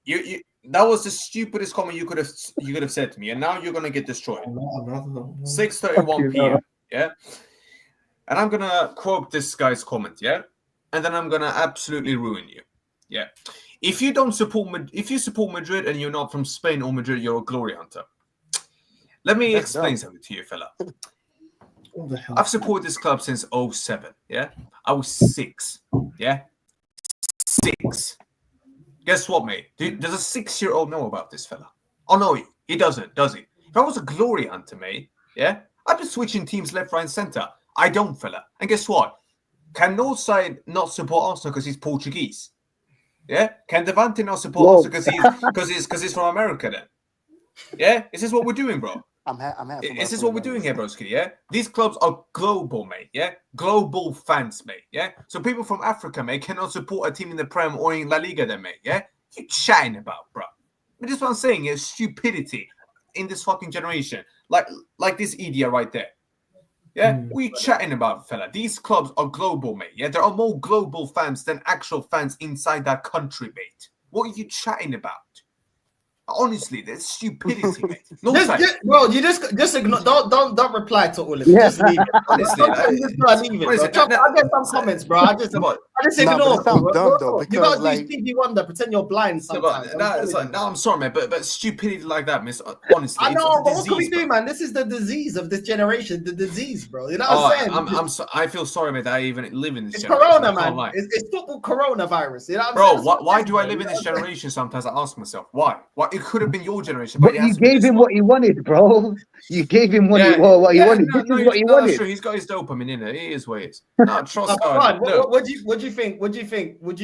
[SPEAKER 7] you that was the stupidest comment you could have said to me, and now you're gonna get destroyed. 6:31 p.m. Yeah, and I'm gonna quote this guy's comment, yeah, and then I'm gonna absolutely ruin you, yeah. If you support Madrid and you're not from Spain or Madrid, you're a glory hunter. Let me explain something to you, fella. I've supported this club since 07, yeah? I was 6, yeah? 6. Guess what, mate? Does a 6-year-old know about this fella? Oh, no, he doesn't, does he? If I was a glory hunter, mate, yeah? I'd be switching teams left, right, and centre. I don't, fella. And guess what? Can Northside not support Arsenal because he's Portuguese? Yeah? Can Devante not support Arsenal because he's from America then? Yeah? Is this what we're doing, bro?
[SPEAKER 8] I'm happy.
[SPEAKER 7] Is this what we're doing here, broski? Yeah, these clubs are global, mate. Yeah, global fans, mate. Yeah, so people from Africa, mate, cannot support a team in the Prem or in La Liga, then, mate. Yeah, what you chatting about, bro? But this is what I'm saying is stupidity in this fucking generation, like this idiot right there. Yeah, what are you chatting about, fella? These clubs are global, mate. Yeah, there are more global fans than actual fans inside that country, mate. What are you chatting about? Honestly, there's stupidity, mate.
[SPEAKER 1] Bro, you just ignore. Don't reply to all of it. Yeah. Just leave it. Honestly, leave it, bro. I get some comments, bro. I just ignore.
[SPEAKER 8] Dumb though,
[SPEAKER 1] you gotta do Stevie Wonder, pretend you're blind sometimes.
[SPEAKER 7] I'm sorry, man, but stupidity like that, miss. Honestly,
[SPEAKER 1] I know, but what can we do, man? This is the disease of this generation. The disease, bro. You know what I'm saying?
[SPEAKER 7] I feel sorry, mate. That I even live in this.
[SPEAKER 1] It's
[SPEAKER 7] generation.
[SPEAKER 1] Corona, man. It's football coronavirus. You know what I'm
[SPEAKER 7] saying? Why do I live in this generation? Sometimes I ask myself, why? Why? It could have been your generation,
[SPEAKER 9] but you gave him what he wanted, bro. You gave him what he wanted. This is what he wanted.
[SPEAKER 7] True. He's got his dopamine in it. It is what it is. No, Trossard.
[SPEAKER 1] What do you think? What do you think? Do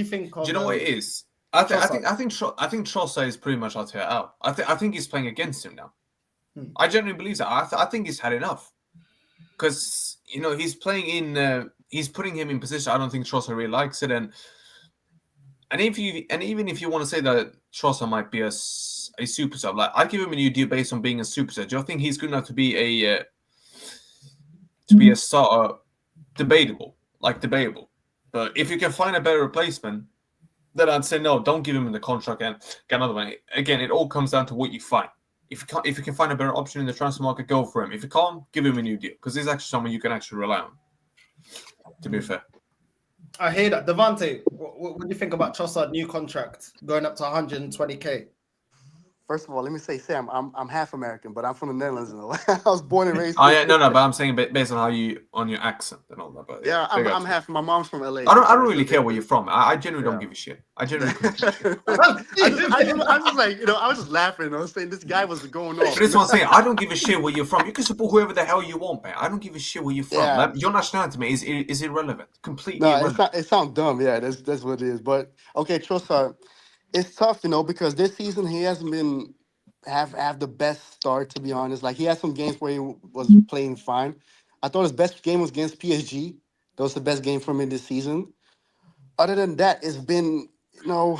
[SPEAKER 7] you know what it is? I think Trossard is pretty much Arteta out. I think he's playing against him now. I genuinely believe that. I think he's had enough because he's playing in. He's putting him in position. I don't think Trossard really likes it, and even if you want to say that Trossard might be a super sub, like I'd give him a new deal based on being a super sub. Do you think he's good enough to be a starter? Debatable. But if you can find a better replacement, then I'd say no. Don't give him the contract and get another one. Again, it all comes down to what you find. If you can find a better option in the transfer market, go for him. If you can't, give him a new deal because he's actually someone you can actually rely on. To be fair.
[SPEAKER 1] I hear that. Devante, what do you think about Trossard new contract going up to 120k?
[SPEAKER 8] First of all, let me say, Sam, I'm half American, but I'm from the Netherlands. I was born and raised.
[SPEAKER 7] Oh yeah, no, but I'm saying based on your accent and all that. But
[SPEAKER 8] yeah, I'm half. My mom's from LA.
[SPEAKER 7] I don't really care where you're from. I genuinely don't give a shit. I genuinely.
[SPEAKER 8] I'm just like, I was just laughing. I was saying this guy was going on.
[SPEAKER 7] But that's what I'm saying. I don't give a shit where you're from. You can support whoever the hell you want, man. I don't give a shit where you're from. Yeah. Like, your nationality, mate, is irrelevant. Completely irrelevant.
[SPEAKER 8] It sounds dumb. Yeah, that's what it is. But okay, Trossard, it's tough, because this season he hasn't been have the best start, to be honest. Like, he had some games where he was playing fine. I thought his best game was against PSG. That was the best game for him this season. Other than that, it's been, I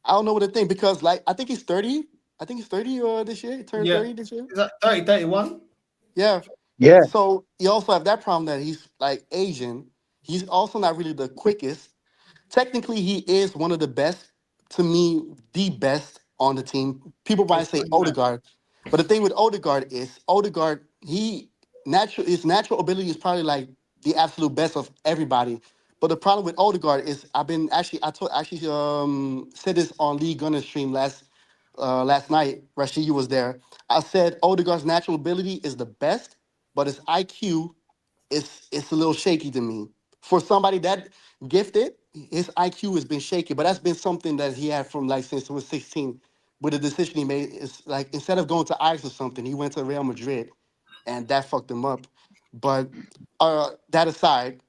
[SPEAKER 8] don't know what to think, because, like, I think he's 30. I think he's 30 this year. He turned 30 this year.
[SPEAKER 1] Is that 30, 31?
[SPEAKER 8] Yeah.
[SPEAKER 9] Yeah.
[SPEAKER 8] So you also have that problem that he's, like, Asian. He's also not really the quickest. Technically, he is one of the best. To me, the best on the team. People might say Odegaard, but the thing with Odegaard, his natural ability is probably like the absolute best of everybody. But the problem with Odegaard is I said this on Lee Gunner's stream last night. Rashid, you was there. I said Odegaard's natural ability is the best, but his IQ is a little shaky to me. For somebody that gifted, his IQ has been shaky, but that's been something that he had from like since he was 16. With the decision he made, is like instead of going to Ajax or something, he went to Real Madrid, and that fucked him up. But that aside,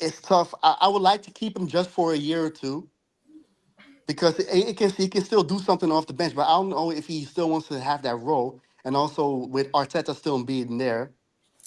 [SPEAKER 8] it's tough. I would like to keep him just for a year or two because he can still do something off the bench. But I don't know if he still wants to have that role. And also with Arteta still being there,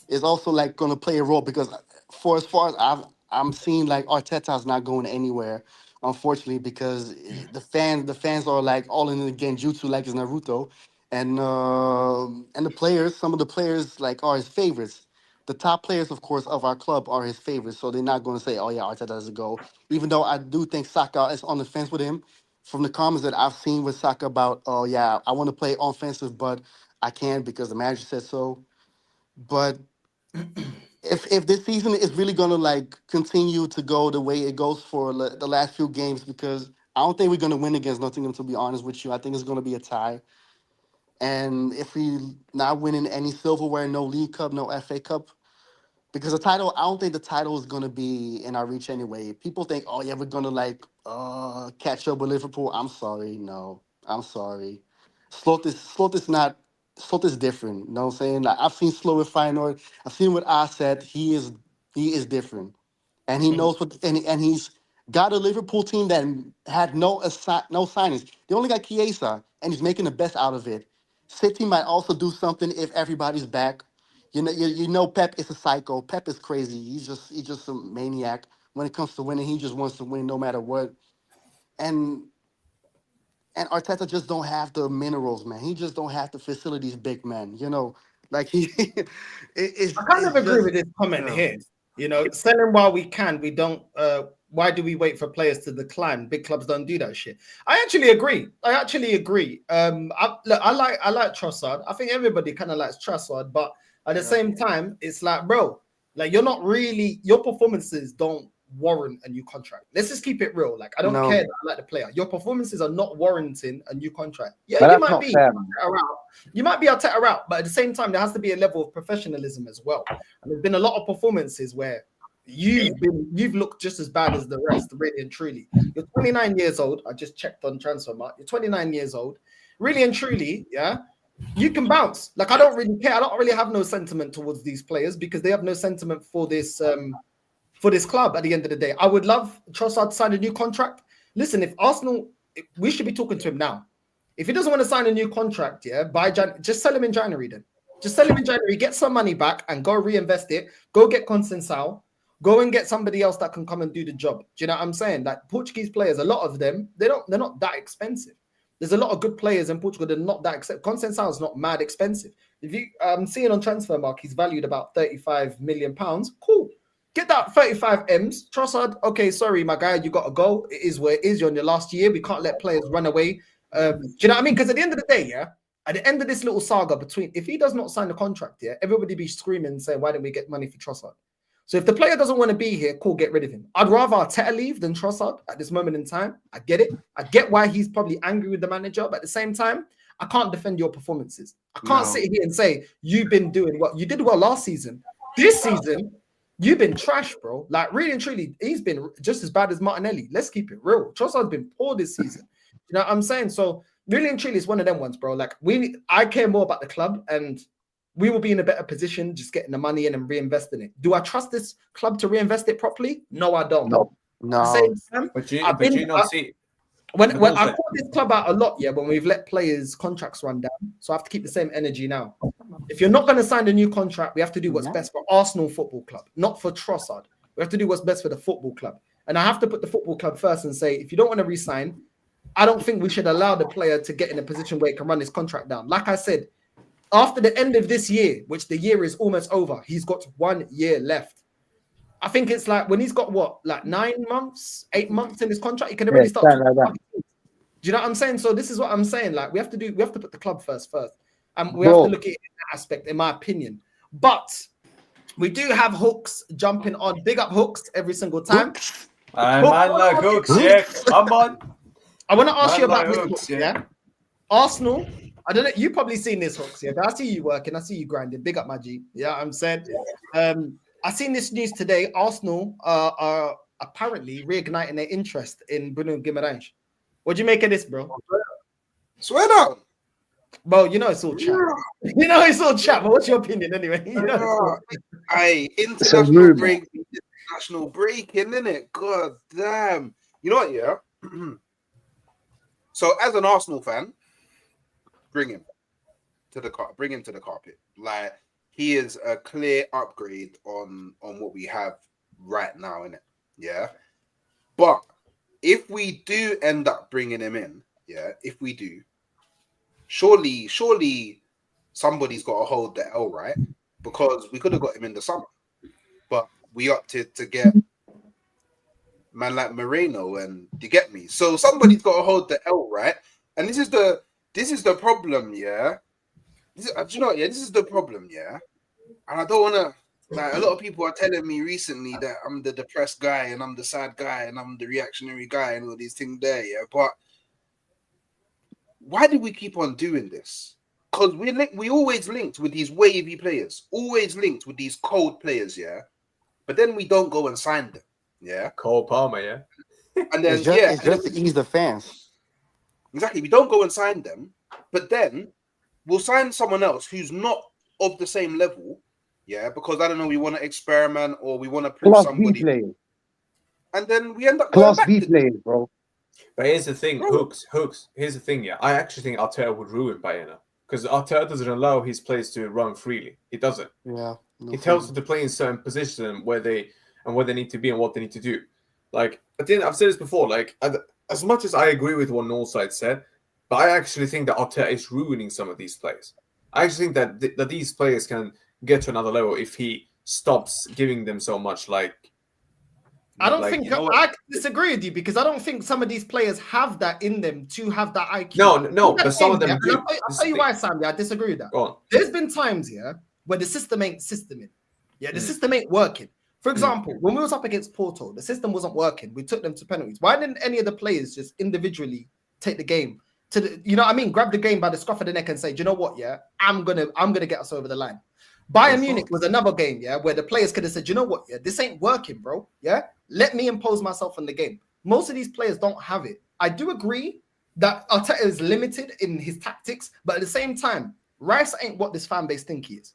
[SPEAKER 8] is also like going to play a role because for as far as I'm seeing like Arteta's not going anywhere, unfortunately, because the fans are like all in the genjutsu like it's Naruto, and the players, some of the players like are his favorites. The top players, of course, of our club are his favorites, so they're not going to say, "Oh yeah, Arteta doesn't go." Even though I do think Saka is on the fence with him, from the comments that I've seen with Saka about, "Oh yeah, I want to play offensive, but I can't because the manager said so." But if this season is really gonna like continue to go the way it goes for the last few games, because I don't think we're gonna win against Nottingham, to be honest with you. I think it's gonna be a tie. And if we not winning any silverware, no League Cup, no FA Cup, because the title, I don't think the title is gonna be in our reach anyway. People think, oh yeah, we're gonna like catch up with Liverpool. I'm sorry, no, I'm sorry. Slot is different. You know what I'm saying? Like, I've seen Slow with Feyenoord. I've seen what I said. He is different, and he knows what. And he's got a Liverpool team that had no signings. They only got Chiesa, and he's making the best out of it. City might also do something if everybody's back. You know, Pep is a psycho. Pep is crazy. He's just a maniac. When it comes to winning, he just wants to win no matter what. And Arteta just don't have the minerals, man. He just don't have the facilities, big man. You know, like it's.
[SPEAKER 1] I kind of agree
[SPEAKER 8] just,
[SPEAKER 1] with this comment
[SPEAKER 8] yeah.
[SPEAKER 1] here. You know, selling while we can. We don't. Why do we wait for players to decline? Big clubs don't do that shit. I actually agree. I like Trossard. I think everybody kind of likes Trossard, but at the same time, it's like, bro, like you're not really. Your performances don't warrant a new contract. Let's just keep it real. Like I don't care that I like the player. Your performances are not warranting a new contract. Yeah,
[SPEAKER 9] But
[SPEAKER 1] you
[SPEAKER 9] that's
[SPEAKER 1] might
[SPEAKER 9] not
[SPEAKER 1] be
[SPEAKER 9] fair, man.
[SPEAKER 1] you might be Arteta out, but at the same time, there has to be a level of professionalism as well. And there's been a lot of performances where you've looked just as bad as the rest, really and truly. You're 29 years old. I just checked on Transfermarkt. You're 29 years old. Really and truly, yeah. You can bounce. Like I don't really care. I don't really have no sentiment towards these players because they have no sentiment for this club at the end of the day. I would love Trossard to sign a new contract. Listen, if Arsenal, we should be talking to him now. If he doesn't want to sign a new contract, yeah, just sell him in January then. Just sell him in January, get some money back and go reinvest it. Go get Conceição. Go and get somebody else that can come and do the job. Do you know what I'm saying? Like Portuguese players, a lot of them, they're not that expensive. There's a lot of good players in Portugal that are not that expensive. Conceição is not mad expensive. If you seeing on Transfermarkt, he's valued about £35 million. Cool. Get that 35 M's. Trossard, okay, sorry, my guy, you got to go. It is where it is. You're in your last year. We can't let players run away. Do you know what I mean? Because at the end of the day, yeah, at the end of this little saga if he does not sign the contract, yeah, everybody be screaming and saying, why don't we get money for Trossard? So if the player doesn't want to be here, cool, get rid of him. I'd rather Arteta leave than Trossard at this moment in time. I get it. I get why he's probably angry with the manager, but at the same time, I can't defend your performances. I can't sit here and say, you've been doing what you did well last season. This season, you've been trash, bro. Like, really and truly, he's been just as bad as Martinelli. Let's keep it real. Trossard's been poor this season. You know what I'm saying? So, really and truly, it's one of them ones, bro. Like, I care more about the club, and we will be in a better position just getting the money in and reinvesting it. Do I trust this club to reinvest it properly? No, I don't.
[SPEAKER 9] No.
[SPEAKER 7] But do you not see...
[SPEAKER 1] When I call this club out a lot, yeah, when we've let players' contracts run down. So I have to keep the same energy now. If you're not going to sign a new contract, we have to do what's best for Arsenal Football Club, not for Trossard. We have to do what's best for the football club. And I have to put the football club first and say, if you don't want to resign, I don't think we should allow the player to get in a position where he can run his contract down. Like I said, after the end of this year, which the year is almost over, he's got 1 year left. I think it's like when he's got like 9 months, 8 months in his contract, he can already start. Do you know what I'm saying? So this is what I'm saying. Like we have to put the club first, and we have to look at it in that aspect, in my opinion. But we do have Hooks jumping on. Big up Hooks every single time.
[SPEAKER 7] I like Hooks, yeah. Come on.
[SPEAKER 1] I want to ask you about this, Hooks, yeah? Arsenal I don't know. You probably seen this, Hooks. Yeah, I see you working. I see you grinding. Big up, my G. Yeah, I'm saying. I seen this news today. Arsenal are apparently reigniting their interest in Bruno Guimaraes. What do you make of this, bro?
[SPEAKER 10] Swear down.
[SPEAKER 1] Well, you know it's all chat. You know it's all chat. But what's your opinion anyway? You know
[SPEAKER 3] International
[SPEAKER 10] break, isn't it? God damn. You know what? Yeah. So as an Arsenal fan, bring him to the carpet. Like, he is a clear upgrade on what we have right now, innit? Yeah. But if we do end up bringing him in, if we do, surely somebody's got to hold the L, right? Because we could have got him in the summer, but we opted to get man like Moreno, and you get me. So somebody's got to hold the L, right? And this is the problem, yeah. Do you know what? Yeah, this is the problem, yeah. And I don't want to. Like, a lot of people are telling me recently that I'm the depressed guy and I'm the sad guy and I'm the reactionary guy and all these things there, yeah. But why do we keep on doing this? Because we always linked with these wavy players, always linked with these cold players, yeah. But then we don't go and sign them, yeah.
[SPEAKER 7] Cole Palmer, yeah.
[SPEAKER 10] And then
[SPEAKER 8] it's just to ease the fans.
[SPEAKER 10] Exactly, we don't go and sign them, but then we'll sign someone else who's not of the same level, yeah. Because I don't know, we want to experiment or we want to prove
[SPEAKER 9] Class
[SPEAKER 10] somebody.
[SPEAKER 9] B players.
[SPEAKER 10] And then we end up
[SPEAKER 9] Class
[SPEAKER 10] going
[SPEAKER 9] B
[SPEAKER 10] back
[SPEAKER 9] players, bro.
[SPEAKER 7] But here's the thing, Hooks. Here's the thing, yeah. I actually think Arteta would ruin Bayern because Arteta doesn't allow his players to run freely. He doesn't.
[SPEAKER 8] Yeah.
[SPEAKER 7] He tells them to play in certain positions where they need to be and what they need to do. Like, at the end, I've said this before. Like, as much as I agree with what Northside said, but I actually think that Arteta is ruining some of these players. I actually think that these players can get to another level if he stops giving them so much. Like,
[SPEAKER 1] I don't think I disagree with you because I don't think some of these players have that in them to have that IQ.
[SPEAKER 7] No, but some of them do.
[SPEAKER 1] I'll tell you why, Sam. Yeah, I disagree with that.
[SPEAKER 7] Go on.
[SPEAKER 1] There's been times, yeah, where the system ain't systeming. Yeah, the system ain't working. For example, when we was up against Porto, the system wasn't working. We took them to penalties. Why didn't any of the players just individually take the game to the, you know what I mean, grab the game by the scruff of the neck and say, do you know what, yeah, I'm gonna get us over the line. Bayern Munich was another game, yeah, where the players could have said, you know what, yeah, this ain't working, bro. Yeah, let me impose myself on the game. Most of these players don't have it. I do agree that Arteta is limited in his tactics, but at the same time, Rice ain't what this fan base think he is.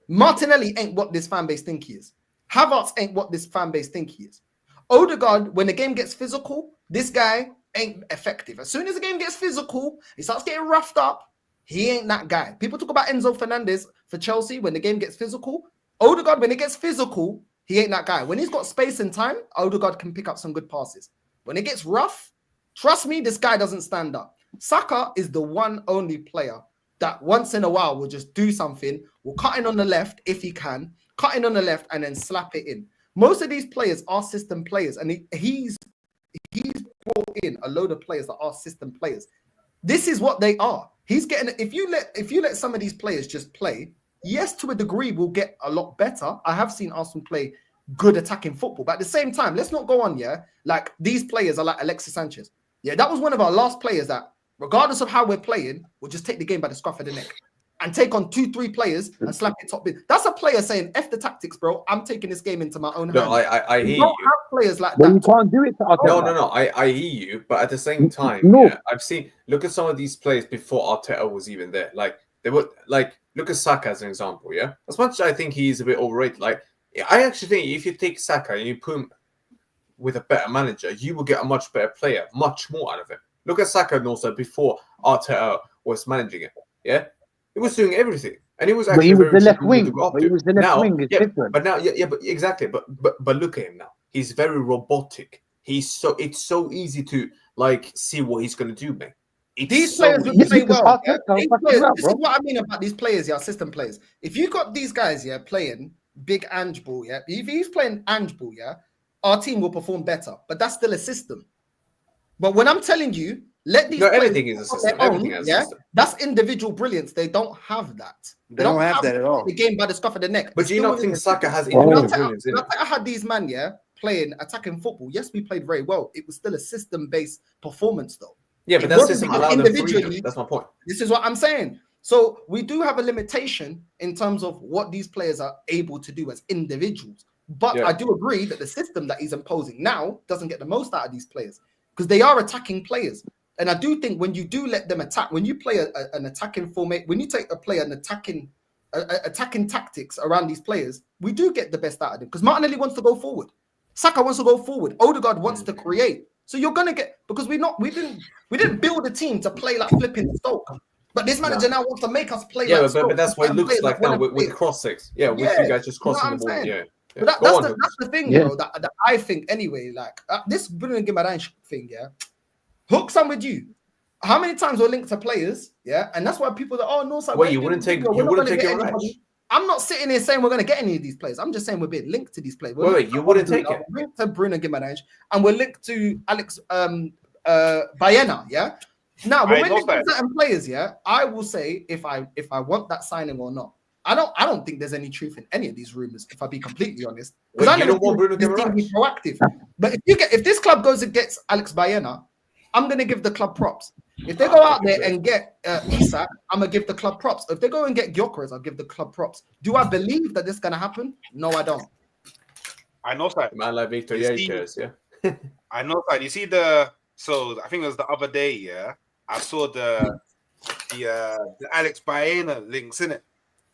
[SPEAKER 1] Martinelli ain't what this fan base think he is. Havertz ain't what this fan base think he is. Odegaard, when the game gets physical, this guy ain't effective. As soon as the game gets physical, he starts getting roughed up. He ain't that guy. People talk about Enzo Fernandez for Chelsea when the game gets physical. Odegaard, when it gets physical, he ain't that guy. When he's got space and time, Odegaard can pick up some good passes. When it gets rough, trust me, this guy doesn't stand up. Saka is the one only player that once in a while will just do something, will cut in on the left if he can, cut in on the left and then slap it in. Most of these players are system players, and he's brought in a load of players that are system players. This is what they are. He's getting, if you let some of these players just play, yes, to a degree, we'll get a lot better. I have seen Arsenal play good attacking football, but at the same time, let's not go on, yeah, like these players are like Alexis Sanchez. Yeah, that was one of our last players that, regardless of how we're playing, will just take the game by the scruff of the neck and take on 2-3 players and slap it top bin. That's a player saying, F the tactics, bro. I'm taking this game into my own hands.
[SPEAKER 7] No, I hear you.
[SPEAKER 1] Don't have players like
[SPEAKER 9] Well,
[SPEAKER 1] that.
[SPEAKER 9] you can't do it to Arteta.
[SPEAKER 7] No. I hear you, but at the same time,
[SPEAKER 9] No.
[SPEAKER 7] yeah, I've seen. Look at some of these players before Arteta was even there. Like they were like, look at Saka as an example. Yeah, as much as I think he's a bit overrated, like I actually think if you take Saka and you put him with a better manager, you will get a much better player, much more out of him. Look at Saka and also before Arteta was managing it. Yeah, he was doing everything. And he was actually
[SPEAKER 9] the left wing. He was the left wing. It's different.
[SPEAKER 7] But now, but exactly. But look at him now. He's very robotic. It's so easy to like see what he's going to do, man.
[SPEAKER 1] These players would play well. Yeah? This is what I mean about these players, yeah, system players. If you got these guys, yeah, playing big Ange ball, yeah, if he's playing Ange ball, yeah, our team will perform better. But that's still a system. But when I'm telling you, let these
[SPEAKER 7] everything is a system. Everything is a system.
[SPEAKER 1] That's individual brilliance. They don't have that.
[SPEAKER 8] They don't have that at all.
[SPEAKER 1] The game by the scruff of the neck.
[SPEAKER 7] But do you not think Saka has individual brilliance in it?
[SPEAKER 1] I had these man, yeah, playing attacking football. Yes, we played very well. It was still a system-based performance, though.
[SPEAKER 7] Yeah, but
[SPEAKER 1] It
[SPEAKER 7] that
[SPEAKER 1] wasn't
[SPEAKER 7] system
[SPEAKER 1] because
[SPEAKER 7] allowed them freedom.
[SPEAKER 1] individually.
[SPEAKER 7] That's my point.
[SPEAKER 1] This is what I'm saying. So we do have a limitation in terms of what these players are able to do as individuals. But
[SPEAKER 7] Yeah.
[SPEAKER 1] I do agree that the system that he's imposing now doesn't get the most out of these players because they are attacking players. And I do think when you do let them attack, when you play an attacking format, when you take a player and attacking tactics around these players, we do get the best out of them because Martinelli wants to go forward. Saka wants to go forward. Odegaard wants to create. So you're gonna get because we didn't build a team to play like flipping Stoke. But this manager now wants to make us play like
[SPEAKER 7] but that's what it looks like now with the cross six. Yeah, with you guys just crossing the ball.
[SPEAKER 1] saying?
[SPEAKER 7] Yeah.
[SPEAKER 1] But that's the thing, bro. That I think anyway. Like this Bruno Guimaraes thing, yeah. Hooks on with you. How many times we're linked to players, yeah, and that's why people are Northside.
[SPEAKER 7] Wait, you wouldn't take Guimaraes?
[SPEAKER 1] I'm not sitting here saying we're going to get any of these players. I'm just saying we're being linked to these players.
[SPEAKER 7] Wait, you wouldn't take it?
[SPEAKER 1] We're linked to Bruno Guimaraes, and we're linked to Alex Baena, yeah. Now, when we're linked to certain players, yeah, I will say if I want that signing or not. I don't think there's any truth in any of these rumors, if I be completely honest. Because I don't want Bruno Guimaraes to be proactive. But if this club goes and gets Alex Baena, I'm gonna give the club props. If they go out there and get Isak, I'm gonna give the club props. If they go and get Gyökeres, I'll give the club props. Do I believe that this is gonna happen? No, I don't.
[SPEAKER 10] I know that.
[SPEAKER 7] Man like Victor Gyökeres, yeah.
[SPEAKER 10] I know that. You see so I think it was the other day, yeah. I saw the Alex Baena links in it,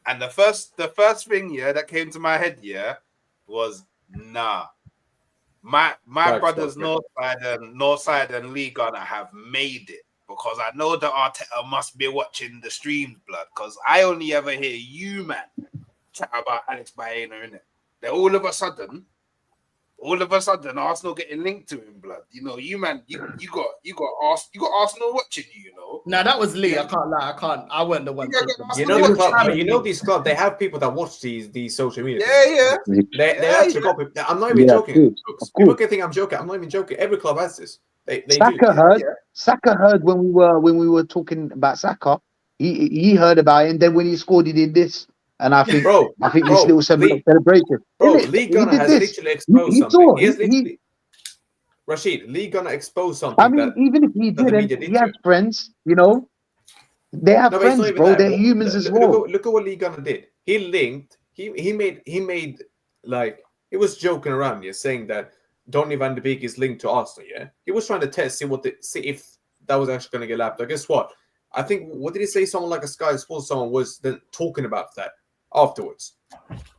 [SPEAKER 10] and the first thing, yeah, that came to my head, yeah, was nah. My brothers Northside and Lee gonna have made it because I know that Arteta must be watching the streams, blood. Because I only ever hear you, man, chat about Alex Baena, innit? Then all of a sudden, Arsenal getting linked to him, blood. You know, you man, you got Arsenal watching you. You know.
[SPEAKER 1] Nah, that was Lee. Yeah. I can't lie. I wasn't the one.
[SPEAKER 7] You know these clubs. They have people that watch these social media.
[SPEAKER 10] Yeah.
[SPEAKER 7] They actually got people. I'm not even joking. People can think I'm joking. I'm not even joking. Every club has this. They
[SPEAKER 9] Saka heard when we were talking about Saka. He heard about it, and then when he scored, he did this. And I think, this little celebration.
[SPEAKER 7] Bro, Lee Gunner has literally exposed something. Rashid, Lee Gunner exposed something.
[SPEAKER 9] I mean, even if he didn't, he has friends, you know. They have friends, bro. They're humans as well.
[SPEAKER 7] Look at what Lee Gunner did. He linked. He made like he was joking around here, saying that Donny van de Beek is linked to Arsenal. Yeah, he was trying to see if that was actually going to get lapped. But guess what? I think what did he say? Someone like a Sky Sports someone was then talking about that afterwards,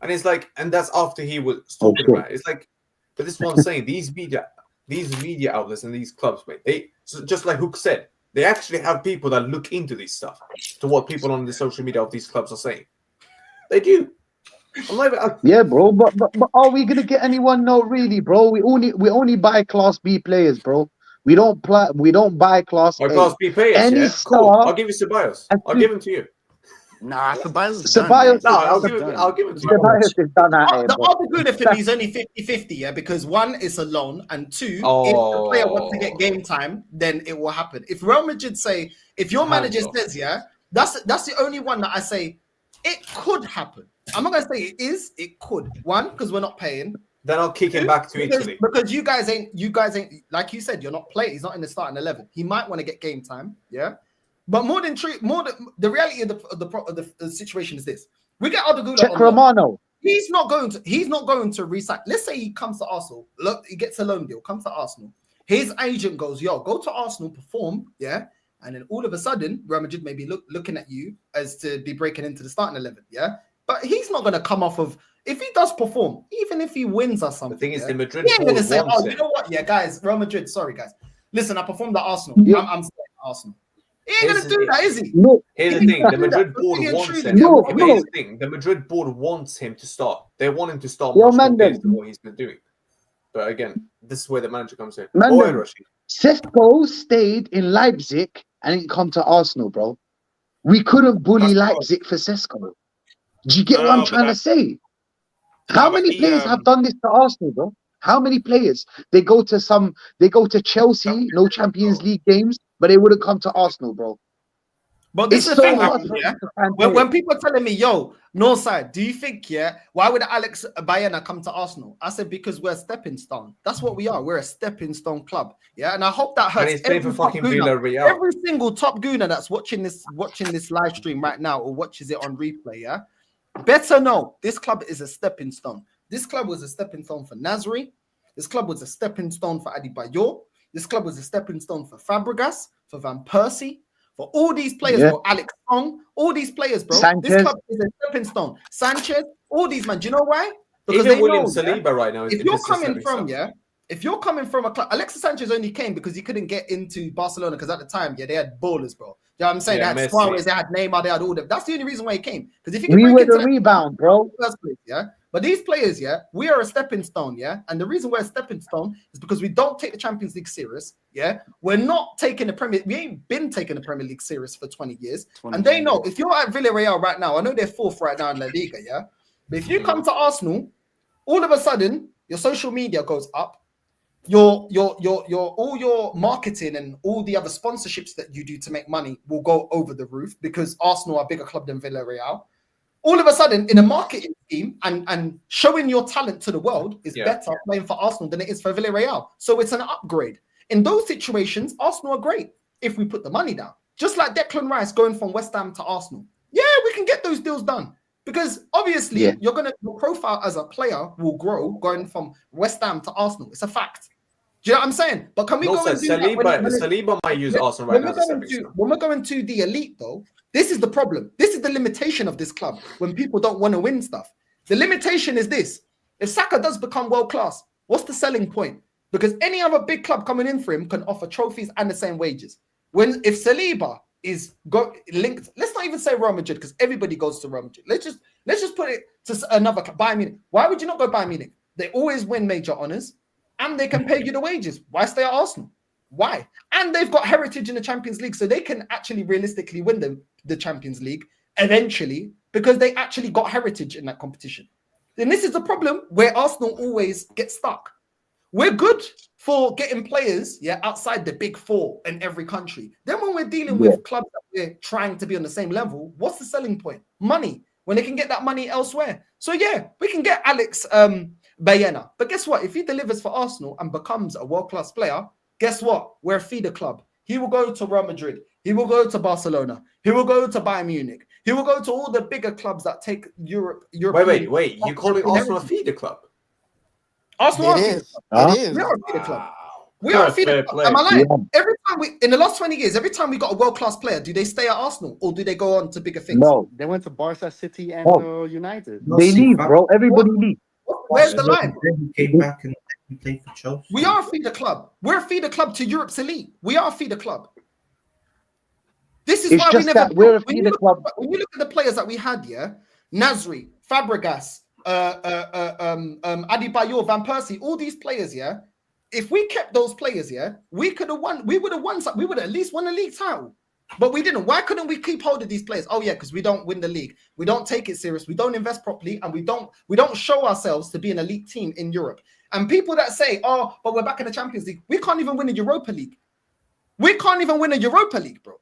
[SPEAKER 7] and it's like, and that's after he was talking about it. It's like, but this is what I'm saying. These media outlets and these clubs, mate, they just like Hook said, they actually have people that look into this stuff to what people on the social media of these clubs are saying. They do.
[SPEAKER 9] Yeah, bro. But are we gonna get anyone? No, really, bro. We only buy Class B players, bro. We don't buy Class A.
[SPEAKER 7] Class B players.
[SPEAKER 9] Any
[SPEAKER 7] star, cool. I'll give you Ceballos. I'll give him to you.
[SPEAKER 8] Nah, Ceballos.
[SPEAKER 7] I'll give it to you.
[SPEAKER 9] Ceballos is done at it,
[SPEAKER 1] the other good if he's only 50-50, yeah, because one is a loan, and two, if the player wants to get game time, then it will happen. If Real Madrid say, if your manager says, yeah, that's the only one that I say it could happen. I'm not gonna say it could. One, because we're not paying.
[SPEAKER 7] Then I'll kick him back to Italy.
[SPEAKER 1] Because you guys ain't like you said, you're not playing. He's not in the starting 11. He might want to get game time, yeah. But the reality of the situation is this: we get Odegaard.
[SPEAKER 9] Check Romano.
[SPEAKER 1] He's not going to resign. Let's say he comes to Arsenal. Look, he gets a loan deal. Comes to Arsenal. His agent goes, "Yo, go to Arsenal, perform, yeah." And then all of a sudden, Real Madrid may be looking at you as to be breaking into the starting 11, yeah. But he's not going to come off of. If he does perform, even if he wins or something,
[SPEAKER 7] the thing is, the Madrid
[SPEAKER 1] board going to say, "Oh, you know what? Yeah, guys, Real Madrid. Sorry, guys. Listen, I performed at Arsenal.
[SPEAKER 9] Yeah.
[SPEAKER 1] I'm staying at Arsenal." He ain't going to do that, is he?
[SPEAKER 9] No.
[SPEAKER 7] Here's the thing: the Madrid board wants him. Here's the thing: the Madrid board wants him to start. They want him to start much more games than what he's been doing. But again, this is where the manager comes in.
[SPEAKER 9] Sesko stayed in Leipzig and didn't come to Arsenal, bro. We couldn't bully Leipzig for Sesko. Do you get what I'm trying to say? How many players have done this to Arsenal, bro? How many players? They go to Chelsea, no Champions League games, but they wouldn't come to Arsenal, bro.
[SPEAKER 1] But this
[SPEAKER 9] It's
[SPEAKER 1] is the
[SPEAKER 9] so
[SPEAKER 1] thing,
[SPEAKER 9] hard
[SPEAKER 1] right,
[SPEAKER 9] for
[SPEAKER 1] yeah?
[SPEAKER 9] us to find
[SPEAKER 1] When
[SPEAKER 9] players.
[SPEAKER 1] people are telling me, yo, Northside, do you think, yeah, why would Alex Baena come to Arsenal? I said, because we're a stepping stone. That's what we are. We're a stepping stone club. Yeah. And I hope that
[SPEAKER 7] And
[SPEAKER 1] hurts
[SPEAKER 7] he's playing for
[SPEAKER 1] every top
[SPEAKER 7] fucking
[SPEAKER 1] gooner,
[SPEAKER 7] Villarreal.
[SPEAKER 1] every single top gooner that's watching this live stream right now or watches it on replay. Yeah. Better know this club is a stepping stone. This club was a stepping stone for Nasri. This club was a stepping stone for Adebayor. This club was a stepping stone for Fabregas, for Van Persie, for all these players, bro. Alex Song, all these players, bro.
[SPEAKER 9] Sanchez.
[SPEAKER 1] This club is a stepping stone. Sanchez, all these, man. Do you know why? Because
[SPEAKER 7] Even
[SPEAKER 1] they
[SPEAKER 7] William
[SPEAKER 1] know,
[SPEAKER 7] Saliba right now is
[SPEAKER 1] if you're
[SPEAKER 7] just a
[SPEAKER 1] coming
[SPEAKER 7] stepping
[SPEAKER 1] from,
[SPEAKER 7] stone.
[SPEAKER 1] if you're coming from a club, Alexis Sanchez only came because he couldn't get into Barcelona because at the time, they had ballers, bro. You know what I'm saying?
[SPEAKER 7] Yeah,
[SPEAKER 1] they had
[SPEAKER 7] Messi.
[SPEAKER 1] Suarez, they had Neymar, they had all them. That's the only reason why he came. Because if you can
[SPEAKER 9] We
[SPEAKER 1] break
[SPEAKER 9] were
[SPEAKER 1] into
[SPEAKER 9] the
[SPEAKER 1] that
[SPEAKER 9] rebound, bro.
[SPEAKER 1] first place, yeah. But these players, yeah, we are a stepping stone, yeah. And the reason we're a stepping stone is because we don't take the Champions League serious, yeah. We're not taking the Premier. We ain't been taking the Premier League serious for 20 years, and they know if you're at Villarreal right now, I know they're fourth right now in La Liga, yeah. But if you come to Arsenal, all of a sudden your social media goes up. Your all your marketing and all the other sponsorships that you do to make money will go over the roof because Arsenal are a bigger club than Villarreal. All of a sudden, in a marketing scheme and showing your talent to the world is better playing for Arsenal than it is for Villarreal. So it's an upgrade. In those situations, Arsenal are great if we put the money down. Just like Declan Rice going from West Ham to Arsenal. Yeah, we can get those deals done. Because obviously, your profile as a player will grow going from West Ham to Arsenal. It's a fact. Do you know what I'm saying? But can we go and do
[SPEAKER 7] Saliba might use Arsenal right now as a stepping stone.
[SPEAKER 1] When we're going to the elite, though, this is the problem. This is the limitation of this club when people don't want to win stuff. The limitation is this. If Saka does become world class, what's the selling point? Because any other big club coming in for him can offer trophies and the same wages. If Saliba is linked, let's not even say Real Madrid because everybody goes to Real Madrid. Let's just put it to another club, Bayern Munich. Why would you not go Bayern Munich? They always win major honors. And they can pay you the wages. Why stay at Arsenal? Why? And they've got heritage in the Champions League, so they can actually realistically win the Champions League eventually because they actually got heritage in that competition. And this is the problem where Arsenal always get stuck. We're good for getting players, outside the big four in every country. Then when we're dealing with clubs that we're trying to be on the same level, what's the selling point? Money. When they can get that money elsewhere. So we can get Alex Baena. But guess what? If he delivers for Arsenal and becomes a world-class player, guess what? We're a feeder club. He will go to Real Madrid. He will go to Barcelona. He will go to Bayern Munich. He will go to all the bigger clubs that take Europe.
[SPEAKER 7] Wait. You calling Arsenal a feeder club?
[SPEAKER 1] Arsenal
[SPEAKER 8] It is.
[SPEAKER 1] We are a feeder club. We are a feeder club. Am I lying? Every time in the last 20 years, every time we got a world-class player, do they stay at Arsenal or do they go on to bigger things?
[SPEAKER 9] No.
[SPEAKER 8] They went to Barca, City, and United.
[SPEAKER 9] They leave, bro. Everybody leave.
[SPEAKER 1] Where's the line?
[SPEAKER 4] He came back and played for Chelsea.
[SPEAKER 1] We are a feeder club. We're a feeder club to Europe's elite. We are a feeder club. This is why we never.
[SPEAKER 9] We're a feeder club.
[SPEAKER 1] When you look at the players that we had, Nasri, Fabregas, Adebayor, Van Persie, all these players, if we kept those players, we could have won. We would have won. We would have at least won a league title. But we didn't. Why couldn't we keep hold of these players? Oh, because we don't win the league. We don't take it serious. We don't invest properly, and we don't show ourselves to be an elite team in Europe. And people that say, "Oh, but we're back in the Champions League," we can't even win a Europa League. We can't even win a Europa League, bro.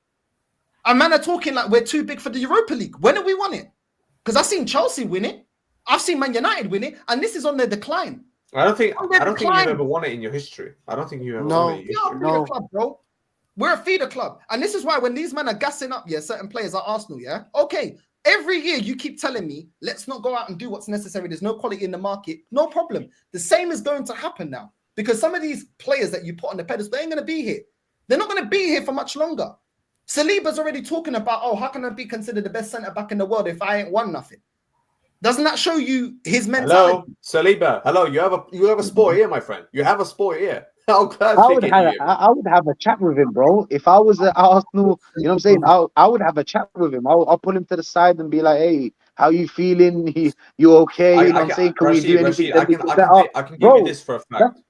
[SPEAKER 1] And man are talking like we're too big for the Europa League. When have we won it? Because I've seen Chelsea win it. I've seen Man United win it, and this is on their decline.
[SPEAKER 7] I don't think you've ever won it in your history. I don't think you ever won it in your history.
[SPEAKER 1] No, club, bro. We're a feeder club. And this is why when these men are gassing up, certain players at Arsenal, okay, every year you keep telling me, let's not go out and do what's necessary. There's no quality in the market. No problem. The same is going to happen now because some of these players that you put on the pedestal, they ain't going to be here. They're not going to be here for much longer. Saliba's already talking about, how can I be considered the best centre-back in the world if I ain't won nothing? Doesn't that show you his mentality?
[SPEAKER 7] Hello, Saliba. Hello, you have a sport here, my friend. You have a sport here.
[SPEAKER 9] I would have a chat with him, bro. If I was at Arsenal, you know what I'm saying? I would have a chat with him. I'll pull him to the side and be like, hey, how you feeling? You okay? You know what I'm saying? Can we do anything?
[SPEAKER 7] I can give you this for a fact.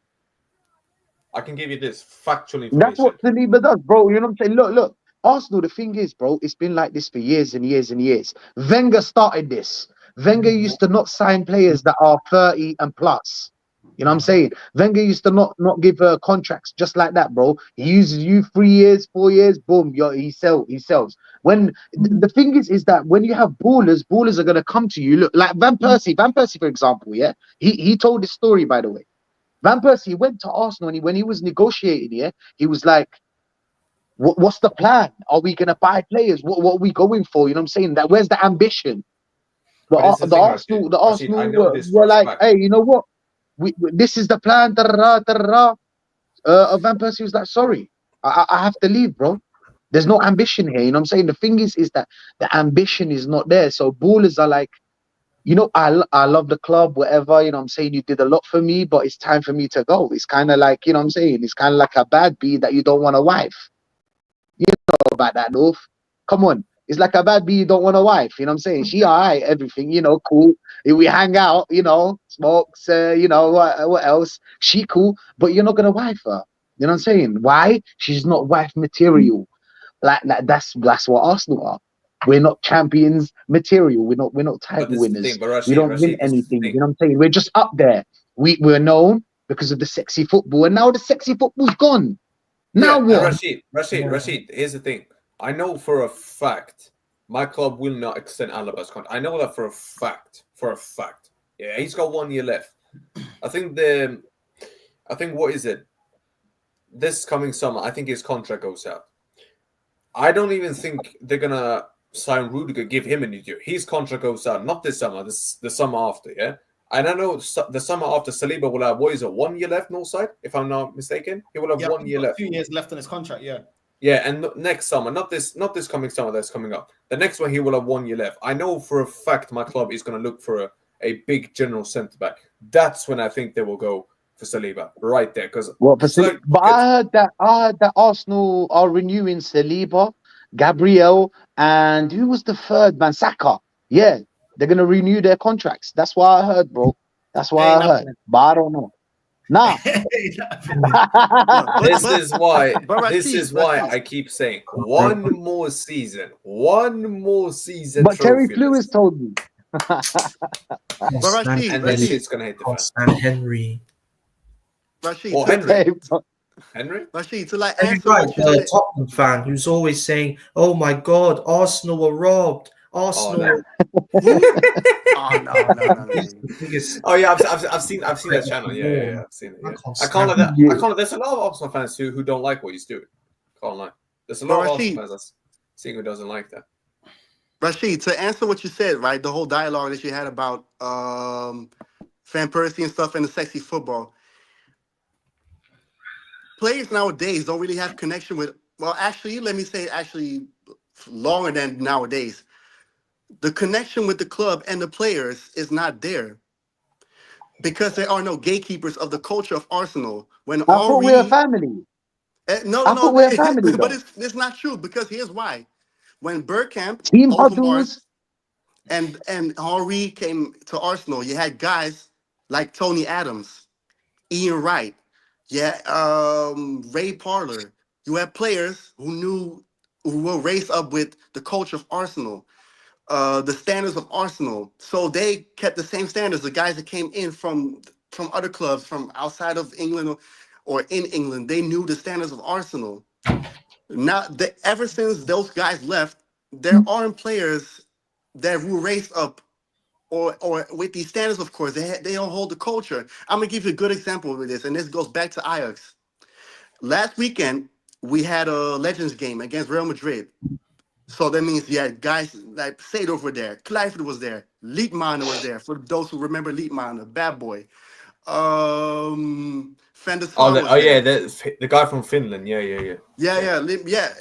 [SPEAKER 7] I can give you this factual information.
[SPEAKER 9] That's what Saliba does, bro. You know what I'm saying? Look. Arsenal, the thing is, bro, it's been like this for years and years and years. Wenger started this. Wenger used to not sign players that are 30 and plus. You know what I'm saying? Wenger used to not give contracts just like that, bro. He uses you 3 years, 4 years, boom, he sells. When the thing is that when you have ballers are gonna come to you. Look, like Van Persie, for example, yeah. He told this story, by the way. Van Persie went to Arsenal and when he was negotiating, yeah, he was like, what's the plan? Are we gonna buy players? What are we going for? You know what I'm saying? That where's the ambition?
[SPEAKER 7] But it's the thing,
[SPEAKER 9] Arsenal
[SPEAKER 7] I know this for
[SPEAKER 9] were
[SPEAKER 7] a
[SPEAKER 9] like,
[SPEAKER 7] fact.
[SPEAKER 9] hey, you know what? This is the plan. Van Persie was like, sorry, I have to leave, bro. There's no ambition here. You know what I'm saying? The thing is that the ambition is not there. So ballers are like, you know, I love the club, whatever. You know what I'm saying? You did a lot for me, but it's time for me to go. It's kind of like, you know what I'm saying? It's kind of like a bad bee that you don't want a wife. You know about that, North. Come on. It's like a bad bee you don't want a wife. You know what I'm saying? She all right, everything, you know, cool. If we hang out, you know, smokes, you know, what else? She cool, but you're not gonna wife her. You know what I'm saying? Why? She's not wife material. Like that's what Arsenal are. We're not champions material. We're not
[SPEAKER 7] But
[SPEAKER 9] title
[SPEAKER 7] this is the
[SPEAKER 9] winners.
[SPEAKER 7] thing, but
[SPEAKER 9] We don't win
[SPEAKER 7] Rashid, this is the
[SPEAKER 9] anything. You
[SPEAKER 7] thing.
[SPEAKER 9] know what I'm saying? We're just up there. We're known because of the sexy football, and now the sexy football's gone. Now
[SPEAKER 7] Yeah,
[SPEAKER 9] what?
[SPEAKER 7] Rashid, here's the thing. I know for a fact my club will not extend Alaba's contract. I know that for a fact. Yeah, he's got 1 year left. I think what is it? This coming summer, I think his contract goes out. I don't even think they're gonna sign Rudiger, give him a new deal. His contract goes out, not this summer, the summer after, yeah? And I know the summer after Saliba will have, 1 year left, Northside, if I'm not mistaken? He will have 1 year left.
[SPEAKER 1] 2 years left on his contract, yeah.
[SPEAKER 7] Yeah, and next summer, not this coming summer that's coming up. The next one, he will have 1 year left. I know for a fact my club is going to look for a big general centre back. That's when I think they will go for Saliba, right there. Because
[SPEAKER 9] I heard that Arsenal are renewing Saliba, Gabriel, and who was the third man? Saka. Yeah, they're gonna renew their contracts. That's what I heard, bro. That's what I heard. But I don't know. Nah.
[SPEAKER 7] This is why I keep saying one more season.
[SPEAKER 9] But Terry Lewis told me.
[SPEAKER 7] And then shit's gonna hit the fan.
[SPEAKER 8] And Henry.
[SPEAKER 7] Rashid, Henry?
[SPEAKER 8] Rashid, to like
[SPEAKER 4] Every
[SPEAKER 8] answer
[SPEAKER 4] guy,
[SPEAKER 8] what you
[SPEAKER 4] the
[SPEAKER 8] said.
[SPEAKER 4] Tottenham fan who's always saying, "Oh my God, Arsenal were robbed. Arsenal."
[SPEAKER 8] No.
[SPEAKER 7] Oh yeah, I've seen that channel. Yeah, I've seen it. Yeah. I can't let that. There's a lot of Arsenal fans who don't like what he's doing. Can't lie. There's a lot of Arsenal fans that's seeing who doesn't like that.
[SPEAKER 8] Rashid, to answer what you said, right, the whole dialogue that you had about Van Persie and stuff and the sexy football. Players nowadays don't really have connection with. Well, actually, let me say longer than nowadays. The connection with the club and the players is not there because there are no gatekeepers of the culture of Arsenal. When
[SPEAKER 9] I thought we're a family.
[SPEAKER 8] No,
[SPEAKER 9] we're a family,
[SPEAKER 8] but it's not true because here's why. When Bergkamp,
[SPEAKER 9] Team
[SPEAKER 8] Overmars, and Henry came to Arsenal, you had guys like Tony Adams, Ian Wright, Ray Parler. You had players who were raised up with the culture of Arsenal. The standards of Arsenal. So they kept the same standards. The guys that came in from other clubs from outside of England or in England, they knew the standards of Arsenal. Now, ever since those guys left, there aren't players that were raised up or with these standards, of course. They don't hold the culture. I'm going to give you a good example with this, and this goes back to Ajax. Last weekend, we had a Legends game against Real Madrid. So that means you had guys like Seedorf were there, Kluivert was there, Liedmanen was there. For those who remember Liedmanen, bad boy. Van der Sar was
[SPEAKER 7] yeah,
[SPEAKER 8] there.
[SPEAKER 7] the guy from Finland. Yeah,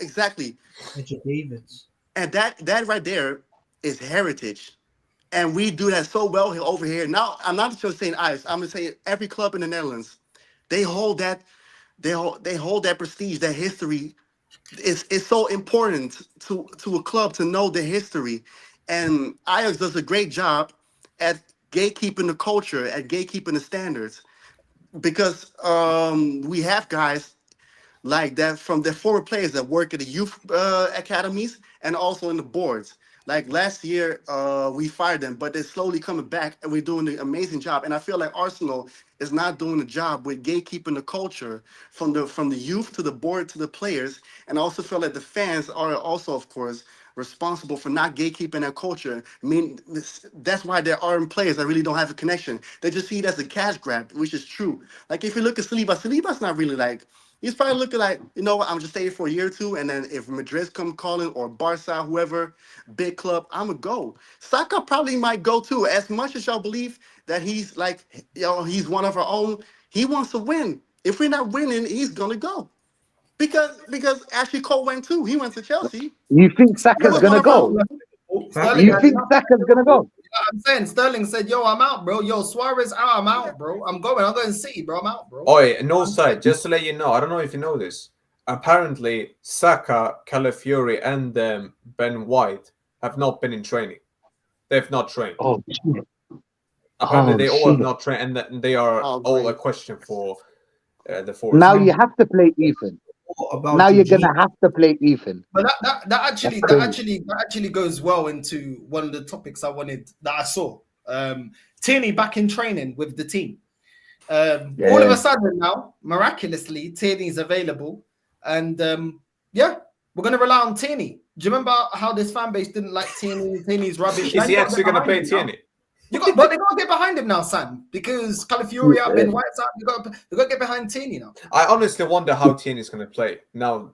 [SPEAKER 8] exactly.
[SPEAKER 4] Davids.
[SPEAKER 8] And that right there is heritage. And we do that so well over here. Now, I'm not just saying Ajax. I'm going to say every club in the Netherlands, they hold that prestige, that history. It's so important to a club to know the history, and Ajax does a great job at gatekeeping the culture, at gatekeeping the standards, because we have guys like that from the former players that work at the youth academies and also in the boards. Like last year, we fired them, but they're slowly coming back, and we're doing an amazing job. And I feel like Arsenal is not doing the job with gatekeeping the culture from the youth to the board to the players. And I also feel that the fans are also, of course, responsible for not gatekeeping that culture. I mean, that's why there are players that really don't have a connection. They just see it as a cash grab, which is true. Like if you look at Saliba's not really like, he's probably looking like, you know what, I'm just staying for a year or two, and then if Madrid come calling or Barca, whoever, big club, I'm gonna go. Saka probably might go too. As much as y'all believe that he's like, you know, he's one of our own, he wants to win. If we're not winning, he's gonna go. Because Ashley Cole went too. He went to Chelsea.
[SPEAKER 9] You think
[SPEAKER 8] He
[SPEAKER 9] Saka's
[SPEAKER 8] was
[SPEAKER 9] gonna
[SPEAKER 8] one of our
[SPEAKER 9] go?
[SPEAKER 8] own.
[SPEAKER 1] Sterling,
[SPEAKER 9] You think Saka's gonna go?
[SPEAKER 1] I'm saying Sterling said, "Yo, I'm out, bro. Yo, Suarez out. I'm out, bro. I'm going City, bro. I'm out, bro."
[SPEAKER 7] Oi, Northside, just to let you know, I don't know if you know this. Apparently, Saka, Calafiori, and Ben White have not been in training. They've not trained.
[SPEAKER 9] Oh, shit.
[SPEAKER 7] Apparently,
[SPEAKER 9] Oh,
[SPEAKER 7] they all have
[SPEAKER 9] shit.
[SPEAKER 7] not trained, and they are
[SPEAKER 8] Oh,
[SPEAKER 7] all a
[SPEAKER 8] great.
[SPEAKER 7] question for the force.
[SPEAKER 9] Now you have to play Ethan.
[SPEAKER 11] About
[SPEAKER 9] Now you're
[SPEAKER 11] Jorginho.
[SPEAKER 9] gonna have to play Ethan.
[SPEAKER 1] But that
[SPEAKER 9] That's crazy.
[SPEAKER 1] actually goes well into one of the topics I saw. Tierney back in training with the team. All of a sudden now, miraculously, Tierney's available, and we're gonna rely on Tierney. Do you remember how this fan base didn't like Tierney? Tierney's rubbish.
[SPEAKER 7] Is he actually going to play Tierney?
[SPEAKER 1] But they gotta get behind him now, Sam, because Calafiori out, Ben White's out. They gotta get behind Tierney now.
[SPEAKER 7] I honestly wonder how Tierney's going to play. Now,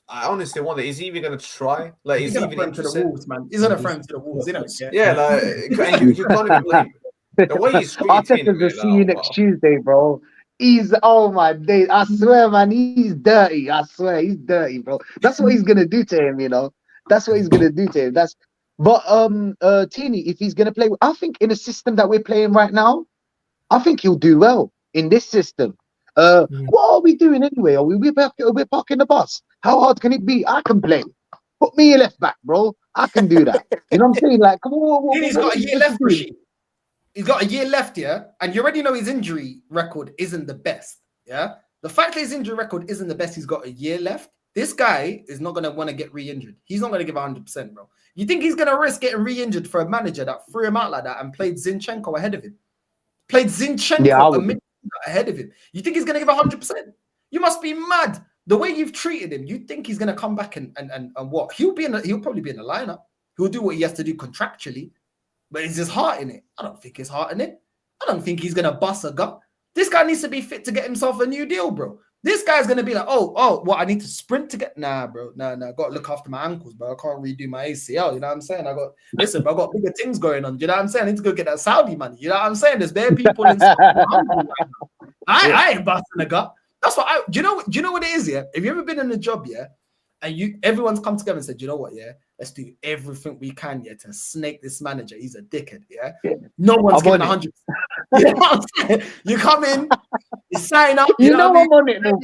[SPEAKER 7] I honestly wonder, is he even going to try? Like,
[SPEAKER 1] He's
[SPEAKER 7] is he
[SPEAKER 1] gonna
[SPEAKER 7] even
[SPEAKER 1] throw him to the
[SPEAKER 7] interested?
[SPEAKER 1] wolves, man. He's gonna throw him to the wolves, you know.
[SPEAKER 7] Yeah, like, and you can't even blame him. The way he's screaming Tierney,
[SPEAKER 9] Arteta's
[SPEAKER 7] man,
[SPEAKER 9] to see you next Tuesday, bro. He's oh my days. I swear, man, he's dirty. I swear, he's dirty, bro. That's what he's gonna do to him, you know. That's what he's gonna do to him. Tierney, if he's gonna play, I think in a system that we're playing right now, I think he'll do well in this system. What are we doing anyway? Are we're parking the bus? How hard can it be? I can play. Put me a left back, bro. I can do that. You know what I'm saying? Like, come on.
[SPEAKER 1] Tierney's got a year left, Rashid. He's got a year left, yeah, and you already know his injury record isn't the best, yeah. The fact that his injury record isn't the best, he's got a year left. This guy is not gonna want to get re-injured. He's not gonna give 100%, bro. You think he's gonna risk getting re-injured for a manager that threw him out like that and played Zinchenko ahead of him? Played Zinchenko a minute ahead of him. You think he's gonna give 100%? You must be mad. The way you've treated him, you think he's gonna come back and what? He'll probably be in the lineup. He'll do what he has to do contractually. But is his heart in it? I don't think his heart in it. I don't think he's gonna bust a gut. This guy needs to be fit to get himself a new deal, bro. This guy's gonna be like, what? I need to sprint to get. Nah, bro. Nah. Got to look after my ankles, bro. I can't redo my ACL. You know what I'm saying? I got bigger things going on. You know what I'm saying? I need to go get that Saudi money. You know what I'm saying? There's bare people in. I ain't busting a gut. That's what do you know what it is? Yeah. Have you ever been in a job? Yeah. And everyone's come together and said, you know what? Yeah. Let's do everything we can, to snake this manager. He's a dickhead, yeah? No one's getting 100%. You know what I'm saying? You come in, you sign up. You know I'm on it. No.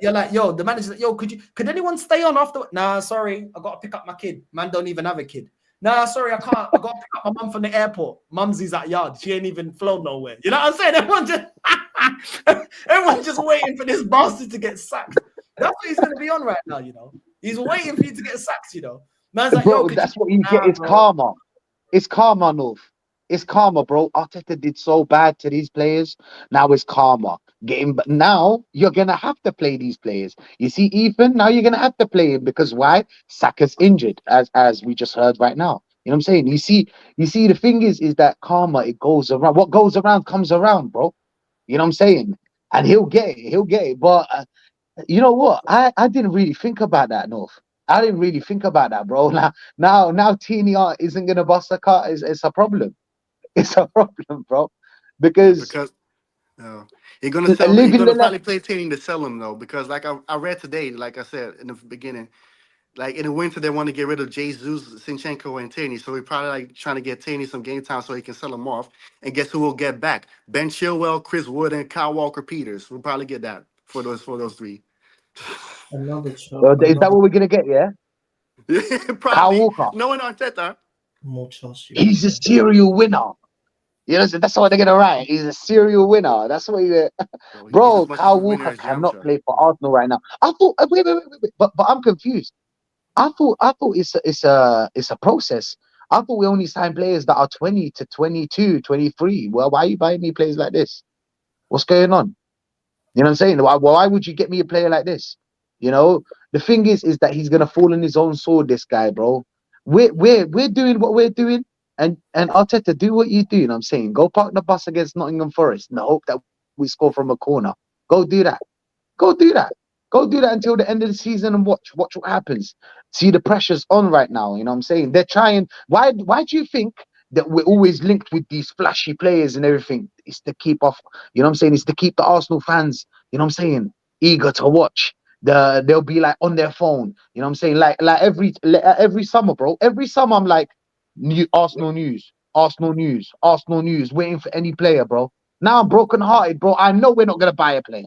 [SPEAKER 1] You're like, yo, the manager's like, yo, could anyone stay on after? Nah, sorry, I got to pick up my kid. Man don't even have a kid. Nah, sorry, I can't. I got to pick up my mum from the airport. Mumsy's at yard. She ain't even flown nowhere. You know what I'm saying? Everyone's just waiting for this bastard to get sacked. That's what he's going to be on right now, you know? He's waiting for you to get sacked, you know? Man's like,
[SPEAKER 9] bro, that's what you get. It's karma. It's karma, North. It's karma, bro. Arteta did so bad to these players. Now it's karma. Now you're gonna have to play these players. You see, Ethan. Now you're gonna have to play him because why? Saka's injured, as we just heard right now. You know what I'm saying? You see. The thing is that karma. It goes around. What goes around comes around, bro. You know what I'm saying? And he'll get it. But you know what? I didn't really think about that, North. I didn't really think about that, bro. Now Tierney isn't gonna bust a cut. It's a problem. It's a problem, bro. Because
[SPEAKER 8] you're gonna sell. You're gonna probably play Tierney to sell him though, because like I read today, like I said in the beginning, like in the winter they want to get rid of Jesus, Zinchenko, and Tierney. So we're probably like trying to get Tierney some game time so he can sell him off. And guess who will get back? Ben Chilwell, Chris Wood, and Kyle Walker-Peters. We'll probably get that for those three.
[SPEAKER 9] Is that what we're gonna get? Yeah.
[SPEAKER 8] Probably. Knowing Arteta,
[SPEAKER 9] he's a serial winner. You know, that's what they're gonna write. He's a serial winner. That's what bro. Kyle Walker cannot play for Arsenal right now. I thought. Wait. But I'm confused. I thought it's a process. I thought we only sign players that are 20 to 22, 23. Well, why are you buying me players like this? What's going on? You know what I'm saying? Why would you get me a player like this? You know, the thing is that he's gonna fall on his own sword. This guy, bro. We're doing what we're doing, and Arteta, do what you do. You know what I'm saying? Go park the bus against Nottingham Forest in the hope that we score from a corner. Go do that. Go do that. Go do that until the end of the season and watch what happens. See, the pressure's on right now. You know what I'm saying? They're trying. Why do you think that we're always linked with these flashy players and everything? It's to keep off. You know what I'm saying? It's to keep the Arsenal fans, you know what I'm saying, eager to watch. They'll be like on their phone. You know what I'm saying? Like every summer, bro. Every summer I'm like, new Arsenal news, Arsenal news, Arsenal news, waiting for any player, bro. Now I'm broken hearted, bro. I know we're not gonna buy a player.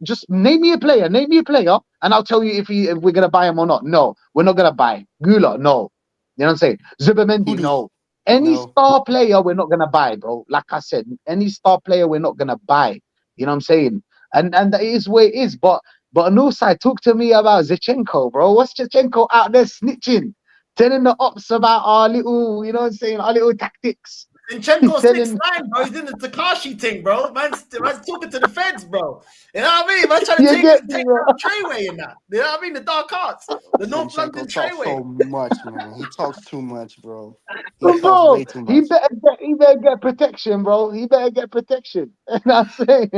[SPEAKER 9] Just name me a player, and I'll tell you if we're gonna buy him or not. No, we're not gonna buy Gula. No, you know what I'm saying. Zubimendi, no. Any star player we're not gonna buy, bro. Like I said, any star player we're not gonna buy. You know what I'm saying. And that is where it is. But on no side, talk to me about Zinchenko, bro. What's Zinchenko out there snitching, telling the ops about our little, you know what I'm saying, our little tactics.
[SPEAKER 1] Zinchenko 6'9", bro. He's in the Takashi thing, bro. Man's talking to the feds, bro. You know what I mean? Man's trying to take down Treyway in that. You know what I mean? The dark arts. The North London Treyway.
[SPEAKER 8] So much, man. He talks too much, bro.
[SPEAKER 9] He talks way too much. He better get protection, bro. He better get protection. You know what I'm saying?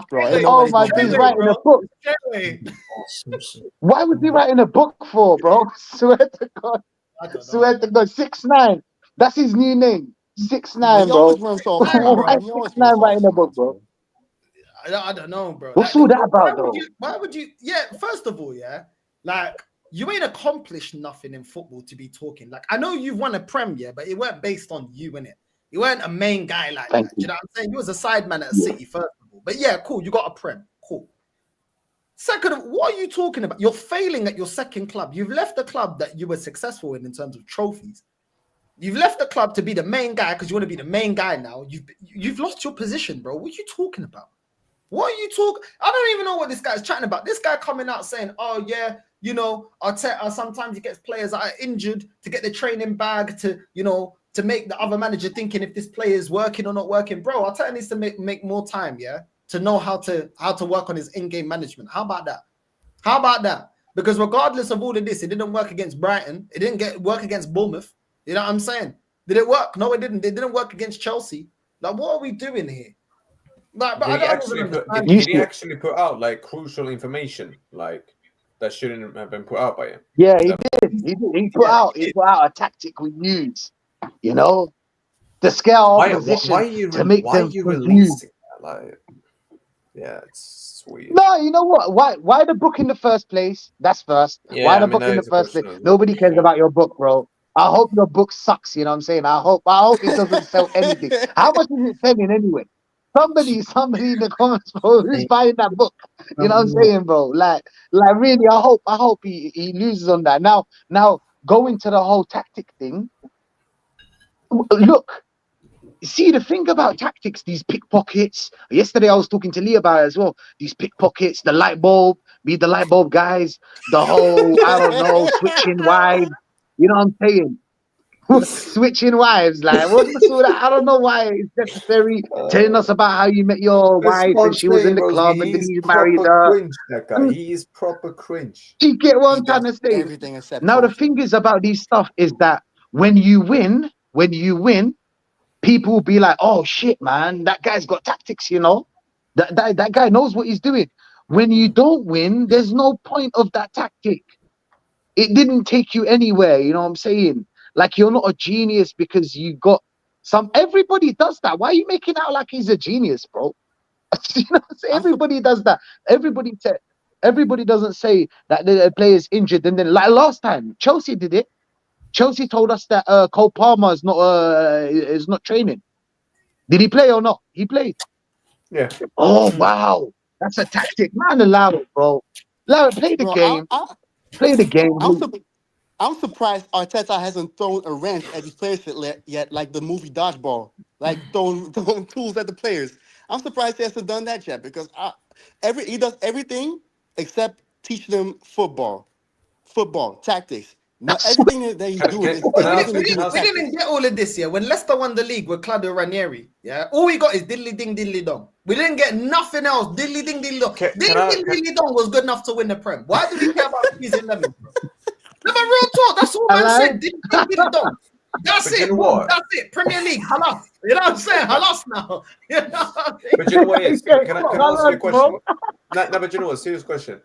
[SPEAKER 8] Bro,
[SPEAKER 9] oh my God, he's writing a book. Why was he writing a book for, bro? Swear to God. Swear to God. 6'9". That's his new name. 6'9", bro. Why 6'9" writing a book, bro?
[SPEAKER 1] I don't know, bro.
[SPEAKER 9] What's all that about, though?
[SPEAKER 1] Why would you? Yeah, first of all, yeah, like you ain't accomplished nothing in football to be talking. Like I know you've won a Prem, yeah, but it weren't based on you, innit? You weren't a main guy like that. You know what I'm saying? You was a side man at a City, first of all. But yeah, cool. You got a Prem. Cool. Second of all, what are you talking about? You're failing at your second club. You've left the club that you were successful in terms of trophies. You've left the club to be the main guy because you want to be the main guy now. You've lost your position, bro. What are you talking about? What are you talking? I don't even know what this guy's chatting about. This guy coming out saying, "Oh yeah, you know, Arteta sometimes he gets players that are injured to get the training bag to, you know, to make the other manager thinking if this player is working or not working." Bro, Arteta needs to make more time, yeah, to know how to work on his in-game management. How about that? How about that? Because regardless of all of this, it didn't work against Brighton. It didn't work against Bournemouth. You know what I'm saying? Did it work? No, it didn't. It didn't work against Chelsea. Like, what are we doing here? Like, but
[SPEAKER 7] did he actually put out like crucial information like that shouldn't have been put out by him?
[SPEAKER 9] Yeah, he did. He put out a tactic we use. You know, to scare our opposition to make them confused.
[SPEAKER 7] Like, yeah, it's weird.
[SPEAKER 9] No, you know what? Why the book in the first place? That's first.
[SPEAKER 7] Yeah,
[SPEAKER 9] why the book in the first place? Nobody cares about your book, bro. I hope your book sucks. You know what I'm saying? I hope it doesn't sell anything. How much is it selling anyway? Somebody in the comments, bro, who's buying that book? You know what I'm saying, bro? Like really, I hope he loses on that. Now going to the whole tactic thing. Look, see the thing about tactics, these pickpockets. Yesterday I was talking to Lee about it as well. These pickpockets, the light bulb, be the light bulb guys, the whole I don't know, switching wives. You know what I'm saying? Switching wives, like what's all that? I don't know why it's necessary telling us about how you met your wife and she was in the club and then you married her.
[SPEAKER 7] Cringe, that guy. He is proper cringe.
[SPEAKER 9] You get what I'm trying to say?
[SPEAKER 8] Everything except
[SPEAKER 9] now the thing is about these stuff is that when you win, people will be like, "Oh shit, man, that guy's got tactics." You know, that guy knows what he's doing. When you don't win, there's no point of that tactic. It didn't take you anywhere. You know what I'm saying? Like you're not a genius because you got some. Everybody does that. Why are you making out like he's a genius, bro? You know what I'm saying? Everybody does that. Everybody doesn't say that the player's injured and then like last time Chelsea did it. Chelsea told us that Cole Palmer is not training. Did he play or not? He played.
[SPEAKER 7] Yeah.
[SPEAKER 9] Oh wow, that's a tactic. Man, allow it, bro. Allow it. Play the game. Play the game.
[SPEAKER 8] I'm surprised Arteta hasn't thrown a wrench at his players yet, like the movie Dodgeball, like throwing tools at the players. I'm surprised he hasn't done that yet because he does everything except teach them football tactics. No, everything that he's doing is nothing to do with
[SPEAKER 1] We
[SPEAKER 8] tactics.
[SPEAKER 1] didn't get all of this, yeah. When Leicester won the league with Claudio Ranieri, yeah, all we got is diddly ding diddly dong. We didn't get nothing else. Diddly ding diddly dong. Diddly dong was good enough to win the Prem. Why do we care about squeezing them in, bro? No, but real talk. That's all man said. Diddly ding diddly dong. That's
[SPEAKER 7] But
[SPEAKER 1] it.
[SPEAKER 7] you know
[SPEAKER 1] Bro.
[SPEAKER 7] what?
[SPEAKER 1] That's it. Premier League, halas. You know what I'm saying? Halas now. You know what I mean?
[SPEAKER 7] But you know what it is? Can I ask you a
[SPEAKER 9] Halas,
[SPEAKER 7] question?
[SPEAKER 9] bro.
[SPEAKER 7] No, but you know what? Serious question.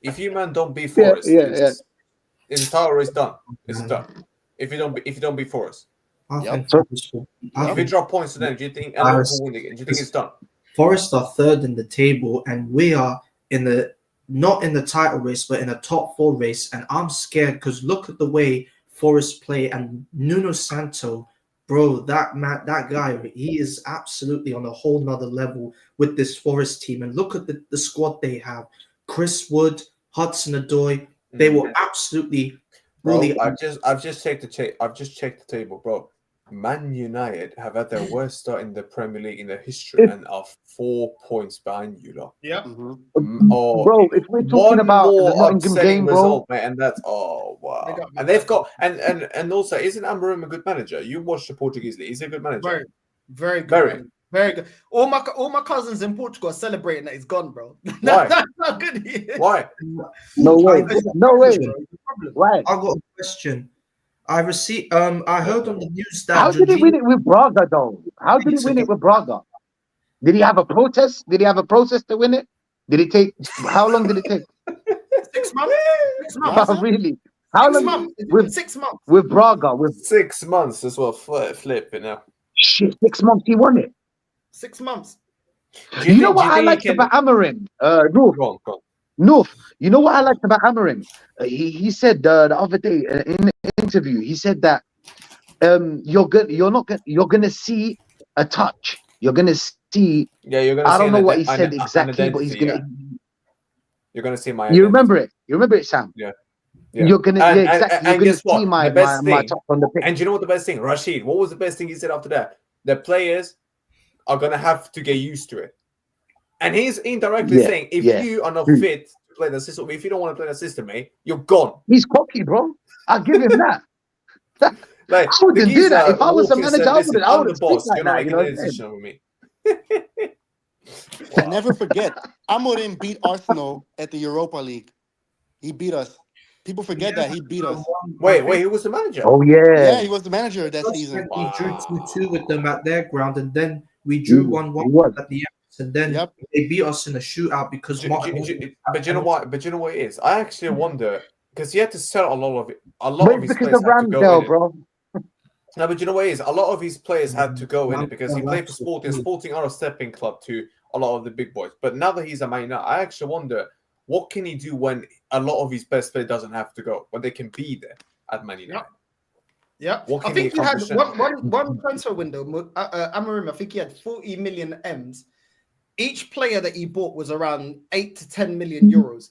[SPEAKER 7] If you man don't beat Forest, is the title race done? Is it done? If you don't beat Forest,
[SPEAKER 4] I
[SPEAKER 8] Yep.
[SPEAKER 4] think Forest will- I
[SPEAKER 7] if you
[SPEAKER 4] think
[SPEAKER 7] drop points to them, do you think anyone will win again? Do you think it's done?
[SPEAKER 4] Forest are third in the table, and we are in the not in the title race, but in a top 4 race. And I'm scared because look at the way Forest play and Nuno Santo, bro. That guy, he is absolutely on a whole nother level with this Forest team. And look at the squad they have: Chris Wood, Hudson-Odoi. They were absolutely.
[SPEAKER 7] Bro,
[SPEAKER 4] Really,
[SPEAKER 7] I've just checked the table, bro. Man United have had their worst start in the Premier League in their history and are 4 points behind you lot.
[SPEAKER 1] Yeah.
[SPEAKER 9] Bro, if we're talking
[SPEAKER 7] One
[SPEAKER 9] about
[SPEAKER 7] more
[SPEAKER 9] the Nottingham
[SPEAKER 7] upsetting
[SPEAKER 9] game, bro.
[SPEAKER 7] result, mate, and that's
[SPEAKER 1] They
[SPEAKER 7] wow.
[SPEAKER 1] got me
[SPEAKER 7] And they've
[SPEAKER 1] back.
[SPEAKER 7] got and also, isn't Amorim a good manager? You watched the Portuguese league. He's a good manager.
[SPEAKER 1] Very, very good.
[SPEAKER 7] Very.
[SPEAKER 1] Man. Very good. All my cousins in Portugal are celebrating that he's gone, bro.
[SPEAKER 7] Why?
[SPEAKER 1] That's how good he is.
[SPEAKER 7] Why?
[SPEAKER 9] No way. No way.
[SPEAKER 1] Problem.
[SPEAKER 9] Why?
[SPEAKER 4] I got a question. I received. I heard on the news that
[SPEAKER 9] How did he
[SPEAKER 4] Jorginho-
[SPEAKER 9] win it with Braga, though? How did he win it with Braga? Did he have a protest? Did he have a protest to win it? Did it take? How long did it take?
[SPEAKER 1] 6 months. 6 months.
[SPEAKER 9] Oh, really? How
[SPEAKER 1] 6
[SPEAKER 9] long?
[SPEAKER 1] months.
[SPEAKER 9] With
[SPEAKER 1] 6 months.
[SPEAKER 9] with Braga, with
[SPEAKER 7] 6 months as well. Flip, you know.
[SPEAKER 9] shit, 6 months he won it.
[SPEAKER 1] 6 months.
[SPEAKER 7] Do
[SPEAKER 9] You know what
[SPEAKER 7] do
[SPEAKER 9] I
[SPEAKER 7] think
[SPEAKER 9] liked
[SPEAKER 7] he can-
[SPEAKER 9] about Amorim? North.
[SPEAKER 7] Go on.
[SPEAKER 9] North. You know what I liked about Amorim? He said the other day in the interview. He said that you're gonna see a touch. You're gonna see.
[SPEAKER 7] Yeah, you're gonna.
[SPEAKER 9] I
[SPEAKER 7] see
[SPEAKER 9] don't know what he
[SPEAKER 7] an
[SPEAKER 9] said exactly, but he's
[SPEAKER 7] identity,
[SPEAKER 9] gonna.
[SPEAKER 7] You're gonna see my.
[SPEAKER 9] You remember it? You remember it, Sam?
[SPEAKER 7] Yeah.
[SPEAKER 9] You're gonna
[SPEAKER 7] And-
[SPEAKER 9] exactly.
[SPEAKER 7] and
[SPEAKER 9] You're gonna
[SPEAKER 7] guess what?
[SPEAKER 9] see my
[SPEAKER 7] The best
[SPEAKER 9] my
[SPEAKER 7] thing-
[SPEAKER 9] top on the pitch.
[SPEAKER 7] And you know what the best thing, Rashid? What was the best thing he said after that? The players are gonna have to get used to it. And he's indirectly
[SPEAKER 9] Yeah,
[SPEAKER 7] saying, if
[SPEAKER 9] yeah.
[SPEAKER 7] you are not
[SPEAKER 9] Hmm.
[SPEAKER 7] fit to play the system, if you don't want to play the system, mate, you're gone.
[SPEAKER 9] He's cocky, bro. I'll give him that.
[SPEAKER 7] Like
[SPEAKER 9] I wouldn't do that. If I was a
[SPEAKER 7] Walker
[SPEAKER 9] manager,
[SPEAKER 7] said,
[SPEAKER 9] I
[SPEAKER 7] "Listen,
[SPEAKER 9] wouldn't. I
[SPEAKER 7] I'm the
[SPEAKER 9] wouldn't speak
[SPEAKER 7] boss.
[SPEAKER 9] like
[SPEAKER 7] You're not
[SPEAKER 9] that. You
[SPEAKER 7] making
[SPEAKER 9] know what
[SPEAKER 7] any
[SPEAKER 9] I'm saying?
[SPEAKER 7] decision over me."
[SPEAKER 8] And never forget, Amorim beat Arsenal at the Europa League. He beat us. People forget that he beat us.
[SPEAKER 7] Wait, who was the manager?
[SPEAKER 9] Oh
[SPEAKER 8] Yeah,
[SPEAKER 9] yeah.
[SPEAKER 8] he was the manager that season.
[SPEAKER 4] We drew 2-2 with them at their ground, and then we drew 1-1
[SPEAKER 9] was.
[SPEAKER 4] at the end. And then
[SPEAKER 8] Yep.
[SPEAKER 4] they beat us in a shootout because
[SPEAKER 7] But you know what? But you know what it is? I actually wonder because he had to sell a lot of
[SPEAKER 9] But
[SPEAKER 7] his
[SPEAKER 9] it's because
[SPEAKER 7] players
[SPEAKER 9] of
[SPEAKER 7] had to go
[SPEAKER 9] Ramsdale,
[SPEAKER 7] in it.
[SPEAKER 9] bro.
[SPEAKER 7] No, but you know what it is? A lot of his players had to go in it because he played for Sporting. Sporting are a stepping club to a lot of the big boys. But now that he's a Man United, I actually wonder what can he do when a lot of his best players doesn't have to go, when they can be there at Man United.
[SPEAKER 1] Yeah,
[SPEAKER 7] What
[SPEAKER 1] I
[SPEAKER 7] can
[SPEAKER 1] think
[SPEAKER 7] he
[SPEAKER 1] he had
[SPEAKER 7] accomplish
[SPEAKER 1] one transfer window. Amorim, I think he had 40 million M's. Each player that he bought was around 8 to 10 million euros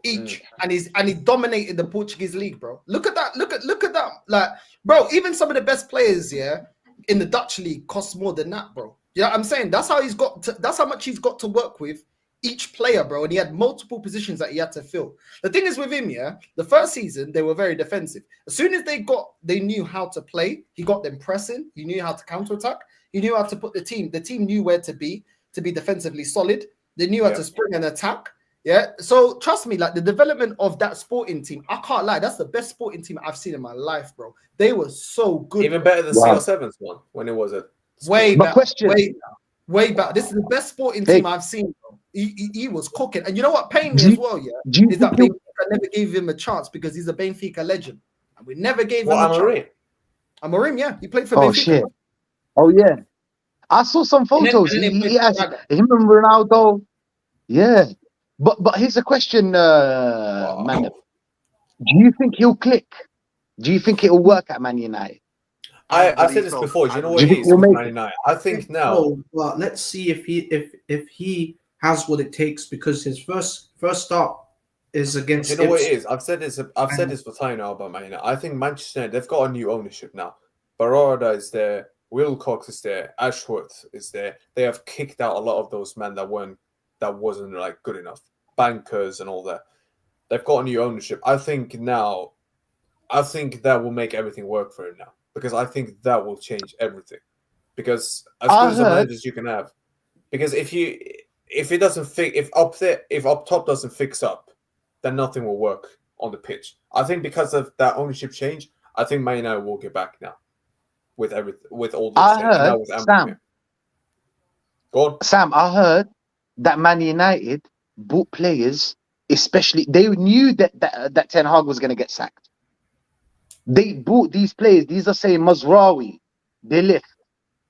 [SPEAKER 1] each, and he dominated the Portuguese league, bro. Look at that! Look at that! Like, bro, even some of the best players, in the Dutch league cost more than that, bro. You know what I'm saying? That's how he's got. That's how much he's got to work with each player, bro. And he had multiple positions that he had to fill. The thing is with him, the first season they were very defensive. As soon as they knew how to play. He got them pressing. He knew how to counterattack. He knew how to put the team. The team knew where to be defensively solid. They knew how to spring an attack. Yeah. So trust me, like the development of that Sporting team, I can't lie. That's the best Sporting team I've seen in my life, bro. They were so good.
[SPEAKER 7] Even better than CR7's one when it was a
[SPEAKER 1] way
[SPEAKER 9] My
[SPEAKER 1] back.
[SPEAKER 9] question-
[SPEAKER 1] Way back. This is the best Sporting team I've seen, bro. He was cooking. And you know what pained me as well,
[SPEAKER 9] Do you
[SPEAKER 1] is that
[SPEAKER 9] think
[SPEAKER 1] Benfica never gave him a chance because he's a Benfica legend. And we never gave him a
[SPEAKER 7] Amorim?
[SPEAKER 1] chance. Amorim, yeah. He played for
[SPEAKER 9] Oh
[SPEAKER 1] Benfica.
[SPEAKER 9] shit! Oh yeah, I saw some photos.
[SPEAKER 1] and then
[SPEAKER 9] He has
[SPEAKER 1] Braga.
[SPEAKER 9] him and Ronaldo. Yeah, but here's a question, man. Do you think he'll click? Do you think it'll work at Man United?
[SPEAKER 7] I said this before. Do you know what
[SPEAKER 9] Do
[SPEAKER 7] it
[SPEAKER 9] you think
[SPEAKER 7] is
[SPEAKER 9] we'll
[SPEAKER 7] with
[SPEAKER 9] make
[SPEAKER 7] 99? I think now.
[SPEAKER 4] No, but let's see if he has what it takes because his first start is against.
[SPEAKER 7] Do you know what it
[SPEAKER 4] Ipswich.
[SPEAKER 7] is? I've said this for time now about Man United. I think Manchester United, they've got a new ownership now. Barada is there, Wilcox is there, Ashworth is there. They have kicked out a lot of those men that wasn't like good enough. Bankers and all that. They've got a new ownership. I think now I think that will make everything work for him now, because I think that will change everything. Because as
[SPEAKER 9] I
[SPEAKER 7] good as a
[SPEAKER 9] heard-
[SPEAKER 7] manager as you can have, because if it doesn't fix, if up top doesn't fix up, then nothing will work on the pitch. I think because of that ownership change, I think Man United will get back now with everything, with all this.
[SPEAKER 9] I
[SPEAKER 7] change. Now
[SPEAKER 9] heard,
[SPEAKER 7] with Amorim
[SPEAKER 9] Sam.
[SPEAKER 7] here. Go on.
[SPEAKER 9] Sam, I heard that Man United bought players, especially they knew that Ten Hag was going to get sacked. They bought these players. These are saying Mazraoui, De Ligt.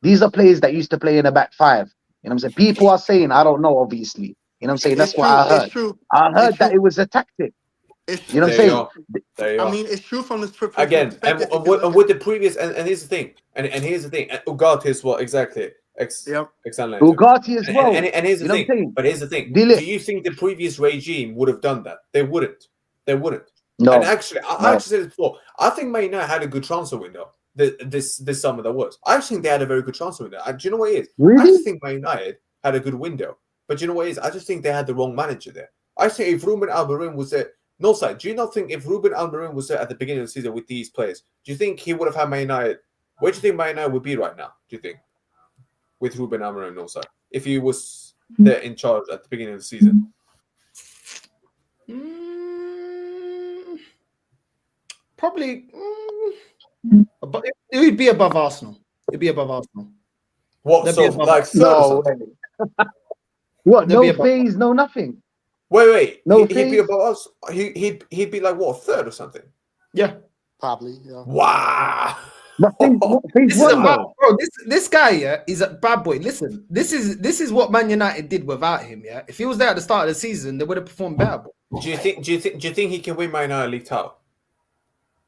[SPEAKER 9] These are players that used to play in the back five. You know what I'm saying? People are saying, I don't know, obviously. You know what I'm saying? That's
[SPEAKER 8] It's
[SPEAKER 9] what
[SPEAKER 8] true.
[SPEAKER 9] I heard.
[SPEAKER 8] It's true.
[SPEAKER 9] I heard
[SPEAKER 8] It's
[SPEAKER 9] that
[SPEAKER 8] true.
[SPEAKER 9] it was a tactic.
[SPEAKER 8] It's
[SPEAKER 9] You know what I'm
[SPEAKER 7] There you
[SPEAKER 9] saying?
[SPEAKER 7] are. There you are.
[SPEAKER 8] I mean, it's true from this
[SPEAKER 7] Again, and,
[SPEAKER 8] perspective.
[SPEAKER 7] and, with, and with the previous, and here's the thing, and here's the thing, Ugarte is what exactly.
[SPEAKER 8] Yep.
[SPEAKER 9] Ugarte as well.
[SPEAKER 7] And here's the
[SPEAKER 9] You know what I'm
[SPEAKER 7] thing.
[SPEAKER 9] saying?
[SPEAKER 7] But here's the thing.
[SPEAKER 9] De Ligt.
[SPEAKER 7] Do you think the previous regime would have done that? They wouldn't. They wouldn't.
[SPEAKER 9] No.
[SPEAKER 7] And actually, I
[SPEAKER 9] No.
[SPEAKER 7] actually said it before. I think Man United had a good transfer window this summer. That was. I actually think they had a very good transfer window. Do you know what it is? I
[SPEAKER 9] Really?
[SPEAKER 7] just think Man United had a good window. But you know what it is? I just think they had the wrong manager there. I think if Ruben Amorim was there, no side. Do you not think if Ruben Amorim was there at the beginning of the season with these players, do you think he would have had Man United? Where do you think Man United would be right now? Do you think with Ruben Amorim, no side, if he was there in charge at the beginning of the season?
[SPEAKER 1] Probably, but it would be above Arsenal. It'd be above Arsenal.
[SPEAKER 7] What?
[SPEAKER 1] They'd
[SPEAKER 7] So
[SPEAKER 1] be above-
[SPEAKER 7] like third or
[SPEAKER 9] No
[SPEAKER 7] something?
[SPEAKER 9] way. What?
[SPEAKER 1] They'll be
[SPEAKER 9] No
[SPEAKER 1] above-
[SPEAKER 9] phase, no nothing.
[SPEAKER 7] Wait.
[SPEAKER 9] No
[SPEAKER 7] He'd be
[SPEAKER 9] phase?
[SPEAKER 7] above us. He'd be like what, third or something?
[SPEAKER 1] Yeah.
[SPEAKER 8] Probably. Yeah.
[SPEAKER 7] Wow.
[SPEAKER 9] But phase
[SPEAKER 1] This is
[SPEAKER 9] one,
[SPEAKER 1] about,
[SPEAKER 9] though.
[SPEAKER 1] bro. This guy, yeah, is a bad boy. Listen, this is what Man United did without him. Yeah, if he was there at the start of the season, they would have performed better. Bro.
[SPEAKER 7] Do you think he can win Man United League title?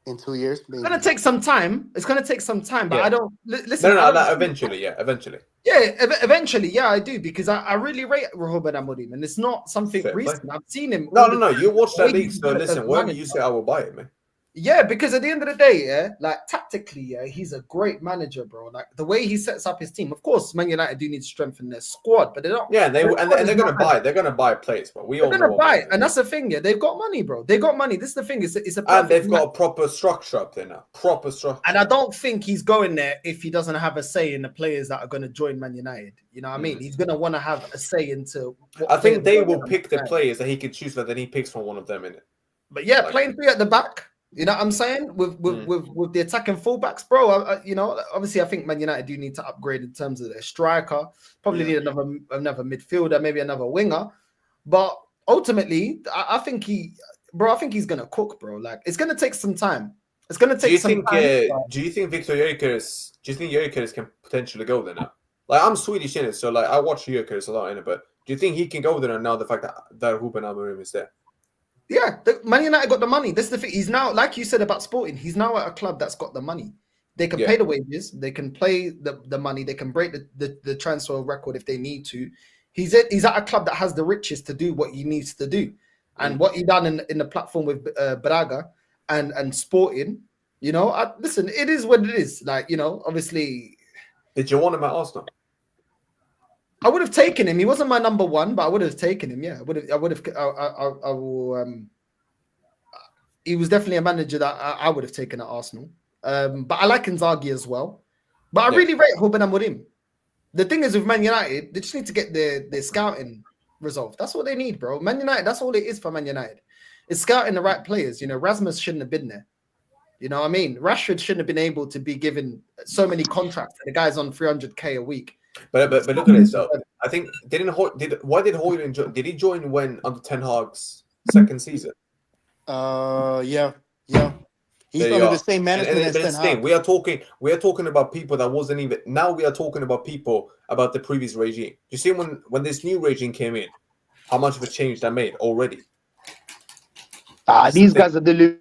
[SPEAKER 8] In 2 years, maybe.
[SPEAKER 1] It's gonna take some time. It's gonna take some time, but
[SPEAKER 7] Yeah.
[SPEAKER 1] I don't listen.
[SPEAKER 7] No,
[SPEAKER 1] I don't
[SPEAKER 7] like,
[SPEAKER 1] see-
[SPEAKER 7] eventually, yeah, eventually.
[SPEAKER 1] Yeah, eventually, yeah, I do because I really rate Ruben Amorim, and it's not something
[SPEAKER 7] Fair play.
[SPEAKER 1] recent. I've seen him.
[SPEAKER 7] No,
[SPEAKER 1] all
[SPEAKER 7] no,
[SPEAKER 1] the
[SPEAKER 7] no.
[SPEAKER 1] time.
[SPEAKER 7] You watch
[SPEAKER 1] The way
[SPEAKER 7] that league,
[SPEAKER 1] he's
[SPEAKER 7] so
[SPEAKER 1] developed as
[SPEAKER 7] listen.
[SPEAKER 1] a
[SPEAKER 7] Whatever
[SPEAKER 1] manager.
[SPEAKER 7] you say, I will buy it, man.
[SPEAKER 1] Yeah, because at the end of the day, yeah, like tactically, yeah, he's a great manager, bro. Like the way he sets up his team. Of course, Man United do need to strengthen their squad, but they don't.
[SPEAKER 7] Yeah, and
[SPEAKER 1] their
[SPEAKER 7] they're
[SPEAKER 1] squad is
[SPEAKER 7] gonna
[SPEAKER 1] not
[SPEAKER 7] buy. They're gonna buy players, but we all
[SPEAKER 1] They're
[SPEAKER 7] know
[SPEAKER 1] gonna
[SPEAKER 7] what
[SPEAKER 1] buy,
[SPEAKER 7] Man
[SPEAKER 1] and that's the thing. Yeah, they've got money, bro. They got money. This is the thing. It's a
[SPEAKER 7] and
[SPEAKER 1] perfect
[SPEAKER 7] they've got
[SPEAKER 1] match.
[SPEAKER 7] a proper structure up there now. Proper structure.
[SPEAKER 1] And I don't think he's going there if he doesn't have a say in the players that are going to join Man United. You know what I mean? He's going to want to have a say into. What
[SPEAKER 7] I think
[SPEAKER 1] players
[SPEAKER 7] they
[SPEAKER 1] are
[SPEAKER 7] will
[SPEAKER 1] going
[SPEAKER 7] pick the
[SPEAKER 1] Man United.
[SPEAKER 7] players that he can choose, but then he picks from one of them in it.
[SPEAKER 1] But yeah,
[SPEAKER 7] Like-
[SPEAKER 1] playing three at the back. You know what I'm saying? With the attacking fullbacks, bro. You know, obviously, I think Man United do need to upgrade in terms of their striker. Probably need another midfielder, maybe another winger. But ultimately, I think he's gonna cook, bro. Like it's gonna take some time. It's gonna take some time.
[SPEAKER 7] Do you think Victor Gyökeres? Do you think Gyökeres can potentially go there now? Like I'm Swedish in it, so like I watch Gyökeres a lot in it. But do you think he can go there now? The fact that Ruben Amorim is there.
[SPEAKER 1] Yeah, Man United got the money. That's the thing. He's now, like you said about Sporting, he's now at a club that's got the money. They can pay the wages, they can play the money, they can break the transfer record if they need to. He's at a club that has the riches to do what he needs to do. And what he done in the platform with Braga and Sporting, you know, listen, it is what it is. Like, you know, obviously.
[SPEAKER 7] Did you want him at Arsenal?
[SPEAKER 1] I would have taken him. He wasn't my number one, but I would have taken him. Yeah, I would have. He was definitely a manager that I would have taken at Arsenal. But I like Inzaghi as well. But I really rate Ruben Amorim. The thing is with Man United, they just need to get their scouting resolved. That's what they need, bro. Man United, that's all it is for Man United. It's scouting the right players. You know, Rasmus shouldn't have been there. You know what I mean? Rashford shouldn't have been able to be given so many contracts. The guy's on 300k a week.
[SPEAKER 7] But look at this though. I think why did Højlund join? Did he join when under Ten Hag's second season?
[SPEAKER 8] Yeah. He's
[SPEAKER 7] There you
[SPEAKER 8] under
[SPEAKER 7] are.
[SPEAKER 8] the same management
[SPEAKER 7] And
[SPEAKER 8] as
[SPEAKER 7] but
[SPEAKER 8] Ten
[SPEAKER 7] it's the thing,
[SPEAKER 8] Hag.
[SPEAKER 7] we are talking about people that wasn't even. Now we are talking about people about the previous regime. You see, when this new regime came in, how much of a change that made already.
[SPEAKER 9] These guys are the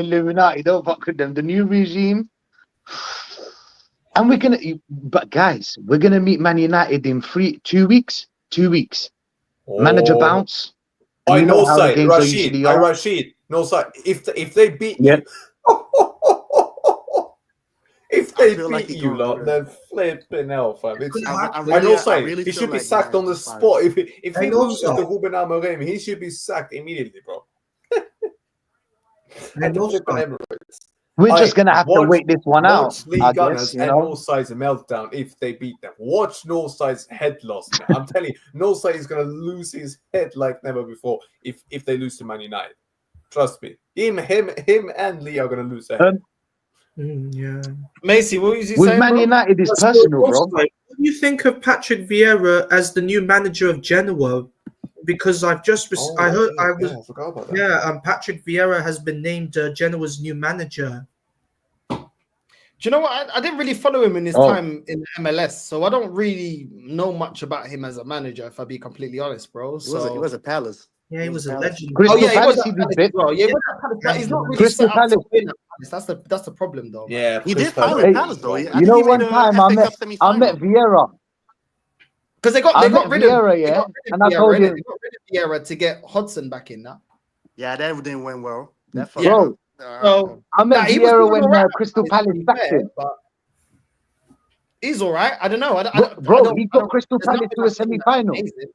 [SPEAKER 9] Illuminati. Don't fuck with them. The new regime. And but guys, we're gonna meet Man United in 2 weeks. 2 weeks. Manager bounce.
[SPEAKER 7] I know, side
[SPEAKER 9] games are usually are.
[SPEAKER 7] Rashid. No, side. If they beat
[SPEAKER 9] Yeah.
[SPEAKER 7] you, if they
[SPEAKER 8] feel like
[SPEAKER 7] beat
[SPEAKER 8] he
[SPEAKER 7] you,
[SPEAKER 8] going
[SPEAKER 7] lot,
[SPEAKER 8] for
[SPEAKER 7] then flipping hell, fam. It's,
[SPEAKER 8] I
[SPEAKER 7] I know,
[SPEAKER 8] I
[SPEAKER 7] side.
[SPEAKER 8] really
[SPEAKER 7] He
[SPEAKER 8] feel
[SPEAKER 7] should be
[SPEAKER 8] like
[SPEAKER 7] sacked on the
[SPEAKER 8] United's fine.
[SPEAKER 7] spot. If
[SPEAKER 4] I
[SPEAKER 7] he
[SPEAKER 4] know
[SPEAKER 7] loses
[SPEAKER 4] so.
[SPEAKER 7] to Ruben Amorim, he should be sacked immediately, bro. At the
[SPEAKER 4] North
[SPEAKER 7] flipping
[SPEAKER 4] side.
[SPEAKER 7] Emirates.
[SPEAKER 9] We're just
[SPEAKER 7] Aye,
[SPEAKER 9] gonna have to
[SPEAKER 7] watch-
[SPEAKER 9] wait this one out,
[SPEAKER 7] Watch Lee
[SPEAKER 9] I
[SPEAKER 7] Gunners
[SPEAKER 9] guess. You
[SPEAKER 7] and
[SPEAKER 9] know,
[SPEAKER 7] Northside's meltdown if they beat them. Watch Northside's head loss. Man. I'm telling you, Northside is gonna lose his head like never before if they lose to Man United. Trust me. Him, and Lee are gonna lose their head.
[SPEAKER 4] Yeah.
[SPEAKER 1] Macy, what was you
[SPEAKER 9] with
[SPEAKER 1] saying,
[SPEAKER 9] Man
[SPEAKER 1] bro?
[SPEAKER 9] United, it's
[SPEAKER 4] That's
[SPEAKER 9] personal,
[SPEAKER 4] North
[SPEAKER 9] bro.
[SPEAKER 4] side. What do you think of Patrick Vieira as the new manager of Genoa? Because I've just I heard I was
[SPEAKER 7] I forgot about that.
[SPEAKER 4] Patrick Vieira has been named Genoa's new manager.
[SPEAKER 1] Do you know what? I didn't really follow him in his
[SPEAKER 9] Oh.
[SPEAKER 1] time in MLS, so I don't really know much about him as a manager, if I be completely honest, bro.
[SPEAKER 8] He was a Palace.
[SPEAKER 4] Yeah, he was a
[SPEAKER 8] Palace.
[SPEAKER 4] legend.
[SPEAKER 9] Crystal
[SPEAKER 1] Oh yeah, he was
[SPEAKER 9] Palace,
[SPEAKER 1] at
[SPEAKER 9] he did
[SPEAKER 1] Palace
[SPEAKER 9] bit.
[SPEAKER 1] as well. Yeah, he was at Palace, but he's not really
[SPEAKER 9] Crystal
[SPEAKER 1] set up to
[SPEAKER 9] Palace.
[SPEAKER 1] win at Palace. That's the problem, though. Man.
[SPEAKER 7] Yeah,
[SPEAKER 8] He did
[SPEAKER 7] Crystal
[SPEAKER 8] fine with
[SPEAKER 9] Hey,
[SPEAKER 8] Palace though. I
[SPEAKER 9] you
[SPEAKER 8] think
[SPEAKER 9] know,
[SPEAKER 8] he made
[SPEAKER 9] one
[SPEAKER 8] a
[SPEAKER 9] time
[SPEAKER 8] FA Cup
[SPEAKER 9] I
[SPEAKER 8] semi-final.
[SPEAKER 9] met Vieira.
[SPEAKER 1] Because they got
[SPEAKER 9] I met
[SPEAKER 1] rid of
[SPEAKER 9] Vieira,
[SPEAKER 1] they
[SPEAKER 9] yeah,
[SPEAKER 1] got rid of
[SPEAKER 9] and I
[SPEAKER 1] Vieira,
[SPEAKER 9] told
[SPEAKER 1] innit?
[SPEAKER 9] him,
[SPEAKER 1] They got rid of Vieira to get Hodgson back in now.
[SPEAKER 8] Yeah, that didn't went well. That fucked
[SPEAKER 9] bro,
[SPEAKER 8] up.
[SPEAKER 1] So
[SPEAKER 9] I met
[SPEAKER 1] he was
[SPEAKER 9] Vieira
[SPEAKER 1] doing
[SPEAKER 9] when
[SPEAKER 1] all right at
[SPEAKER 9] Crystal
[SPEAKER 1] Palace, to
[SPEAKER 9] Palace
[SPEAKER 1] be
[SPEAKER 9] sacked
[SPEAKER 1] fair,
[SPEAKER 9] him.
[SPEAKER 1] but he's all right. I don't know.
[SPEAKER 9] Bro, he got Crystal
[SPEAKER 1] there's
[SPEAKER 9] Palace
[SPEAKER 1] nothing
[SPEAKER 9] to
[SPEAKER 1] I'm
[SPEAKER 9] a
[SPEAKER 1] saying that's
[SPEAKER 9] semi-final.
[SPEAKER 1] amazing.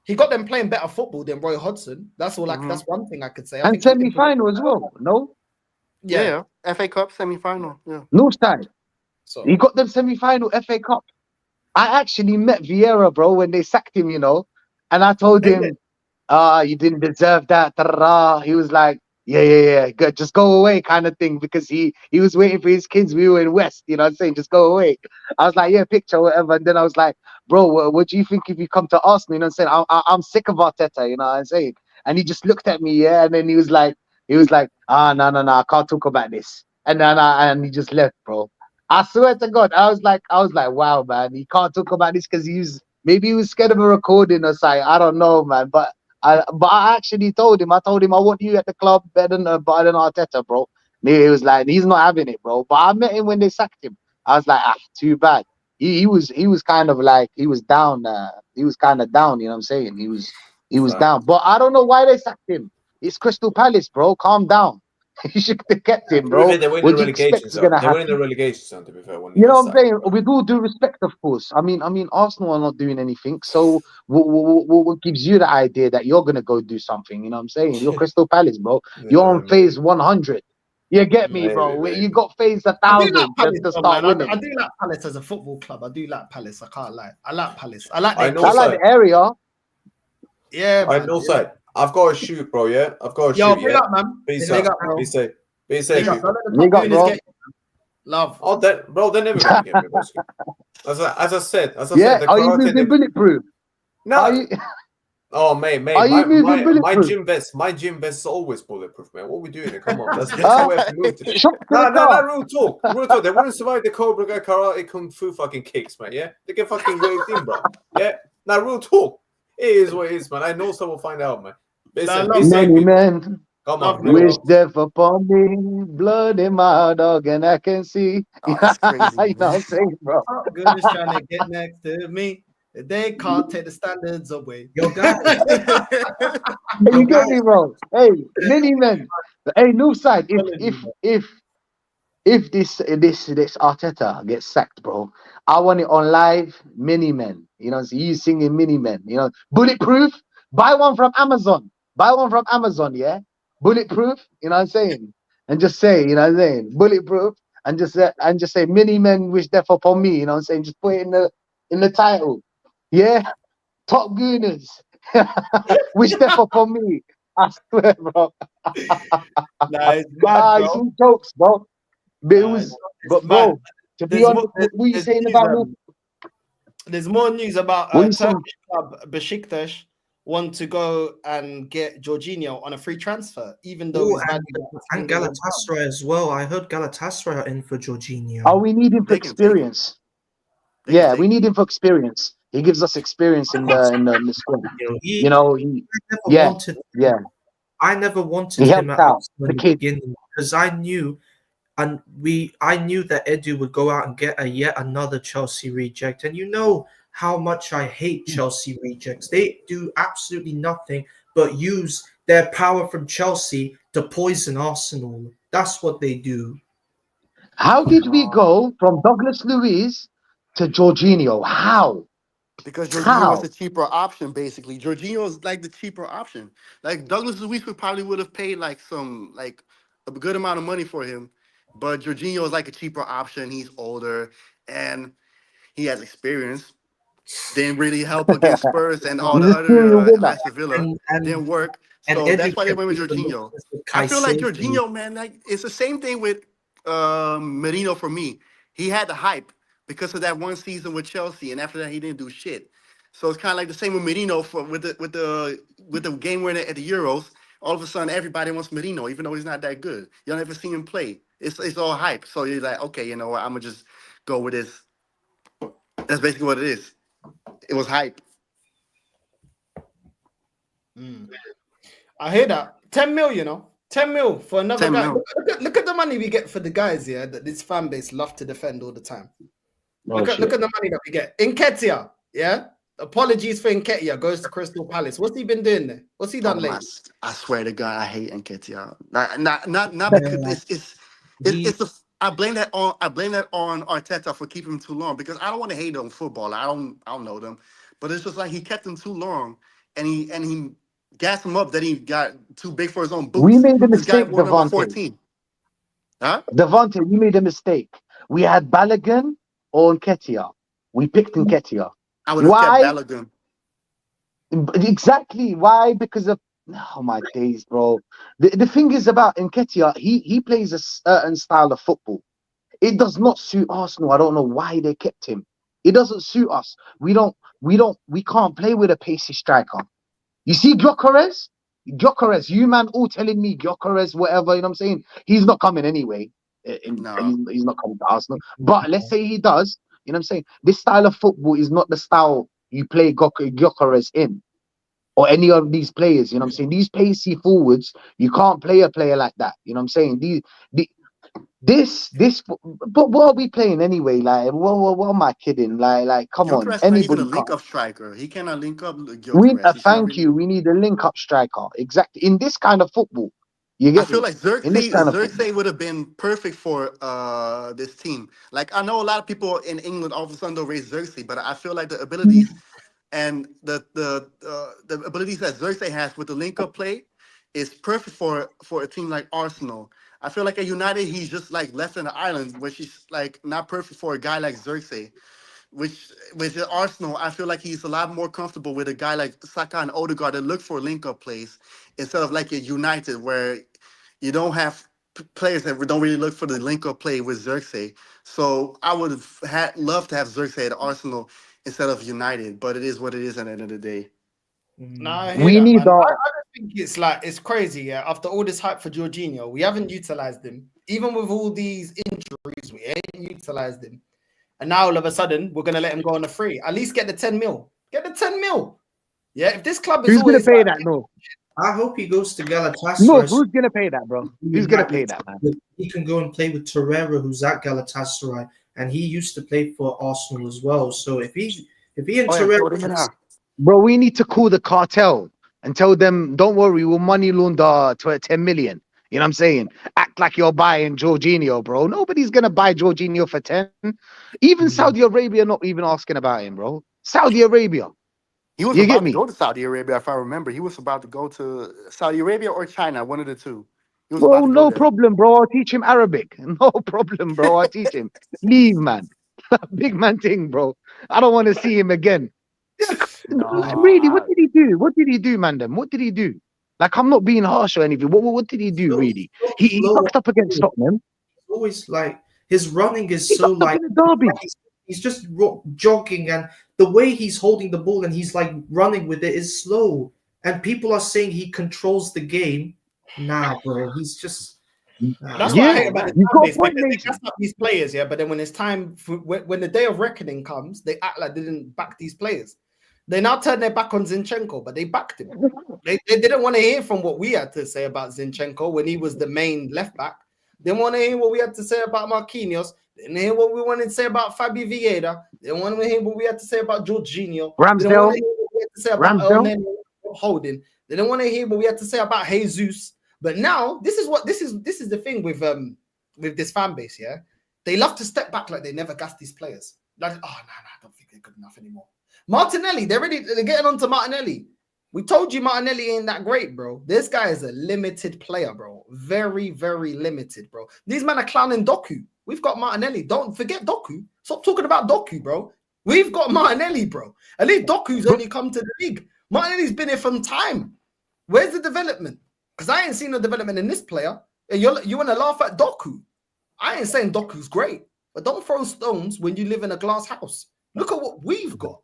[SPEAKER 1] He got them playing better football than Roy Hodgson. That's all. That's one thing I could say. I
[SPEAKER 9] And
[SPEAKER 1] think he did
[SPEAKER 9] semi-final as well. No,
[SPEAKER 1] Yeah.
[SPEAKER 8] Yeah, FA Cup semi-final. Yeah.
[SPEAKER 9] Northside.
[SPEAKER 1] So
[SPEAKER 9] He got them semi-final FA Cup. I actually met Vieira, bro, when they sacked him, you know, and I told him, you didn't deserve that. Ta-ra. He was like, yeah, good, just go away, kind of thing, because he was waiting for his kids. We were in West, you know what I'm saying? Just go away. I was like, yeah, picture, whatever. And then I was like, bro, what do you think if you come to Arsenal? You know what I'm saying? I'm sick of Arteta, you know what I'm saying? And he just looked at me, yeah, and then he was like, no, I can't talk about this. And he just left, bro. I swear to God, I was like, wow, man, he can't talk about this because maybe he was scared of a recording or something. I don't know, man. But I actually told him, I want you at the club better than Arteta, bro. And he was like, he's not having it, bro. But I met him when they sacked him. I was like, too bad. He was kind of like, he was down. He was kind of down, you know what I'm saying? He was down. But I don't know why they sacked him. It's Crystal Palace, bro. Calm down. You should have kept him, bro.
[SPEAKER 7] They win
[SPEAKER 9] What
[SPEAKER 7] the
[SPEAKER 9] do you expect
[SPEAKER 7] relegation
[SPEAKER 9] is
[SPEAKER 7] zone.
[SPEAKER 9] gonna
[SPEAKER 7] They win
[SPEAKER 9] happen?
[SPEAKER 7] the relegation zone, to be fair. When
[SPEAKER 9] You know what I'm saying? With all due respect, of course. I mean, Arsenal are not doing anything. So, what gives you the idea that you're gonna go do something? You know what I'm saying? You're Crystal Palace, bro. You're on phase 100. You get me, bro?
[SPEAKER 7] Maybe.
[SPEAKER 9] You got phase
[SPEAKER 1] I do
[SPEAKER 9] 1,000
[SPEAKER 1] like Palace,
[SPEAKER 9] to
[SPEAKER 1] though,
[SPEAKER 9] start
[SPEAKER 1] man.
[SPEAKER 9] winning.
[SPEAKER 1] I do like Palace as a football club. I do like Palace. I can't lie. I like Palace. I like
[SPEAKER 7] I
[SPEAKER 1] their
[SPEAKER 7] know,
[SPEAKER 9] I
[SPEAKER 1] kit.
[SPEAKER 9] like the area.
[SPEAKER 1] Yeah,
[SPEAKER 7] I
[SPEAKER 1] man.
[SPEAKER 7] know,
[SPEAKER 1] Yeah.
[SPEAKER 7] side. I've got to shoot, bro. Yeah, I've got to
[SPEAKER 1] Yo,
[SPEAKER 7] shoot.
[SPEAKER 1] big
[SPEAKER 7] Yeah,
[SPEAKER 1] up, man.
[SPEAKER 7] be
[SPEAKER 1] Big
[SPEAKER 7] safe.
[SPEAKER 1] up, bro.
[SPEAKER 7] Be safe. Be
[SPEAKER 1] Big
[SPEAKER 7] safe.
[SPEAKER 1] up.
[SPEAKER 7] people.
[SPEAKER 1] Don't let the
[SPEAKER 9] Big
[SPEAKER 1] top
[SPEAKER 9] up,
[SPEAKER 1] gooners
[SPEAKER 9] bro.
[SPEAKER 1] get you, man. Love.
[SPEAKER 7] Oh, bro, they're never gonna get me, bro. As I said,
[SPEAKER 9] Yeah.
[SPEAKER 7] the
[SPEAKER 9] Are you
[SPEAKER 7] karate,
[SPEAKER 9] moving bulletproof?
[SPEAKER 7] No.
[SPEAKER 9] Are you?
[SPEAKER 7] Oh, mate,
[SPEAKER 9] Are you moving
[SPEAKER 7] my
[SPEAKER 9] bulletproof?
[SPEAKER 7] gym vest is always bulletproof, man. What are we doing? Come on, that's how we have to move today.
[SPEAKER 9] Shot to
[SPEAKER 7] No,
[SPEAKER 9] the car.
[SPEAKER 7] real talk. Real talk. They wouldn't survive the Cobra Kai karate kung fu fucking kicks, man. Yeah, they get fucking waved in, bro. Yeah, now real talk. It is what it is, man. I know someone will find out, man. Listen, be safe,
[SPEAKER 9] Many
[SPEAKER 7] people.
[SPEAKER 9] men
[SPEAKER 7] Come
[SPEAKER 1] Love
[SPEAKER 7] on,
[SPEAKER 1] you,
[SPEAKER 7] bro.
[SPEAKER 9] wish death upon me, blood in my dog, and I can see.
[SPEAKER 8] Oh, that's crazy,
[SPEAKER 9] You know
[SPEAKER 8] man.
[SPEAKER 9] what I'm saying, bro?
[SPEAKER 1] Top gooners trying to get next to me. They can't take the standards away.
[SPEAKER 4] Yo, guys,
[SPEAKER 9] You get me, bro? Hey, many men. Hey, Northside. If this Arteta gets sacked, bro, I want it on live. Mini men. You know, so you singing mini men. You know, bulletproof. Buy one from Amazon. Buy one from Amazon. Yeah, bulletproof. You know what I'm saying? And just say, you know what I'm saying? Bulletproof. And just say, many men wish death upon me. You know what I'm saying? Just put it in the title. Yeah, top gooners. Wish death upon me. I swear, bro.
[SPEAKER 1] Nah, it's mad,
[SPEAKER 9] It's
[SPEAKER 1] bro.
[SPEAKER 9] all jokes, bro. But it
[SPEAKER 1] Nah,
[SPEAKER 9] was,
[SPEAKER 1] it's
[SPEAKER 9] but
[SPEAKER 1] mad.
[SPEAKER 9] bro, to be
[SPEAKER 1] There's
[SPEAKER 9] honest,
[SPEAKER 1] more-
[SPEAKER 9] what you
[SPEAKER 1] there's
[SPEAKER 9] saying
[SPEAKER 1] news,
[SPEAKER 9] about
[SPEAKER 1] There's more news about
[SPEAKER 9] What you saying?
[SPEAKER 1] Turkish club Besiktas want to go and get Jorginho on a free transfer, even though
[SPEAKER 4] Oh,
[SPEAKER 1] he's valued at
[SPEAKER 4] and
[SPEAKER 1] 15 million pounds.
[SPEAKER 4] Galatasaray as well. I heard Galatasaray are in for Jorginho.
[SPEAKER 9] Oh, we need him for
[SPEAKER 8] They can take him.
[SPEAKER 9] experience.
[SPEAKER 8] They can
[SPEAKER 9] Yeah,
[SPEAKER 8] take
[SPEAKER 9] we need him for experience. He gives us experience in the squad. You know,
[SPEAKER 4] I never wanted
[SPEAKER 9] He
[SPEAKER 4] him
[SPEAKER 9] helped
[SPEAKER 4] at
[SPEAKER 9] out
[SPEAKER 4] Arsenal
[SPEAKER 9] the
[SPEAKER 4] in the
[SPEAKER 9] kid.
[SPEAKER 4] beginning because I knew that Edu would go out and get yet another Chelsea reject, and you know how much I hate Chelsea rejects. They do absolutely nothing but use their power from Chelsea to poison Arsenal. That's what they do.
[SPEAKER 9] How did we go from Douglas Luiz to Jorginho? How?
[SPEAKER 8] Because Jorginho
[SPEAKER 9] How?
[SPEAKER 8] was the cheaper option, basically. Jorginho is like the cheaper option. Like Douglas Luiz would probably would have paid like a good amount of money for him, but Jorginho is like a cheaper option. He's older and he has experience. Didn't really help against Spurs and all
[SPEAKER 9] He's
[SPEAKER 8] the
[SPEAKER 9] a serial
[SPEAKER 8] other
[SPEAKER 9] winner.
[SPEAKER 8] Aston Villa.
[SPEAKER 4] And
[SPEAKER 8] Didn't work.
[SPEAKER 4] and
[SPEAKER 8] So that's why they
[SPEAKER 4] educate
[SPEAKER 8] went with
[SPEAKER 4] people
[SPEAKER 8] Jorginho.
[SPEAKER 4] with
[SPEAKER 8] I feel like
[SPEAKER 4] Caicedo.
[SPEAKER 8] Jorginho, man, like it's the same thing with Merino for me. He had the hype because of that one season with Chelsea, and after that he didn't do shit. So it's kind of like the same with Merino with the game winner at the Euros. All of a sudden, everybody wants Merino, even though he's not that good. You don't ever see him play. It's all hype. So you're like, okay, you know what? I'm gonna just go with this. That's basically what it is. It was hype.
[SPEAKER 1] I hear that. 10 mil, you know. 10 mil for another
[SPEAKER 8] 10
[SPEAKER 1] guy.
[SPEAKER 8] mil.
[SPEAKER 1] Look at the money we get for the guys here that this fan base love to defend all the time. Look at the money that we get. Nketiah, yeah? Apologies for Nketiah. Goes to Crystal Palace. What's he been doing there? What's he done lately?
[SPEAKER 8] I swear to God, I hate Nketiah. Not because I blame that on Arteta for keeping him too long because I don't want to hate on football. I don't know them, but it's just like he kept him too long and he gassed him up that he got too big for his own boots.
[SPEAKER 9] We made a
[SPEAKER 8] This guy
[SPEAKER 9] mistake,
[SPEAKER 8] wore number
[SPEAKER 9] Devontae.
[SPEAKER 8] 14. Huh?
[SPEAKER 9] Devontae, we made a mistake. We had Balogun or Nketiah. We picked Nketiah.
[SPEAKER 8] I would have
[SPEAKER 9] Why?
[SPEAKER 8] kept Balogun.
[SPEAKER 9] Exactly. Why? Because of oh my days, bro. The thing is about Nketiah, he plays a certain style of football. It does not suit Arsenal. I don't know why they kept him. It doesn't suit us. We can't play with a pacey striker. You see Gyökeres? Gyökeres, you man all telling me Gyökeres, whatever, you know what I'm saying? He's not coming anyway.
[SPEAKER 8] No.
[SPEAKER 9] He's not coming to Arsenal. But let's say he does, you know what I'm saying? This style of football is not the style you play Gyökeres in. Or any of these players, you know what I'm saying? These pacey forwards, you can't play a player like that. You know what I'm saying? But what are we playing anyway? Like, what am I kidding? Like, come on,
[SPEAKER 8] Gyökeres not even
[SPEAKER 9] anybody
[SPEAKER 8] a
[SPEAKER 9] can't.
[SPEAKER 8] link-up striker. He cannot link up Gyökeres.
[SPEAKER 9] Thank you. We need a link-up striker. Exactly. In this kind of football, you
[SPEAKER 8] I
[SPEAKER 9] get
[SPEAKER 8] feel
[SPEAKER 9] me?
[SPEAKER 8] like
[SPEAKER 9] In this kind of football.
[SPEAKER 8] Xerxes would have been perfect for this team. Like I know a lot of people in England all of a sudden don't raise Xerxes, but I feel like the abilities and the abilities that Xerxes has with the link-up play is perfect for a team like Arsenal. I feel like at United he's just like left in the island, which is like not perfect for a guy like Xerxes. Which with Arsenal, I feel like he's a lot more comfortable with a guy like Saka and Odegaard that look for link-up plays instead of like a United where you don't have players that don't really look for the link-up play with Xerxes. So I would have loved to have Xerxes at Arsenal instead of United, but it is what it is at the end of the day.
[SPEAKER 1] No, I hear
[SPEAKER 9] We
[SPEAKER 1] that,
[SPEAKER 9] need
[SPEAKER 1] man. I
[SPEAKER 9] our
[SPEAKER 1] just think it's crazy. Yeah, after all this hype for Jorginho, we haven't utilized him. Even with all these injuries, we ain't utilized him. And now all of a sudden, we're gonna let him go on a free. At least get the 10 mil. Get the 10 mil. Yeah, if this club is
[SPEAKER 9] who's gonna
[SPEAKER 1] always
[SPEAKER 9] pay
[SPEAKER 1] like,
[SPEAKER 9] that? No,
[SPEAKER 4] I hope he goes to Galatasaray.
[SPEAKER 9] no, who's gonna pay that, bro? Who's gonna pay that, man?
[SPEAKER 4] He can go and play with Torreira, who's at Galatasaray, and he used to play for Arsenal as well. So if he and Torreira,
[SPEAKER 9] Bro, we need to call the cartel and tell them, don't worry, we'll money launder 10 million. You know what I'm saying? Act like you're buying Jorginho, bro. Nobody's gonna buy Jorginho for 10. Even Saudi Arabia not even asking about him, bro. Saudi Arabia.
[SPEAKER 8] He was
[SPEAKER 9] You
[SPEAKER 8] about
[SPEAKER 9] get
[SPEAKER 8] to
[SPEAKER 9] me?
[SPEAKER 8] go to Saudi Arabia, if I remember. He was about to go to Saudi Arabia or China, one of the two. He was about
[SPEAKER 9] Bro,
[SPEAKER 8] to go
[SPEAKER 9] no
[SPEAKER 8] there.
[SPEAKER 9] problem, bro. I'll teach him Arabic. No problem, bro. I'll teach him. Leave, man. Big man thing, bro. I don't want to see him again. Really, what did he do? What did he do, Mandem? What did he do? Like, I'm not being harsh or anything. What did he do, really? He fucked up against Tottenham.
[SPEAKER 4] always like his running is so like
[SPEAKER 9] derby.
[SPEAKER 4] he's just jogging, and the way he's holding the ball and he's like running with it is slow. And people are saying he controls the game. Nah, bro, he's just.
[SPEAKER 1] That's what I hate about it. They up these players, yeah. But then when it's time, when the day of reckoning comes, they act like they didn't back these players. They now turn their back on Zinchenko, but they backed him. They didn't want to hear from what we had to say about Zinchenko when he was the main left back. They didn't want to hear what we had to say about Marquinhos. They didn't hear what we wanted to say about Fabi Vieira. They didn't want to hear what we had to say about Jorginho.
[SPEAKER 9] Ramsdale.
[SPEAKER 1] They didn't want to hear what we had to say about Holding. They didn't want to hear what we had to say about Jesus. But now this is the thing with this fan base, yeah. They love to step back like they never gassed these players. Like, I don't think they're good enough anymore. Martinelli, they're getting on to Martinelli. We told you Martinelli ain't that great, bro. This guy is a limited player, bro. Very, very limited, bro. These men are clowning Doku. We've got Martinelli. Don't forget Doku. Stop talking about Doku, bro. We've got Martinelli, bro. At least Doku's only come to the league. Martinelli's been here from time. Where's the development? Because I ain't seen no development in this player. And you want to laugh at Doku. I ain't saying Doku's great, but don't throw stones when you live in a glass house. Look at what we've got.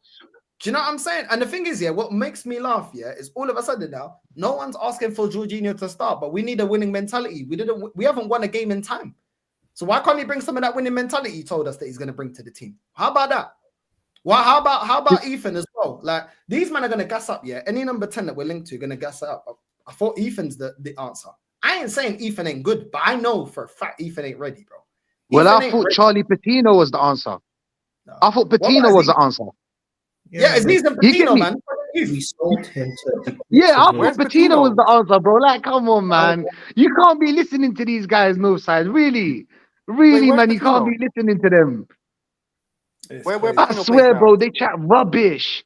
[SPEAKER 1] Do you know what I'm saying? And the thing is, yeah, what makes me laugh, yeah, is all of a sudden now, no one's asking for Jorginho to start, but we need a winning mentality. We haven't won a game in time. So why can't he bring some of that winning mentality he told us that he's going to bring to the team? How about that? Well, how about Ethan as well? Like, these men are going to gas up, yeah. Any number 10 that we're linked to are going to gas it up. I thought Ethan's the answer. I ain't saying Ethan ain't good, but I know for a fact Ethan ain't ready, bro.
[SPEAKER 9] Well,
[SPEAKER 1] Ethan
[SPEAKER 9] I
[SPEAKER 1] ain't
[SPEAKER 9] thought
[SPEAKER 1] ready.
[SPEAKER 9] Charlie Patino was the answer.
[SPEAKER 1] No.
[SPEAKER 9] I thought Patino was the answer.
[SPEAKER 1] Yeah, it's Ethan
[SPEAKER 9] You get
[SPEAKER 1] Patino,
[SPEAKER 9] me?
[SPEAKER 1] man.
[SPEAKER 4] We sold him to.
[SPEAKER 9] Yeah, I
[SPEAKER 8] Where's
[SPEAKER 9] thought Patino was
[SPEAKER 8] Patino?
[SPEAKER 9] the answer, bro. Like, come on, man. You can't be listening to these guys, Northside. Really,
[SPEAKER 8] Wait, where's
[SPEAKER 9] man. You can't
[SPEAKER 8] Patino?
[SPEAKER 9] be listening to them.
[SPEAKER 8] Where
[SPEAKER 9] I
[SPEAKER 8] Patino plays
[SPEAKER 9] swear,
[SPEAKER 8] now?
[SPEAKER 9] bro, they chat rubbish,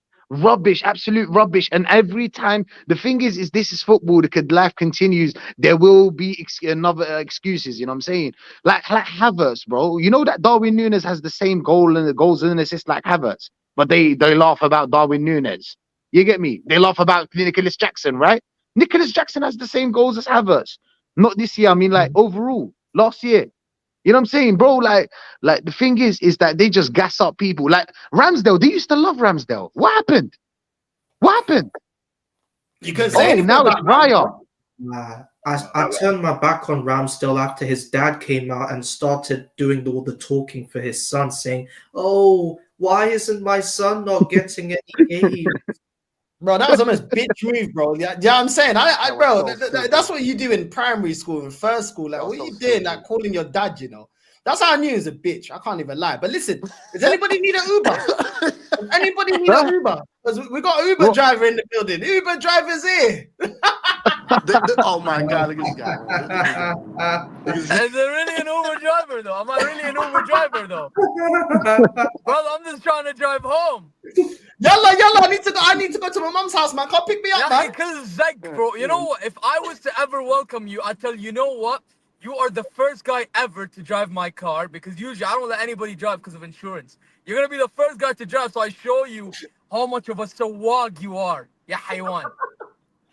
[SPEAKER 9] absolute rubbish. And every time, the thing is this is football. Life continues. There will be another excuses. You know what I'm saying? Like Havertz, bro. You know that Darwin Núñez has the same goals and assists like Havertz, but they laugh about Darwin Núñez. You get me? They laugh about Nicholas Jackson, right? Nicholas Jackson has the same goals as Havertz. Not this year. I mean, like overall, last year. You know what I'm saying, bro? Like the thing is that they just gas up people. Like Ramsdale, they used to love Ramsdale. What happened?
[SPEAKER 1] You can say anything
[SPEAKER 9] now it's
[SPEAKER 1] about
[SPEAKER 9] Raya.
[SPEAKER 4] I turned my back on Ramsdale after his dad came out and started doing all the talking for his son, saying, "Oh, why isn't my son not getting any games?"
[SPEAKER 1] Bro, that was almost bitch move, bro. Yeah, I'm saying, bro, that's what you do in primary school and first school. Like, what are you doing? Like, calling your dad, you know? That's how I knew he was a bitch. I can't even lie. But listen, does anybody need an Uber? Does anybody need an Uber? Because we got an Uber driver in the building. Uber driver's here.
[SPEAKER 8] Oh my God, look at this guy.
[SPEAKER 11] Is there really an Uber driver though? Am I really an Uber driver though? Brother, I'm just trying to drive home.
[SPEAKER 1] Yalla, I need to go to my mom's house, man. Come pick me up, man.
[SPEAKER 11] Because Zach, bro, you know what? If I was to ever welcome you, I'd tell you know what? You are the first guy ever to drive my car because usually I don't let anybody drive because of insurance. You're gonna be the first guy to drive, so I show you how much of a sawag you are. Ya haywan.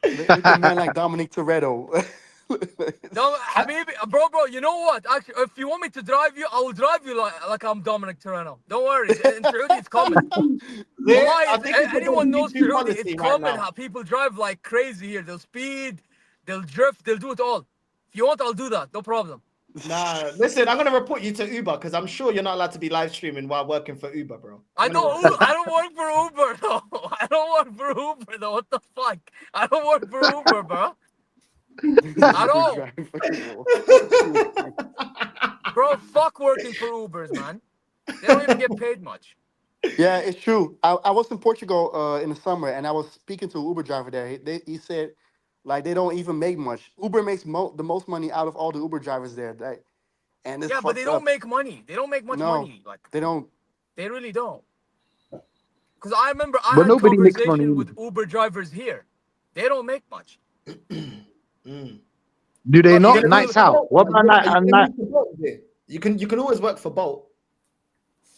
[SPEAKER 8] Look at a man like Dominic Toretto.
[SPEAKER 11] No, Habibi, bro, you know what? Actually, if you want me to drive you, I will drive you like I'm Dominic Toretto. Don't worry. In Saudi, it's common.
[SPEAKER 1] I think
[SPEAKER 11] Anyone knows
[SPEAKER 1] YouTube
[SPEAKER 11] Saudi,
[SPEAKER 1] policy
[SPEAKER 11] it's
[SPEAKER 1] right
[SPEAKER 11] common
[SPEAKER 1] now.
[SPEAKER 11] how people drive like crazy here. They'll speed, they'll drift, they'll do it all. If you want, I'll do that. No problem.
[SPEAKER 1] Nah, listen, I'm gonna report you to Uber because I'm sure you're not allowed to be live streaming while working for Uber, bro.
[SPEAKER 11] I don't work for Uber though. I don't work for Uber though. What the fuck? I don't work for Uber, bro. At all. Bro, fuck working for Ubers, man. They don't even get paid much.
[SPEAKER 8] Yeah, it's true. I was in Portugal in the summer, and I was speaking to an Uber driver there. He said, like, they don't even make much. Uber makes the most money out of all the Uber drivers there. And it's
[SPEAKER 11] but they don't
[SPEAKER 8] up.
[SPEAKER 11] make money. They don't make much money. Like
[SPEAKER 8] they don't.
[SPEAKER 11] They really don't. Because I remember I
[SPEAKER 9] But
[SPEAKER 11] had
[SPEAKER 9] nobody makes money.
[SPEAKER 11] conversation with Uber drivers here. They don't make much.
[SPEAKER 9] Do they not? Nights out. What about night?
[SPEAKER 1] You can always work for Bolt.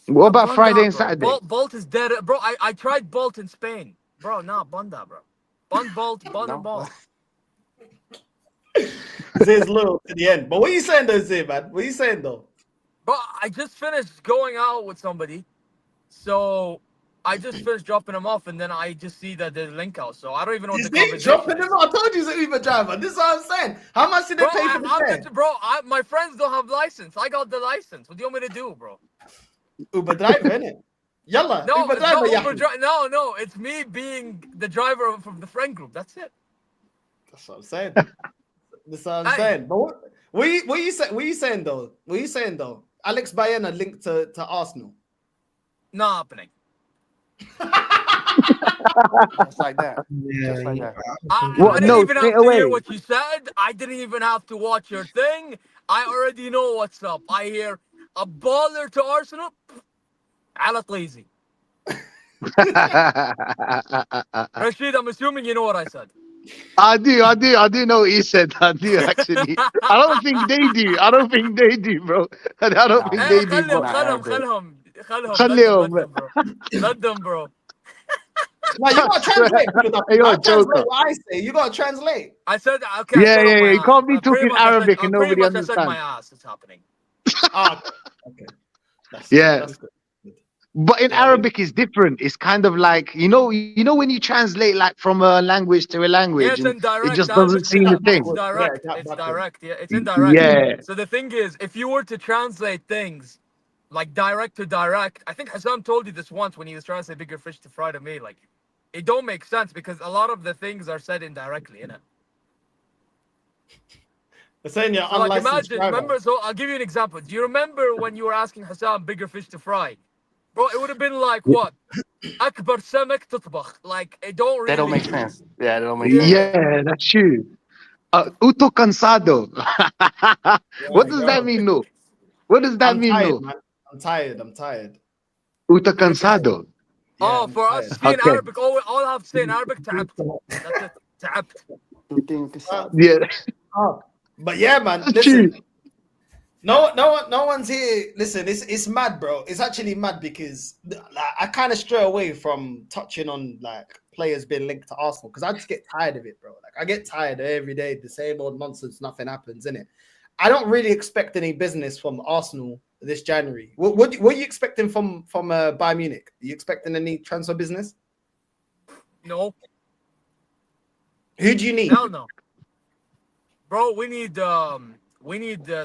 [SPEAKER 9] What about
[SPEAKER 11] Bunda,
[SPEAKER 9] Friday and
[SPEAKER 11] bro.
[SPEAKER 9] Saturday?
[SPEAKER 11] Bolt is dead. Bro, I tried Bolt in Spain. Bro, nah, Bunda, bro. Bolt, Bolt.
[SPEAKER 1] Zay's loyal to the end. But what are you saying though, Zay, man? What are you saying though?
[SPEAKER 11] Bro, I just finished going out with somebody. So I just finished dropping them off, and then I just see that there's a link out. So I don't even know what the conversation
[SPEAKER 1] dropping
[SPEAKER 11] is.
[SPEAKER 1] them off? I told you he's an Uber driver. This is what I'm saying. How much did they pay for the fare?
[SPEAKER 11] My friends don't have license. I got the license. What do you want me to do, bro?
[SPEAKER 1] Uber driver, innit? Yalla,
[SPEAKER 11] No,
[SPEAKER 1] Uber
[SPEAKER 11] it's
[SPEAKER 1] driver,
[SPEAKER 11] not Uber no. It's me being the driver from the friend group. That's it.
[SPEAKER 1] That's what I'm saying. That's what I'm saying. But what are you saying though? What are you saying though? Alex Baena linked to Arsenal.
[SPEAKER 11] Not happening.
[SPEAKER 8] Just like that. Just like that.
[SPEAKER 11] I didn't even have to hear what you said. I didn't even have to watch your thing. I already know what's up. I hear a baller to Arsenal. Alat lazy. Rashid, I'm assuming you know what I said.
[SPEAKER 9] I do know what he said. I do actually. I don't think they do. I don't think they do, bro. I don't think they do, bro.
[SPEAKER 11] خلهم
[SPEAKER 9] خليهم.
[SPEAKER 11] let them, bro. Let them, bro.
[SPEAKER 1] No, you gotta translate.
[SPEAKER 9] You're a
[SPEAKER 1] I translate
[SPEAKER 9] joker.
[SPEAKER 1] what I say. You gotta translate.
[SPEAKER 11] I said, okay.
[SPEAKER 9] Yeah,
[SPEAKER 11] I said
[SPEAKER 9] yeah, yeah. You can't be talking Arabic and
[SPEAKER 11] pretty
[SPEAKER 9] nobody
[SPEAKER 11] much I said my
[SPEAKER 9] understands.
[SPEAKER 11] ass. It's happening.
[SPEAKER 1] Ah, okay. That's
[SPEAKER 9] Yeah.
[SPEAKER 1] That's good.
[SPEAKER 9] But in
[SPEAKER 1] Yeah,
[SPEAKER 9] Arabic, it's different. It's kind of like you know when you translate like from a language to a
[SPEAKER 11] Yeah,
[SPEAKER 9] language,
[SPEAKER 11] it's
[SPEAKER 9] and
[SPEAKER 11] indirect.
[SPEAKER 9] it just doesn't
[SPEAKER 11] It's
[SPEAKER 9] seem the same.
[SPEAKER 11] direct.
[SPEAKER 1] Yeah,
[SPEAKER 11] It's
[SPEAKER 1] backwards.
[SPEAKER 11] direct. Yeah, it's indirect.
[SPEAKER 9] Yeah.
[SPEAKER 11] So the thing is, if you were to translate things like direct to direct, I think Hassan told you this once when he was trying to say bigger fish to fry to me. Like, it don't make sense because a lot of the things are said indirectly, innit?
[SPEAKER 1] They're saying you're
[SPEAKER 11] So like
[SPEAKER 1] unlicensed
[SPEAKER 11] imagine,
[SPEAKER 1] driver.
[SPEAKER 11] remember, so I'll give you an example. Do you remember when you were asking Hassan bigger fish to fry? Bro, it would have been like what? Akbar samak tutbakh. Like it don't really
[SPEAKER 8] That don't make sense. Yeah, that don't make
[SPEAKER 11] Yeah.
[SPEAKER 8] sense.
[SPEAKER 9] Yeah, that's true. Uto cansado. What does
[SPEAKER 1] Right,
[SPEAKER 9] that
[SPEAKER 1] go.
[SPEAKER 9] mean, no? What does that
[SPEAKER 1] I'm
[SPEAKER 9] mean,
[SPEAKER 1] tired,
[SPEAKER 9] no?
[SPEAKER 1] man. I'm tired. I'm tired.
[SPEAKER 9] Uto
[SPEAKER 11] You're tired.
[SPEAKER 9] cansado.
[SPEAKER 1] Yeah,
[SPEAKER 11] Oh,
[SPEAKER 1] I'm
[SPEAKER 11] for us
[SPEAKER 1] tired.
[SPEAKER 11] to see in
[SPEAKER 9] Okay.
[SPEAKER 11] Arabic, all I have to say in Arabic, تعبت. That's it. تعبت.
[SPEAKER 8] You think it's sad?
[SPEAKER 9] Yeah,
[SPEAKER 1] Oh, but yeah, man.
[SPEAKER 9] that's
[SPEAKER 1] Listen,
[SPEAKER 9] true.
[SPEAKER 1] no one's here. Listen, it's mad, bro. It's actually mad because like, I kind of stray away from touching on like players being linked to Arsenal because I just get tired of it, bro. Like I get tired every day, the same old nonsense. Nothing happens, innit? I don't really expect any business from Arsenal this January. What are you expecting from Bayern Munich? Are you expecting any transfer business?
[SPEAKER 11] No.
[SPEAKER 1] Who do you need?
[SPEAKER 11] Hell no. Bro, we need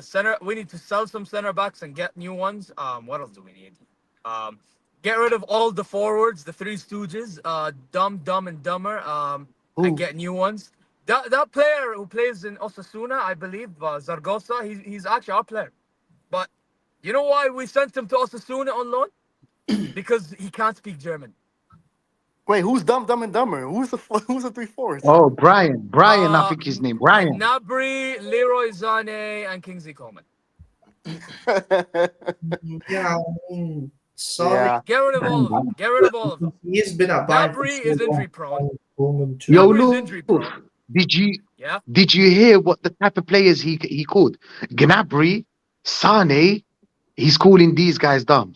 [SPEAKER 11] center. We need to sell some center backs and get new ones. What else do we need? Get rid of all the forwards, the Three Stooges, Dumb and Dumber. And get new ones. That player who plays in Osasuna, I believe, Zaragoza, he's actually our player. But you know why we sent him to Osasuna on loan? Because he can't speak German.
[SPEAKER 8] Wait, who's Dumb and Dumber? Who's the 3-4?
[SPEAKER 9] Oh, Brian, I think his name, Brian.
[SPEAKER 11] Gnabry, Leroy Sané, and Kingsley Coman.
[SPEAKER 4] Yeah, I mean, sorry.
[SPEAKER 8] Yeah.
[SPEAKER 11] Get rid of all of them. Get rid of all of them.
[SPEAKER 4] He has been at Bayern. for
[SPEAKER 11] Gnabry
[SPEAKER 4] so
[SPEAKER 11] is
[SPEAKER 4] long.
[SPEAKER 11] injury prone.
[SPEAKER 9] Yo,
[SPEAKER 11] Gnabry is
[SPEAKER 9] look,
[SPEAKER 11] injury prone. Yeah.
[SPEAKER 9] did you hear what the type of players he called? Gnabry, Sane, he's calling these guys dumb.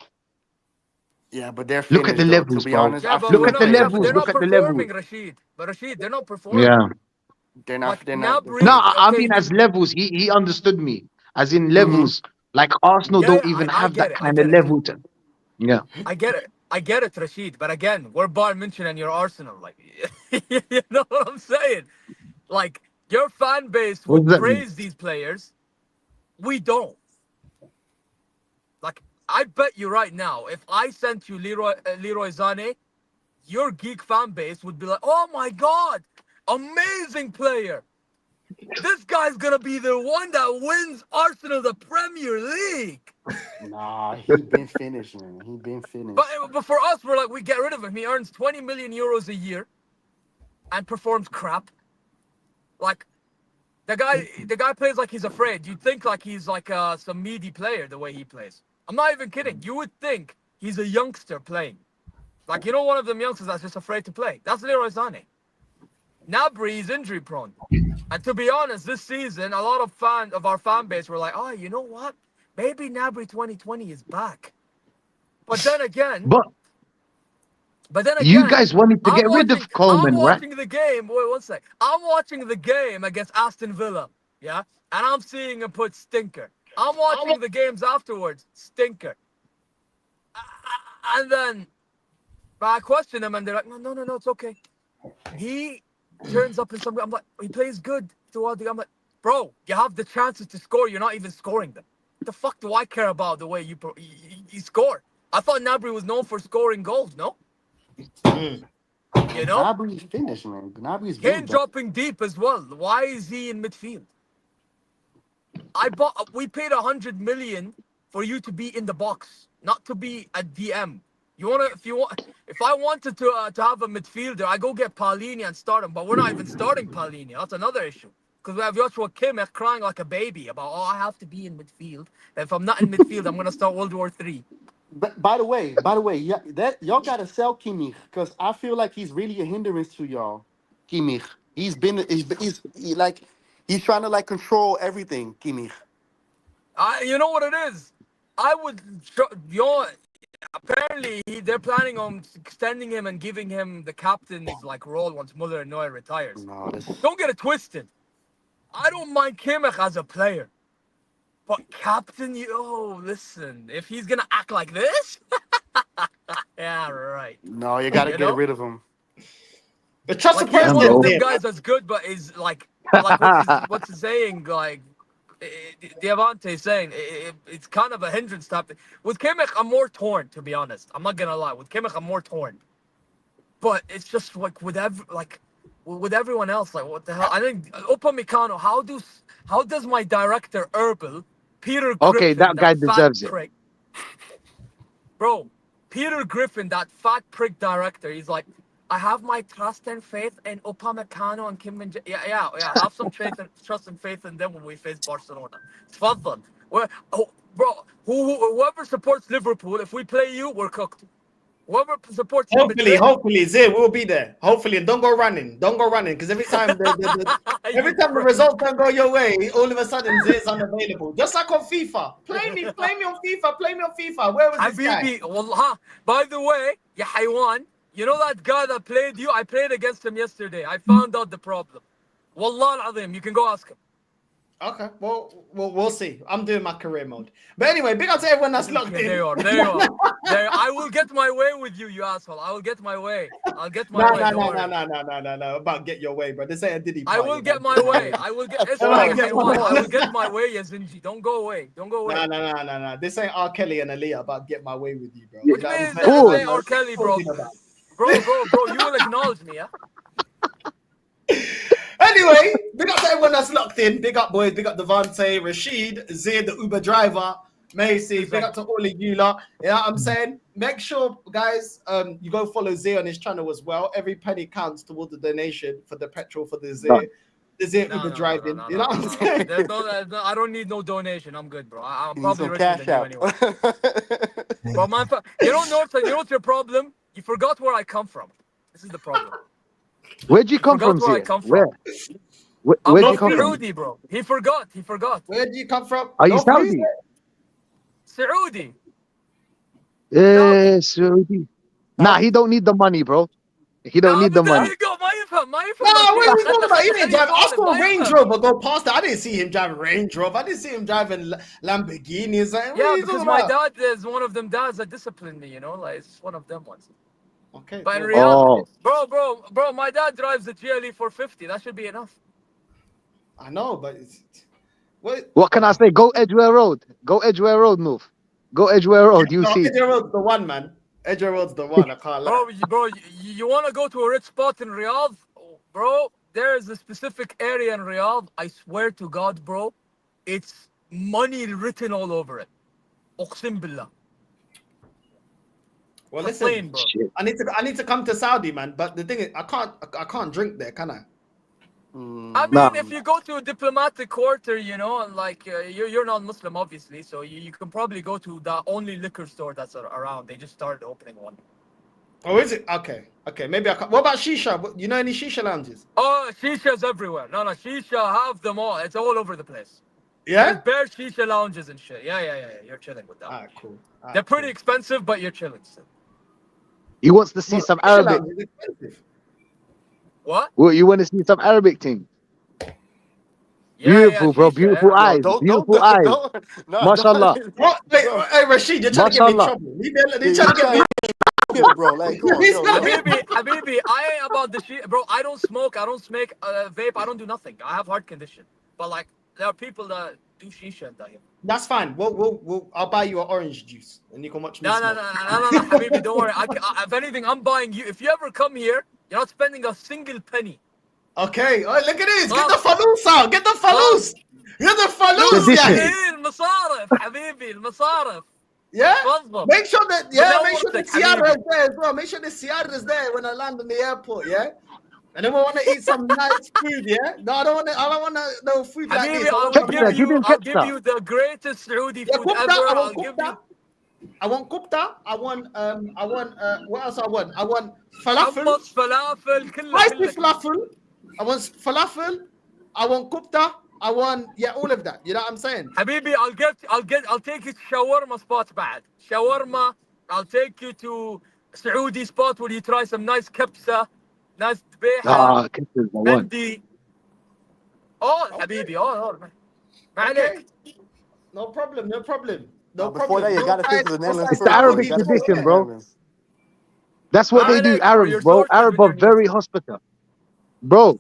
[SPEAKER 8] Yeah, but they're
[SPEAKER 9] Look at
[SPEAKER 8] finished,
[SPEAKER 9] the
[SPEAKER 8] though,
[SPEAKER 9] levels,
[SPEAKER 8] to be
[SPEAKER 9] bro.
[SPEAKER 8] honest.
[SPEAKER 11] Yeah,
[SPEAKER 8] I've
[SPEAKER 11] but
[SPEAKER 8] seen
[SPEAKER 9] Look
[SPEAKER 11] we're
[SPEAKER 9] at
[SPEAKER 11] not,
[SPEAKER 9] the
[SPEAKER 8] players.
[SPEAKER 11] yeah, but
[SPEAKER 9] levels,
[SPEAKER 11] they're
[SPEAKER 9] look
[SPEAKER 11] not
[SPEAKER 9] at the
[SPEAKER 11] performing,
[SPEAKER 9] levels.
[SPEAKER 11] Rashid. But Rashid, they're not performing.
[SPEAKER 9] Yeah.
[SPEAKER 8] They're
[SPEAKER 11] Like
[SPEAKER 8] not.
[SPEAKER 11] Gnabry.
[SPEAKER 9] No, I
[SPEAKER 11] okay,
[SPEAKER 9] mean as levels, he understood me. As in
[SPEAKER 8] Mhm.
[SPEAKER 9] levels, like Arsenal
[SPEAKER 11] Yeah,
[SPEAKER 9] don't
[SPEAKER 11] yeah,
[SPEAKER 9] even
[SPEAKER 11] I
[SPEAKER 9] have
[SPEAKER 11] get
[SPEAKER 9] that
[SPEAKER 11] it.
[SPEAKER 9] kind of level to. Yeah.
[SPEAKER 11] I get it, Rashid. But again, we're Bayern München and you're Arsenal. Like, you know what I'm saying? Like, your fan base
[SPEAKER 9] What
[SPEAKER 11] would
[SPEAKER 9] does that mean?
[SPEAKER 11] praise these players. We don't. Like, I bet you right now, if I sent you Leroy Sané, your geek fan base would be like, "Oh my God, amazing player! This guy's gonna be the one that wins Arsenal the Premier League."
[SPEAKER 8] Nah, he been finished, man. He been finished.
[SPEAKER 11] But for us, we're like, we get rid of him. He earns 20 million euros a year and performs crap. Like, the guy plays like he's afraid. You'd think like he's like some meaty player the way he plays. I'm not even kidding. You would think he's a youngster playing. Like, you know, one of them youngsters that's just afraid to play. That's Leroy Sané. Gnabry is injury prone. And to be honest, this season, a lot of our fan base were like, oh, you know what? Maybe Gnabry 2020 is back. But then again,
[SPEAKER 9] you guys wanted to get rid of Coleman,
[SPEAKER 11] I'm
[SPEAKER 9] right?
[SPEAKER 11] watching the game. Wait, one sec. I'm watching the game against Aston Villa. Yeah. And I'm seeing him put stinker. I'm watching the games afterwards. Stinker. And then I question him and they're like, no, it's okay. He turns up in some. I'm like, he plays good throughout the. I'm like, bro, you have the chances to score. You're not even scoring them. What the fuck do I care about the way you score? I thought Gnabry was known for scoring goals. No. You know,
[SPEAKER 8] Gnabry's finished, man. Gnabry's
[SPEAKER 11] Kane
[SPEAKER 8] good.
[SPEAKER 11] dropping deep as well. Why is he in midfield? We paid 100 million for you to be in the box, not to be a DM. If I wanted to have a midfielder, I go get Palini and start him. But we're not even starting Palini. That's another issue. Because we have Joshua Kimmich crying like a baby about, I have to be in midfield. If I'm not in midfield, I'm gonna start World War III.
[SPEAKER 8] But by the way, yeah, that y'all gotta sell Kimmich because I feel like he's really a hindrance to y'all. Kimmich, he's trying to like control everything. Kimmich.
[SPEAKER 11] You know what it is? I would, apparently they're planning on extending him and giving him the captain's like role once Muller and Neuer retires.
[SPEAKER 8] No, this.
[SPEAKER 11] Don't get it twisted. I don't mind Kimmich as a player, but captain, listen, if he's gonna act like this, yeah, right.
[SPEAKER 8] No, you gotta get rid of him.
[SPEAKER 1] But trust
[SPEAKER 11] Like
[SPEAKER 1] the
[SPEAKER 11] he's
[SPEAKER 1] person
[SPEAKER 11] one of
[SPEAKER 1] there.
[SPEAKER 11] them guys that's good, but is like what's he saying? Like Diavante saying, it's kind of a hindrance type thing. With Kimmich, I'm more torn, to be honest. I'm not gonna lie. With Kimmich, I'm more torn. But it's just like with everyone else, like what the hell? I think Upamecano. How does my director Herbal, Peter Griffin,
[SPEAKER 9] Okay, that guy deserves it.
[SPEAKER 11] prick, bro, Peter Griffin, that fat prick director, he's like, I have my trust and faith in Upamecano and Kim Min-jae. Yeah. Have some trust and faith in them when we face Barcelona. Tfaddal. Whoever supports Liverpool, if we play you, we're cooked. Whoever supports
[SPEAKER 1] Hopefully, Zay will be there. Hopefully, and don't go running, because every time the results don't go your way, all of a sudden Zay's unavailable. Just like on FIFA, play me on FIFA. Where was this guy?
[SPEAKER 11] By the way, ya haywan, you know that guy that played you? I played against him yesterday. I found out the problem. Wallah al-azim, you can go ask him.
[SPEAKER 1] Okay, well, we'll see. I'm doing my career mode. But anyway, big up to everyone that's locked in.
[SPEAKER 11] There you are. There, I will get my way with you, you asshole. I will get my way. I'll get my way.
[SPEAKER 1] No. About get your way, bro. This ain't a Diddy party,
[SPEAKER 11] I will get my way. I will get my way, Yazinji. Don't go away.
[SPEAKER 1] No. This ain't R. Kelly and Aaliyah about get my way with you, bro.
[SPEAKER 11] Which means this ain't R. Kelly, bro. Bro, you will acknowledge me, yeah?
[SPEAKER 1] Anyway, big up to everyone that's locked in. Big up, boys. Big up Devante, Rashid, Zid, the Uber driver, Macy. Big up to all of you lot. You know what I'm saying? Make sure, guys, you go follow Zay on his channel as well. Every penny counts towards the donation for the petrol for the Zay. The Zay Uber driving. You know what I'm saying?
[SPEAKER 11] I don't need no donation. I'm good, bro. I'm probably richer than you anyway. Bro, man, you know what's your problem? You forgot where I come from. This is the problem.
[SPEAKER 9] Where'd you come from,
[SPEAKER 11] Where'd you come from?
[SPEAKER 9] Saudi,
[SPEAKER 11] bro. He forgot.
[SPEAKER 1] Where'd you come from?
[SPEAKER 9] Are you Saudi?
[SPEAKER 11] Saudi.
[SPEAKER 9] Saudi. Nah, he don't need the money, bro. He don't need the money.
[SPEAKER 11] There you go. My
[SPEAKER 1] No, what are you talking about? He didn't drive. I saw Range Rover go past that. I didn't see him driving Range Rover. I didn't see him driving Lamborghinis.
[SPEAKER 11] Yeah, because my dad is one of them dads that disciplined me, you know? Like, it's one of them ones.
[SPEAKER 1] Okay.
[SPEAKER 11] But in reality, bro, my dad drives the GLE 450. That should be enough.
[SPEAKER 1] I know, but
[SPEAKER 9] what can I say? Go Edgware Road. Go Edgware Road, move. Go Edgware Road. You see.
[SPEAKER 1] Edgware Road's the one, man. Edgware Road's the one. I can't lie.
[SPEAKER 11] Bro, you want to go to a rich spot in Riyadh? Bro, there is a specific area in Riyadh. I swear to God, bro, it's money written all over it. Uqsim billah.
[SPEAKER 1] Well, listen, bro. I need to come to Saudi, man. But the thing is, I can't drink there, can I?
[SPEAKER 11] I mean, if you go to a diplomatic quarter, you know, and like you're not Muslim, obviously, so you can probably go to the only liquor store that's around. They just started opening one.
[SPEAKER 1] Oh, is it? Okay. Maybe I can. What about shisha? You know any shisha lounges?
[SPEAKER 11] Oh, shisha's everywhere. No, shisha, have them all. It's all over the place.
[SPEAKER 1] Yeah?
[SPEAKER 11] There's bare shisha lounges and shit. Yeah. You're chilling with that.
[SPEAKER 1] Ah, cool.
[SPEAKER 11] They're pretty expensive, but you're chilling still.
[SPEAKER 9] He wants to see some Arabic.
[SPEAKER 11] What?
[SPEAKER 9] Well, you want to see some Arabic team? Beautiful, bro. Beautiful eyes. Beautiful eyes. Mashallah.
[SPEAKER 1] Hey, Rashid, you're trying to get me in trouble. You're trying to get me in trouble,
[SPEAKER 8] bro. Like, come on,
[SPEAKER 11] Habibi, I ain't about the shit, bro. I don't smoke. I don't smoke vape. I don't do nothing. I have heart condition. But like, there are people that do shisha and that.
[SPEAKER 1] That's fine. I'll buy you an orange juice and you can watch me.
[SPEAKER 11] No, Habibi, don't worry. If anything, I'm buying you. If you ever come here, you're not spending a single penny.
[SPEAKER 1] Okay. Oh, look at this. Get the faloof out. Get the faloof. Get the faloof.
[SPEAKER 11] المصارف حبيبي المصارف.
[SPEAKER 1] Yeah. Make sure the Sierra is there as well. Make sure the Sierra is there when I land in the airport. Yeah. And then we want to eat some nice food. Yeah. No, I don't want no food like this.
[SPEAKER 11] I'll give you the greatest Saudi food ever.
[SPEAKER 1] I want kupta. I want what else I want? I want falafel.
[SPEAKER 11] حمص فلافل كله
[SPEAKER 1] Spicy
[SPEAKER 11] كله.
[SPEAKER 1] falafel. I want falafel. I want kupta. I want all of that. You know what I'm saying?
[SPEAKER 11] Habibi, I'll take you to shawarma spot بعد. Shawarma. I'll take you to Saudi spot where you try some nice kebsa, nice دبيحة,
[SPEAKER 9] Kisses the one.
[SPEAKER 11] مندي. Oh, Habibi, oh. ما عليك.
[SPEAKER 1] No problem. No problem.
[SPEAKER 8] No,
[SPEAKER 1] No
[SPEAKER 8] before that,
[SPEAKER 1] problem.
[SPEAKER 8] you gotta
[SPEAKER 1] No
[SPEAKER 8] stick to
[SPEAKER 1] side-
[SPEAKER 8] the
[SPEAKER 1] no
[SPEAKER 8] Netherlands
[SPEAKER 1] side-
[SPEAKER 9] It's the
[SPEAKER 8] first, bro.
[SPEAKER 9] Arabic
[SPEAKER 8] You gotta stick to
[SPEAKER 9] tradition,
[SPEAKER 8] the
[SPEAKER 9] bro.
[SPEAKER 8] Netherlands.
[SPEAKER 9] That's what they do.
[SPEAKER 11] Alex, bro,
[SPEAKER 9] Arabs,
[SPEAKER 11] you're
[SPEAKER 9] bro.
[SPEAKER 11] sorted
[SPEAKER 9] Arab
[SPEAKER 11] when
[SPEAKER 9] are
[SPEAKER 11] you're
[SPEAKER 9] very hospitable, bro.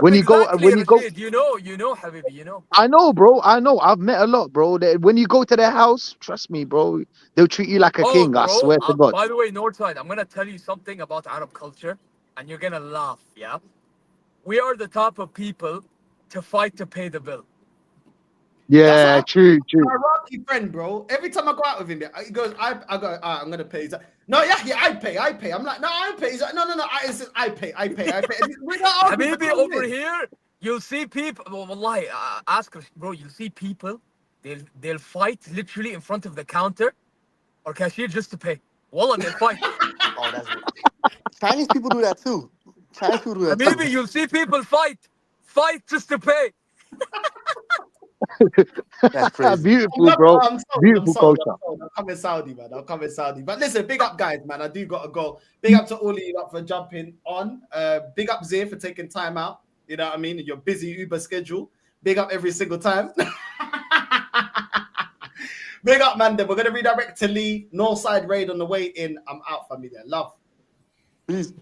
[SPEAKER 9] When you go,
[SPEAKER 11] exactly,
[SPEAKER 9] when you go,
[SPEAKER 11] Rashid. You know, Habibi, you know.
[SPEAKER 9] I know, bro. I know. I've met a lot, bro. When you go to their house, trust me, bro. They'll treat you like a
[SPEAKER 11] Oh,
[SPEAKER 9] king. I
[SPEAKER 11] bro.
[SPEAKER 9] swear to God.
[SPEAKER 11] By the way, Northside, I'm gonna tell you something about Arab culture, and you're gonna laugh. Yeah, we are the type of people to fight to pay the bill.
[SPEAKER 9] Yeah,
[SPEAKER 1] That's
[SPEAKER 9] true.
[SPEAKER 1] my Iraqi friend, bro. Every time I go out with him, he goes, I go, all right, I'm gonna pay. He's like, no, yeah, I pay. I'm like, no, I pay. He's like, no, I pay. We're not arguing for
[SPEAKER 11] Habibi,
[SPEAKER 1] 2
[SPEAKER 11] over
[SPEAKER 1] minutes.
[SPEAKER 11] here, you'll see people. Well, wallahi, ask us, bro. You'll see people. They'll fight literally in front of the counter or cashier just to pay. Wallah, they'll fight.
[SPEAKER 8] Oh, that's Chinese people do that too. Chinese people do that too.
[SPEAKER 11] Habibi, you'll see people fight just to pay.
[SPEAKER 8] That's crazy.
[SPEAKER 9] Beautiful, bro.
[SPEAKER 1] I'm sold,
[SPEAKER 9] Beautiful culture.
[SPEAKER 1] I'm coming Saudi, man. I'll come in Saudi. But listen, big up, guys, man. I do gotta go. Big up to all of you up for jumping on. Big up Zay for taking time out. You know what I mean? Your busy Uber schedule. Big up every single time. Big up, man. Then we're gonna redirect to Lee. Northside raid on the way in. I'm out, familia. Love.
[SPEAKER 8] Peace.